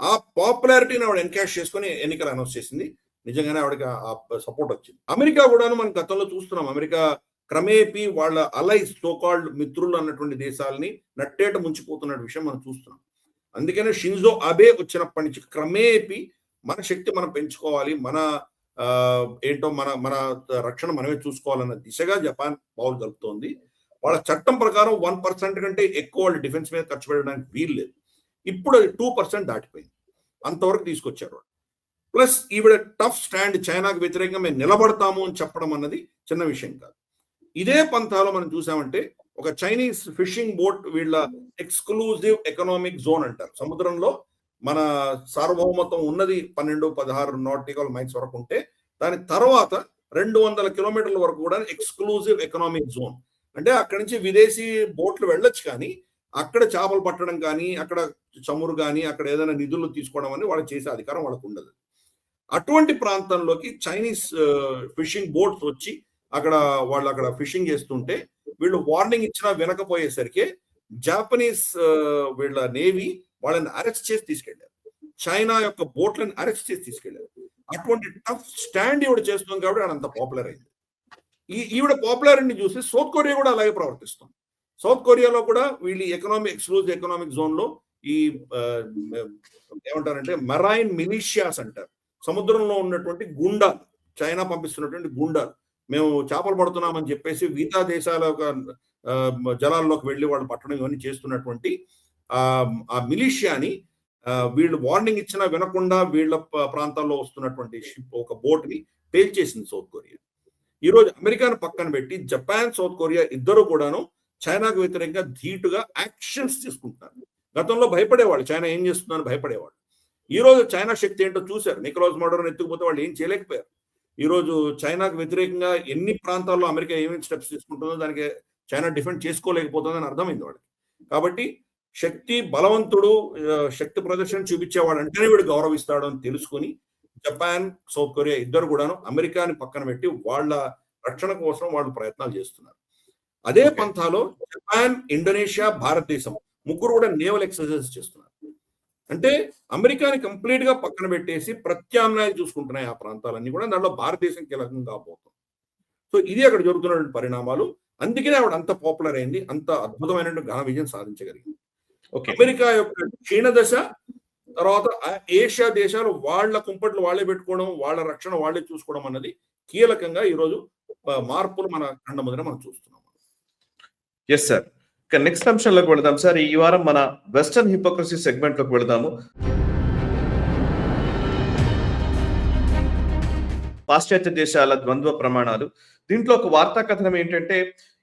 ఆ పాపులారిటీని ఆవిడ ఎన్కాష్ చేసుకుని ఎన్నికలు అనౌన్స్ చేసింది. నిజంగానే ఆవిడకి ఆ సపోర్ట్ వచ్చింది. అమెరికా కూడాను మనం గతంలో చూస్తున్నాం, అమెరికా క్రమేపీ వాళ్ళ అలైస్ సోకాల్డ్ మిత్రులు అన్నటువంటి దేశాలని నట్టేట ముంచిపోతున్న విషయం మనం చూస్తున్నాం. అందుకనే షింజో అబే వచ్చినప్పటి నుంచి క్రమేపీ మన శక్తి మనం పెంచుకోవాలి, ఏంటో మన రక్షణ మనమే చూసుకోవాలన్న దిశగా జపాన్ పావులు జరుపుతోంది. వాళ్ళ చట్టం ప్రకారం 1% కంటే ఎక్కువ వాళ్ళు డిఫెన్స్ మీద ఖర్చు పెట్టడానికి వీలు లేదు. ఇప్పుడు అది 2% దాటిపోయింది, అంతవరకు తీసుకొచ్చారు. ప్లస్ ఈవిడ టఫ్ స్టాండ్, చైనాకు వ్యతిరేకంగా మేము నిలబడతాము అని చెప్పడం అన్నది చిన్న విషయం కాదు. ఇదే పంథాలో మనం చూసామంటే ఒక చైనీస్ ఫిషింగ్ బోట్, వీళ్ళ ఎక్స్క్లూజివ్ ఎకనామిక్ జోన్ అంటారు. సముద్రంలో మన సార్వభౌమత్వం ఉన్నది 12-16 నాటికల్ మైల్స్ వరకు ఉంటే, దాని తర్వాత 200 కిలోమీటర్ల వరకు కూడా ఎక్స్క్లూజివ్ ఎకనామిక్ జోన్. అంటే అక్కడి నుంచి విదేశీ బోట్లు వెళ్ళొచ్చు, కానీ అక్కడ చేపలు పట్టడం కానీ, అక్కడ చమురు కానీ, అక్కడ ఏదైనా నిధులు తీసుకోవడం అని వాళ్ళు చేసే అధికారం వాళ్ళకు ఉండదు. అటువంటి ప్రాంతంలోకి చైనీస్ ఫిషింగ్ బోట్స్ వచ్చి వాళ్ళు అక్కడ ఫిషింగ్ చేస్తుంటే వీళ్ళు వార్నింగ్ ఇచ్చినా వినకపోయేసరికి జాపనీస్ వీళ్ళ నేవీ వాళ్ళని అరెస్ట్ చేసి తీసుకెళ్లారు, చైనా యొక్క బోట్లను అరెస్ట్ చేసి తీసుకెళ్లారు. అటువంటి టఫ్ స్టాండ్ ఈవిడ చేస్తుంది కాబట్టి ఆవిడ అంత పాపులర్ అయింది. ఈవిడ పాపులారిటీని చూసి సౌత్ కొరియా కూడా అలాగే ప్రవర్తిస్తుంది. సౌత్ కొరియాలో కూడా వీళ్ళు ఎక్స్క్లూజివ్ ఎకనామిక్ జోన్ లో ఈ ఏమంటారంటే మెరైన్ మిలిషియాస్ అంటారు, సముద్రంలో ఉన్నటువంటి గుండాలు, చైనా పంపిస్తున్నటువంటి గుండాలు, మేము చేపలు పడుతున్నామని చెప్పేసి మిగతా దేశాల జలాల్లోకి వెళ్ళి వాళ్ళు పట్టడం ఇవన్నీ చేస్తున్నటువంటి ఆ మిలిషియాని వీళ్ళు వార్నింగ్ ఇచ్చినా వినకుండా వీళ్ళ ప్రాంతాల్లో వస్తున్నటువంటి షిప్, ఒక బోట్ ని పేల్చేసింది సౌత్ కొరియా. ఈ రోజు అమెరికాను పక్కన పెట్టి జపాన్, సౌత్ కొరియా ఇద్దరు కూడాను చైనాకు వ్యతిరేకంగా ధీటుగా యాక్షన్స్ తీసుకుంటున్నారు. గతంలో భయపడేవాళ్ళు, చైనా ఏం చేస్తుందని భయపడేవాళ్ళు. ఈ రోజు చైనా శక్తి ఏంటో చూశారు. నికోలస్ మోడోని ఎత్తుకుపోతే వాళ్ళు ఏం చేయలేకపోయారు. ఈ రోజు చైనాకు వ్యతిరేకంగా ఎన్ని ప్రాంతాల్లో అమెరికా ఏమేమి స్టెప్స్ తీసుకుంటుందో దానికి చైనా డిఫెండ్ చేసుకోలేకపోతుందని అర్థమైంది వాళ్ళకి. కాబట్టి శక్తి బలవంతుడు, శక్తి ప్రదర్శన చూపించేవాడు అంటేనే వీడు గౌరవిస్తాడు అని తెలుసుకుని జపాన్, సౌత్ కొరియా ఇద్దరు కూడాను అమెరికాని పక్కన పెట్టి వాళ్ళ రక్షణ కోసం వాళ్ళు ప్రయత్నాలు చేస్తున్నారు. అదే పంథాలో జపాన్, ఇండోనేషియా, భారతదేశం ముగ్గురు కూడా నేవల్ ఎక్సర్సైజ్ చేస్తున్నారు. అంటే అమెరికాని కంప్లీట్ గా పక్కన పెట్టేసి ప్రత్యామ్నాయాలు చూసుకుంటున్నాయి ఆ ప్రాంతాలన్నీ కూడా. దాంట్లో భారతదేశం కీలకం కాబోతుంది. సో ఇది అక్కడ జరుగుతున్నటువంటి పరిణామాలు. అందుకనే ఆవిడ అంత పాపులర్ అయింది, అంత అద్భుతమైన ఘన విజయం సాధించగలిగింది. అమెరికా యొక్క క్షీణదశ తర్వాత ఏషియా దేశాలు వాళ్ళ కుంపట్లు వాళ్ళే పెట్టుకోవడం, వాళ్ళ రక్షణ వాళ్ళే చూసుకోవడం అన్నది కీలకంగా ఈరోజు మార్పులు మన కళ్ళ ముందర మనం చూస్తున్నాం. Yes sir. ఇక నెక్స్ట్ అంశంలోకి వెళదాం సార్. ఈ వారం మన వెస్టర్న్ హిపోక్రసీ సెగ్మెంట్ లోకి వెళదాము. పాశ్చాత్య దేశాల ద్వంద్వ ప్రమాణాలు. దీంట్లో ఒక వార్తా కథనం ఏంటంటే,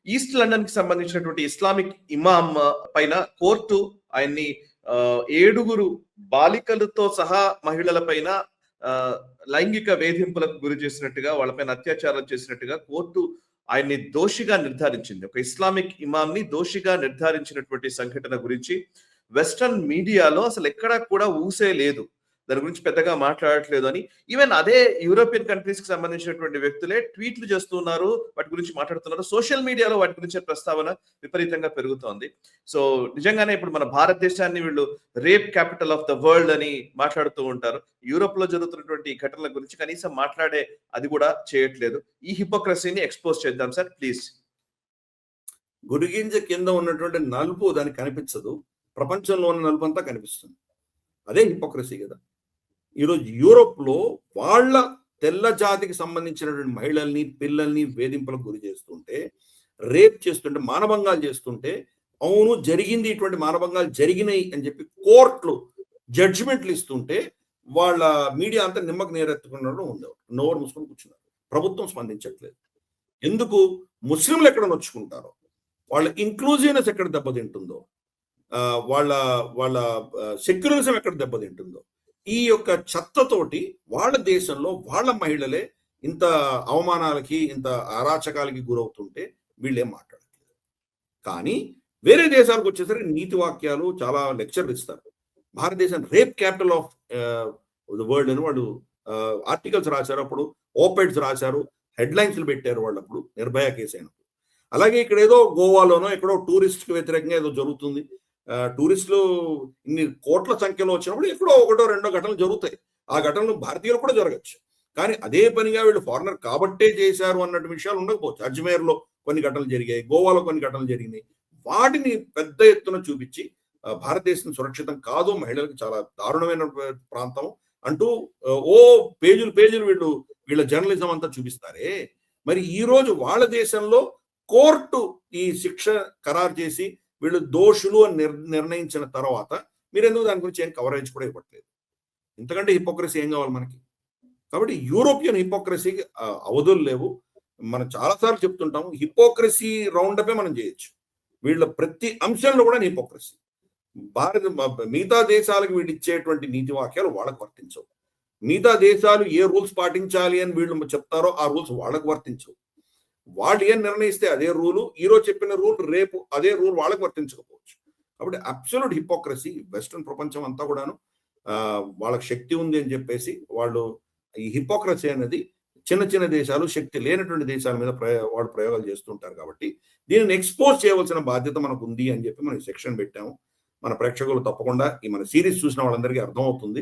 ఈస్ట్ లండన్ కి సంబంధించినటువంటి ఇస్లామిక్ ఇమాం పైన కోర్టు ఆయన్ని 7 బాలికలతో సహా మహిళల పైన లైంగిక వేధింపులకు గురి చేసినట్టుగా, వాళ్ళపైన అత్యాచారాలు చేసినట్టుగా కోర్టు ఆయన్ని దోషిగా నిర్ధారించింది. ఒక ఇస్లామిక్ ఇమాంని దోషిగా నిర్ధారించినటువంటి సంఘటన గురించి వెస్టర్న్ మీడియాలో అసలు ఎక్కడా కూడా ఊసే లేదు, దాని గురించి పెద్దగా మాట్లాడట్లేదు అని. ఈవెన్ అదే యూరోపియన్ కంట్రీస్ కి సంబంధించినటువంటి వ్యక్తులే ట్వీట్లు చేస్తున్నారు, వాటి గురించి మాట్లాడుతున్నారు. సోషల్ మీడియాలో వాటి గురించి ప్రస్తావన విపరీతంగా పెరుగుతోంది. సో నిజంగానే ఇప్పుడు మన భారతదేశాన్ని వీళ్ళు rape capital of the world అని మాట్లాడుతూ ఉంటారు. యూరోప్ లో జరుగుతున్నటువంటి ఈ ఘటనల గురించి కనీసం మాట్లాడే అది కూడా చేయట్లేదు. ఈ హిపోక్రసీని ఎక్స్పోజ్ చేద్దాం సార్ ప్లీజ్. గుడిగింజ కింద ఉన్నటువంటి నలుపు దానికి కనిపించదు, ప్రపంచంలో ఉన్న నలుపు అంతా కనిపిస్తుంది. అదే హిపోక్రసీ కదా. ఈరోజు యూరోప్ లో వాళ్ళ తెల్ల జాతికి సంబంధించినటువంటి మహిళల్ని, పిల్లల్ని వేధింపులకు గురి చేస్తుంటే, రేప్ చేస్తుంటే, మానభంగాలు చేస్తుంటే, అవును జరిగింది, ఇటువంటి మానభంగాలు జరిగినాయి అని చెప్పి కోర్టులు జడ్జిమెంట్లు ఇస్తుంటే వాళ్ళ మీడియా అంతా నిమ్మకు నీరెత్తుకున్నట్టు ఉండేవారు, నోరు మూసుకొని కూర్చున్నారు. ప్రభుత్వం స్పందించట్లేదు. ఎందుకు? ముస్లింలు ఎక్కడ నొచ్చుకుంటారో, వాళ్ళ ఇంక్లూజివ్నెస్ ఎక్కడ దెబ్బతింటుందో, వాళ్ళ వాళ్ళ సెక్యులరిజం ఎక్కడ దెబ్బతింటుందో, ఈ యొక్క చెత్తతోటి వాళ్ళ దేశంలో వాళ్ళ మహిళలే ఇంత అవమానాలకి, ఇంత అరాచకాలకి గురవుతుంటే వీళ్ళేం మాట్లాడట్లేదు. కానీ వేరే దేశాలకు వచ్చేసరికి నీతి వాక్యాలు, చాలా లెక్చర్లు ఇస్తారు. భారతదేశం rape capital of the world అని వాళ్ళు ఆర్టికల్స్ రాశారు, అప్పుడు ఓపెడ్స్ రాశారు, హెడ్లైన్స్లు పెట్టారు వాళ్ళు అప్పుడు నిర్భయ కేసు అయినప్పుడు. అలాగే ఇక్కడ ఏదో గోవాలోనో ఎక్కడో టూరిస్ట్కి వ్యతిరేకంగా ఏదో జరుగుతుంది, టూరిస్టులు ఇన్ని కోట్ల సంఖ్యలో వచ్చినప్పుడు ఎక్కడో 1-2 ఘటనలు జరుగుతాయి. ఆ ఘటనలు భారతీయులు కూడా జరగచ్చు. కానీ అదే పనిగా వీళ్ళు ఫారినర్ కాబట్టే చేశారు అన్నట్టు విషయాలు ఉండకపోవచ్చు. అజ్మేర్లో కొన్ని ఘటనలు జరిగాయి, గోవాలో కొన్ని ఘటనలు జరిగినాయి. వాటిని పెద్ద ఎత్తున చూపించి భారతదేశం సురక్షితం కాదు, మహిళలకు చాలా దారుణమైన ప్రాంతం అంటూ పేజీలు వీళ్ళ జర్నలిజం అంతా చూపిస్తారే. మరి ఈ రోజు వాళ్ళ దేశంలో కోర్టు ఈ శిక్ష ఖరారు చేసి వీళ్ళు దోషులు అని నిర్ణయించిన తర్వాత మీరెందుకు దాని గురించి ఏం కవరేజ్ కూడా ఇవ్వట్లేదు? ఇంతకంటే హిపోక్రసీ ఏం కావాలి మనకి? కాబట్టి యూరోపియన్ హిపోక్రసీకి అవధులు లేవు. మనం చాలాసార్లు చెప్తుంటాము, హిపోక్రసీ రౌండపే మనం చేయొచ్చు. వీళ్ళ ప్రతి అంశంలో కూడా హిపోక్రసీ. మిగతా దేశాలకు వీళ్ళు ఇచ్చేటువంటి నీతి వాక్యాలు వాళ్ళకు వర్తించవు. మిగతా దేశాలు ఏ రూల్స్ పాటించాలి అని వీళ్ళు చెప్తారో ఆ రూల్స్ వాళ్ళకు వర్తించవు. వాళ్ళు ఏం నిర్ణయిస్తే అదే రూలు, ఈరోజు చెప్పిన రూల్ రేపు అదే రూల్ వాళ్ళకు వర్తించకపోవచ్చు. కాబట్టి అబ్సల్యూట్ హిపోక్రసీ. వెస్ట్రన్ ప్రపంచం అంతా కూడాను వాళ్ళకి శక్తి ఉంది అని చెప్పేసి వాళ్ళు ఈ హిపోక్రసీ అనేది చిన్న చిన్న దేశాలు, శక్తి లేనటువంటి దేశాల మీద వాళ్ళు ప్రయోగాలు చేస్తుంటారు. కాబట్టి దీనిని ఎక్స్పోజ్ చేయవలసిన బాధ్యత మనకు ఉంది అని చెప్పి మనం సెక్షన్ పెట్టాము. మన ప్రేక్షకులు తప్పకుండా ఈ మన సిరీస్ చూసిన వాళ్ళందరికీ అర్థమవుతుంది,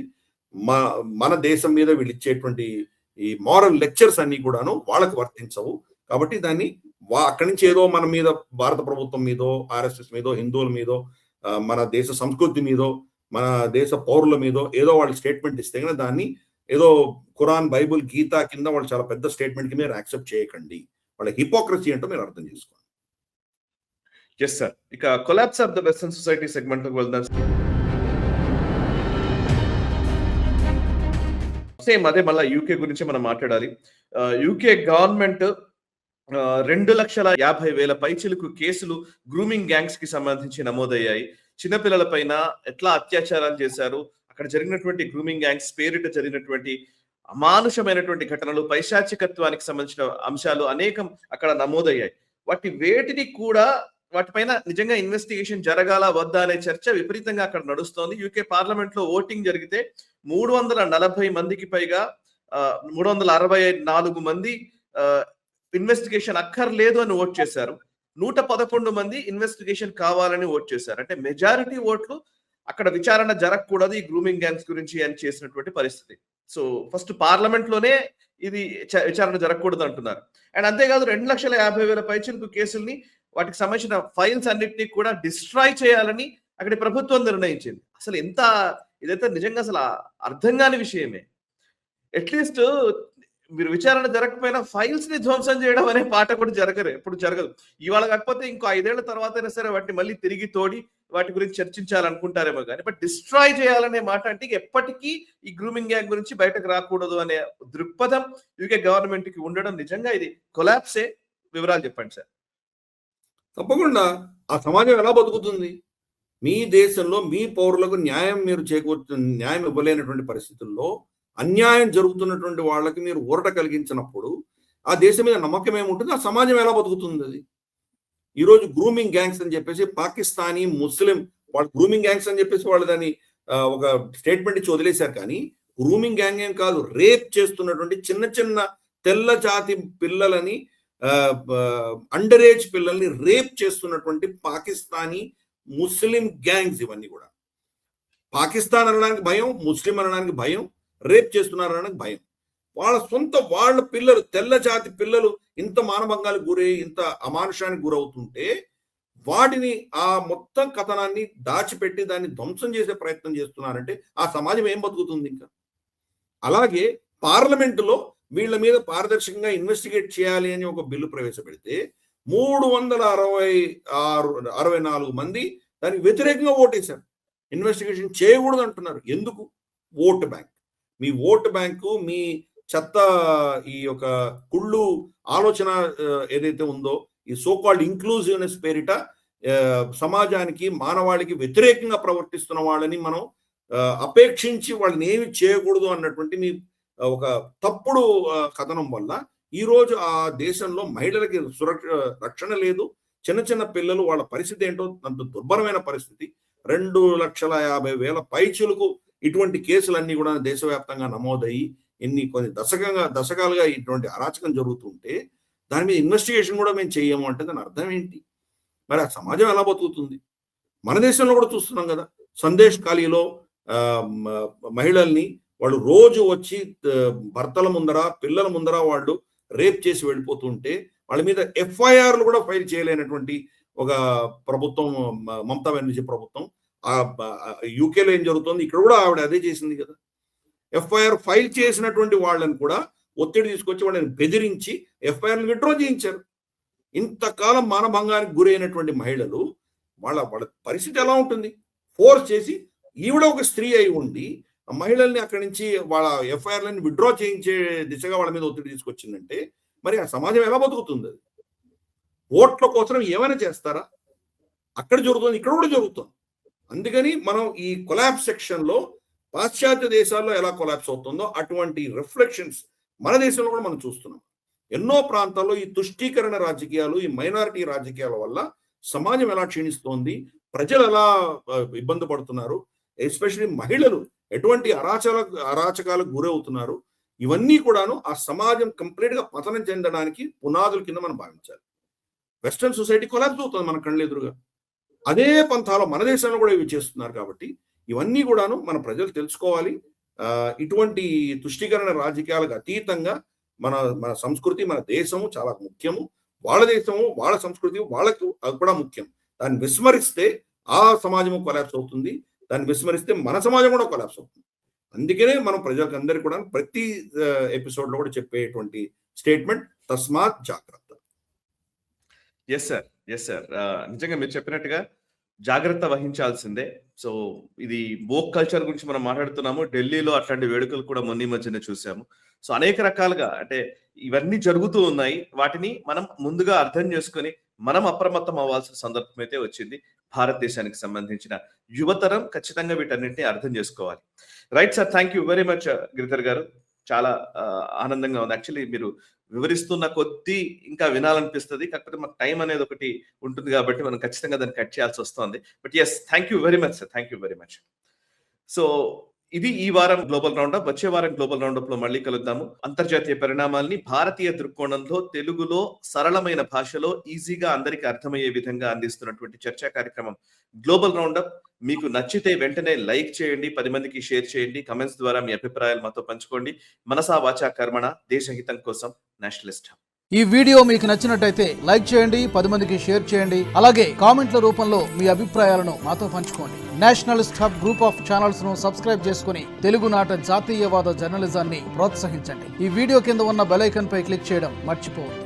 మన దేశం మీద వీళ్ళు ఇచ్చేటువంటి ఈ మారల్ లెక్చర్స్ అన్ని కూడాను వాళ్ళకు వర్తించవు. కాబట్టి దాన్ని అక్కడి నుంచి ఏదో మన మీద, భారత ప్రభుత్వం మీదో, ఆర్ఎస్ఎస్ మీదో, హిందువుల మీదో, మన దేశ సంస్కృతి మీదో, మన దేశ పౌరుల మీదో ఏదో వాళ్ళు స్టేట్మెంట్ ఇస్తే కనుక దాన్ని ఏదో ఖురాన్, బైబుల్, గీతా కింద వాళ్ళు చాలా పెద్ద స్టేట్మెంట్ కి మీరు యాక్సెప్ట్ చేయకండి. వాళ్ళ హిపోక్రసీ ఏంటో మీరు అర్థం చేసుకోండి. Yes sir. ఇక collapse of the western society segment లోకి వెళ్దాం. సేమ్ అదే మళ్ళీ యూకే గురించి మనం మాట్లాడాలి. యూకే గవర్నమెంట్ 2,50,000 పైచిలుకు కేసులు గ్రూమింగ్ గ్యాంగ్స్ కి సంబంధించి నమోదయ్యాయి. చిన్నపిల్లల పైన ఎట్లా అత్యాచారాలు చేశారు, అక్కడ జరిగినటువంటి గ్రూమింగ్ గ్యాంగ్స్ పేరిట జరిగినటువంటి అమానుషమైనటువంటి ఘటనలు, పైశాచికత్వానికి సంబంధించిన అంశాలు అనేకం అక్కడ నమోదయ్యాయి. వేటిని కూడా వాటిపైన నిజంగా ఇన్వెస్టిగేషన్ జరగాల వద్దా అనే చర్చ విపరీతంగా అక్కడ నడుస్తోంది. యూకే పార్లమెంట్ లో ఓటింగ్ జరిగితే 340 మందికి పైగా 364 మంది ఇన్వెస్టిగేషన్ అక్కర్లేదు అని ఓట్ చేశారు. 111 మంది ఇన్వెస్టిగేషన్ కావాలని ఓట్ చేశారు. అంటే మెజారిటీ ఓట్లు అక్కడ విచారణ జరగకూడదు ఈ గ్రూమింగ్ గ్యాంగ్స్ గురించి అని చేసినటువంటి పరిస్థితి. సో ఫస్ట్ పార్లమెంట్ లోనే ఇది విచారణ జరగకూడదు అంటున్నారు. అండ్ అంతేకాదు 2,50,000 పైచిలుకు కేసుల్ని, వాటికి సంబంధించిన ఫైల్స్ అన్నిటినీ కూడా డిస్ట్రాయ్ చేయాలని అక్కడి ప్రభుత్వం నిర్ణయించింది. అసలు ఇదైతే నిజంగా అసలు అర్థం కాని విషయమే. అట్లీస్ట్ మీరు విచారణ జరగకపోయినా ఫైల్స్ ని ధ్వంసం చేయడం అనే పాట కూడా ఎప్పుడు జరగదు. ఇవాళ కాకపోతే ఇంకో 5 ఏళ్ల తర్వాత అయినా సరే వాటిని మళ్ళీ తిరిగి తోడి వాటి గురించి చర్చించాలనుకుంటారేమో కానీ, బట్ డిస్ట్రాయ్ చేయాలనే మాట అంటే ఎప్పటికీ ఈ గ్రూమింగ్ గ్యాంగ్ గురించి బయటకు రాకూడదు అనే దృక్పథం యూకే గవర్నమెంట్ కి ఉండడం నిజంగా ఇది కొలాప్సే. వివరాలు చెప్పండి సార్. తప్పకుండా ఆ సమాజం ఎలా బతుకుతుంది? మీ దేశంలో మీ పౌరులకు న్యాయం న్యాయం ఇవ్వలేనటువంటి పరిస్థితుల్లో అన్యాయం జరుగుతున్నటువంటి వాళ్ళకి మీరు ఊరట కలిగించినప్పుడు ఆ దేశం మీద నమ్మకం ఏముంటుంది? ఆ సమాజం ఎలా బతుకుతుంది? అది ఈరోజు గ్రూమింగ్ గ్యాంగ్స్ అని చెప్పేసి పాకిస్తానీ ముస్లిం వాళ్ళు గ్రూమింగ్ గ్యాంగ్స్ అని చెప్పేసి వాళ్ళు దాన్ని ఒక స్టేట్మెంట్ ఇచ్చి వదిలేశారు. కానీ గ్రూమింగ్ గ్యాంగ్ ఏం కాదు, రేప్ చేస్తున్నటువంటి చిన్న చిన్న తెల్ల జాతి పిల్లలని అండర్ ఏజ్ పిల్లల్ని రేప్ చేస్తున్నటువంటి పాకిస్తానీ ముస్లిం గ్యాంగ్స్ ఇవన్నీ కూడా. పాకిస్తాన్ అనడానికి భయం, ముస్లిం అనడానికి భయం, రేప్ చేస్తున్నారు అనడానికి భయం. వాళ్ళ పిల్లలు తెల్ల జాతి పిల్లలు ఇంత మానభంగాలకు గురై ఇంత అమానుషానికి గురవుతుంటే వాటిని ఆ మొత్తం కథనాన్ని దాచిపెట్టి దాన్ని ధ్వంసం చేసే ప్రయత్నం చేస్తున్నారంటే ఆ సమాజం ఏం బతుకుతుంది ఇంకా? అలాగే పార్లమెంటులో వీళ్ళ మీద పారదర్శకంగా ఇన్వెస్టిగేట్ చేయాలి అని ఒక బిల్లు ప్రవేశపెడితే 364 మంది దానికి వ్యతిరేకంగా ఓటేశారు. ఇన్వెస్టిగేషన్ చేయకూడదు అంటున్నారు. ఎందుకు? Vote bank. మీ ఓటు బ్యాంకు, మీ చెత్త ఈ యొక్క కుళ్ళు ఆలోచన ఏదైతే ఉందో, ఈ సోకాల్డ్ ఇంక్లూజివ్నెస్ పేరిట సమాజానికి మానవాళికి వ్యతిరేకంగా ప్రవర్తిస్తున్న వాళ్ళని మనం అపేక్షించి వాళ్ళని ఏమి చేయకూడదు అన్నటువంటి మీ ఒక తప్పుడు కథనం వల్ల ఈరోజు ఆ దేశంలో మహిళలకి రక్షణ లేదు. చిన్న చిన్న పిల్లలు వాళ్ళ పరిస్థితి ఏంటో అంత దుర్భరమైన పరిస్థితి. 2,50,000 పైచులకు ఇటువంటి కేసులన్నీ కూడా దేశవ్యాప్తంగా నమోదయ్యి కొన్ని దశకాలుగా ఇటువంటి అరాచకం జరుగుతుంటే దాని మీద ఇన్వెస్టిగేషన్ కూడా మేము చేయము అంటే దాని అర్థం ఏంటి? మరి ఆ సమాజం ఎలా బతుకుతుంది? మన దేశంలో కూడా చూస్తున్నాం కదా, సందేశ్ ఖాళీలో మహిళల్ని వాళ్ళు రోజు వచ్చి భర్తల ముందర పిల్లల ముందర వాళ్ళు రేప్ చేసి వెళ్ళిపోతుంటే వాళ్ళ మీద ఎఫ్ఐఆర్లు కూడా ఫైల్ చేయలేనటువంటి ఒక ప్రభుత్వం మమతా బెనర్జీ ప్రభుత్వం. యూకేలో ఏం జరుగుతుంది, ఇక్కడ కూడా ఆవిడ అదే చేసింది కదా. ఎఫ్ఐఆర్ ఫైల్ చేసినటువంటి వాళ్ళని కూడా ఒత్తిడి తీసుకొచ్చి వాళ్ళని బెదిరించి ఎఫ్ఐఆర్లు విత్డ్రా చేయించారు. ఇంతకాలం మానభంగానికి గురైనటువంటి మహిళలు వాళ్ళ పరిస్థితి ఎలా ఉంటుంది? ఫోర్స్ చేసి ఈవిడ ఒక స్త్రీ అయి ఉండి మహిళల్ని అక్కడి నుంచి వాళ్ళ ఎఫ్ఐఆర్లను విత్డ్రా చేయించే దిశగా వాళ్ళ మీద ఒత్తిడి తీసుకొచ్చిందంటే మరి ఆ సమాజం ఎలా బతుకుతుంది? అది ఓట్ల కోసం ఏమైనా చేస్తారా? అక్కడ జరుగుతుంది, ఇక్కడ కూడా జరుగుతుంది. అందుకని మనం ఈ కొలాప్స్ సెక్షన్ లో పాశ్చాత్య దేశాల్లో ఎలా కొలాప్స్ అవుతుందో అటువంటి రిఫ్లెక్షన్స్ మన దేశంలో కూడా మనం చూస్తున్నాం. ఎన్నో ప్రాంతాల్లో ఈ తుష్టీకరణ రాజకీయాలు, ఈ మైనారిటీ రాజకీయాల వల్ల సమాజం ఎలా క్షీణిస్తోంది, ప్రజలు ఎలా ఇబ్బంది పడుతున్నారు, ఎస్పెషల్లీ మహిళలు ఎటువంటి అరాచకాలకు గురవుతున్నారు, ఇవన్నీ కూడాను ఆ సమాజం కంప్లీట్ గా పతనం చెందడానికి పునాదుల కింద మనం భావించాలి. వెస్టర్న్ సొసైటీ కొలాప్స్ అవుతుంది మన కళ్ళ ఎదురుగా. అదే పంథాలో మన దేశంలో కూడా ఇవి చేస్తున్నారు. కాబట్టి ఇవన్నీ కూడాను మన ప్రజలు తెలుసుకోవాలి. ఇటువంటి తుష్టీకరణ రాజకీయాలకు అతీతంగా మన సంస్కృతి, మన దేశము చాలా ముఖ్యము. వాళ్ళ దేశము, వాళ్ళ సంస్కృతి వాళ్ళకు అది కూడా ముఖ్యం. దాన్ని విస్మరిస్తే ఆ సమాజము కొలాప్స్ అవుతుంది, దాన్ని విస్మరిస్తే మన సమాజం కూడా కొలాప్స్ అవుతుంది. అందుకనే మనం ప్రజలకు అందరికీ కూడా ప్రతి ఎపిసోడ్ లో కూడా చెప్పేటువంటి స్టేట్మెంట్ తస్మాత్ జాగ్రత్త. ఎస్ సార్, నిజంగా మీరు చెప్పినట్టుగా జాగ్రత్త వహించాల్సిందే. సో ఇది వోక్ కల్చర్ గురించి మనం మాట్లాడుతున్నాము. ఢిల్లీలో అట్లాంటి వేడుకలు కూడా మొన్న మధ్యన చూసాము. సో అనేక రకాలుగా అంటే ఇవన్నీ జరుగుతూ ఉన్నాయి. వాటిని మనం ముందుగా అర్థం చేసుకొని మనం అప్రమత్తం అవ్వాల్సిన సందర్భం అయితే వచ్చింది. భారతదేశానికి సంబంధించిన యువతరం ఖచ్చితంగా వీటన్నింటినీ అర్థం చేసుకోవాలి. Right sir, thank you very much Giridhar గారు. చాలా ఆనందంగా ఉంది. యాక్చువల్లీ మీరు వివరిస్తున్న కొద్దీ ఇంకా వినాలనిపిస్తుంది. కాకపోతే మాకు టైం అనేది ఒకటి ఉంటుంది కాబట్టి మనం ఖచ్చితంగా దాన్ని కట్ చేయాల్సి వస్తుంది. But yes, thank you very much sir, thank you very much. So ఇది ఈ వారం గ్లోబల్ రౌండప్. వచ్చే వారం గ్లోబల్ రౌండప్ లో మళ్ళీ కలుద్దాము. అంతర్జాతీయ పరిణామాల్ని భారతీయ దృక్కోణంలో తెలుగులో సరళమైన భాషలో ఈజీగా అందరికీ అర్థమయ్యే విధంగా అందిస్తున్నటువంటి చర్చా కార్యక్రమం గ్లోబల్ రౌండప్. మీకు నచ్చితే వెంటనే లైక్ చేయండి, 10 మందికి షేర్ చేయండి, కమెంట్స్ ద్వారా మీ అభిప్రాయాలు మాతో పంచుకోండి. మనసా వాచా కర్మణ, దేశహితం కోసం నేషనలిస్ట్. ఈ వీడియో మీకు నచ్చినట్టయితే లైక్ చేయండి, 10 మందికి షేర్ చేయండి, అలాగే కామెంట్ల రూపంలో మీ అభిప్రాయాలను మాతో పంచుకోండి. Nationalist hub group of channels ను సబ్స్క్రైబ్ చేసుకుని తెలుగునాట జాతీయవాద జర్నలిజాన్ని ప్రోత్సహించండి. ఈ వీడియో కింద ఉన్న బెల్ ఐకాన్ పై క్లిక్ చేయడం మర్చిపోవద్దు.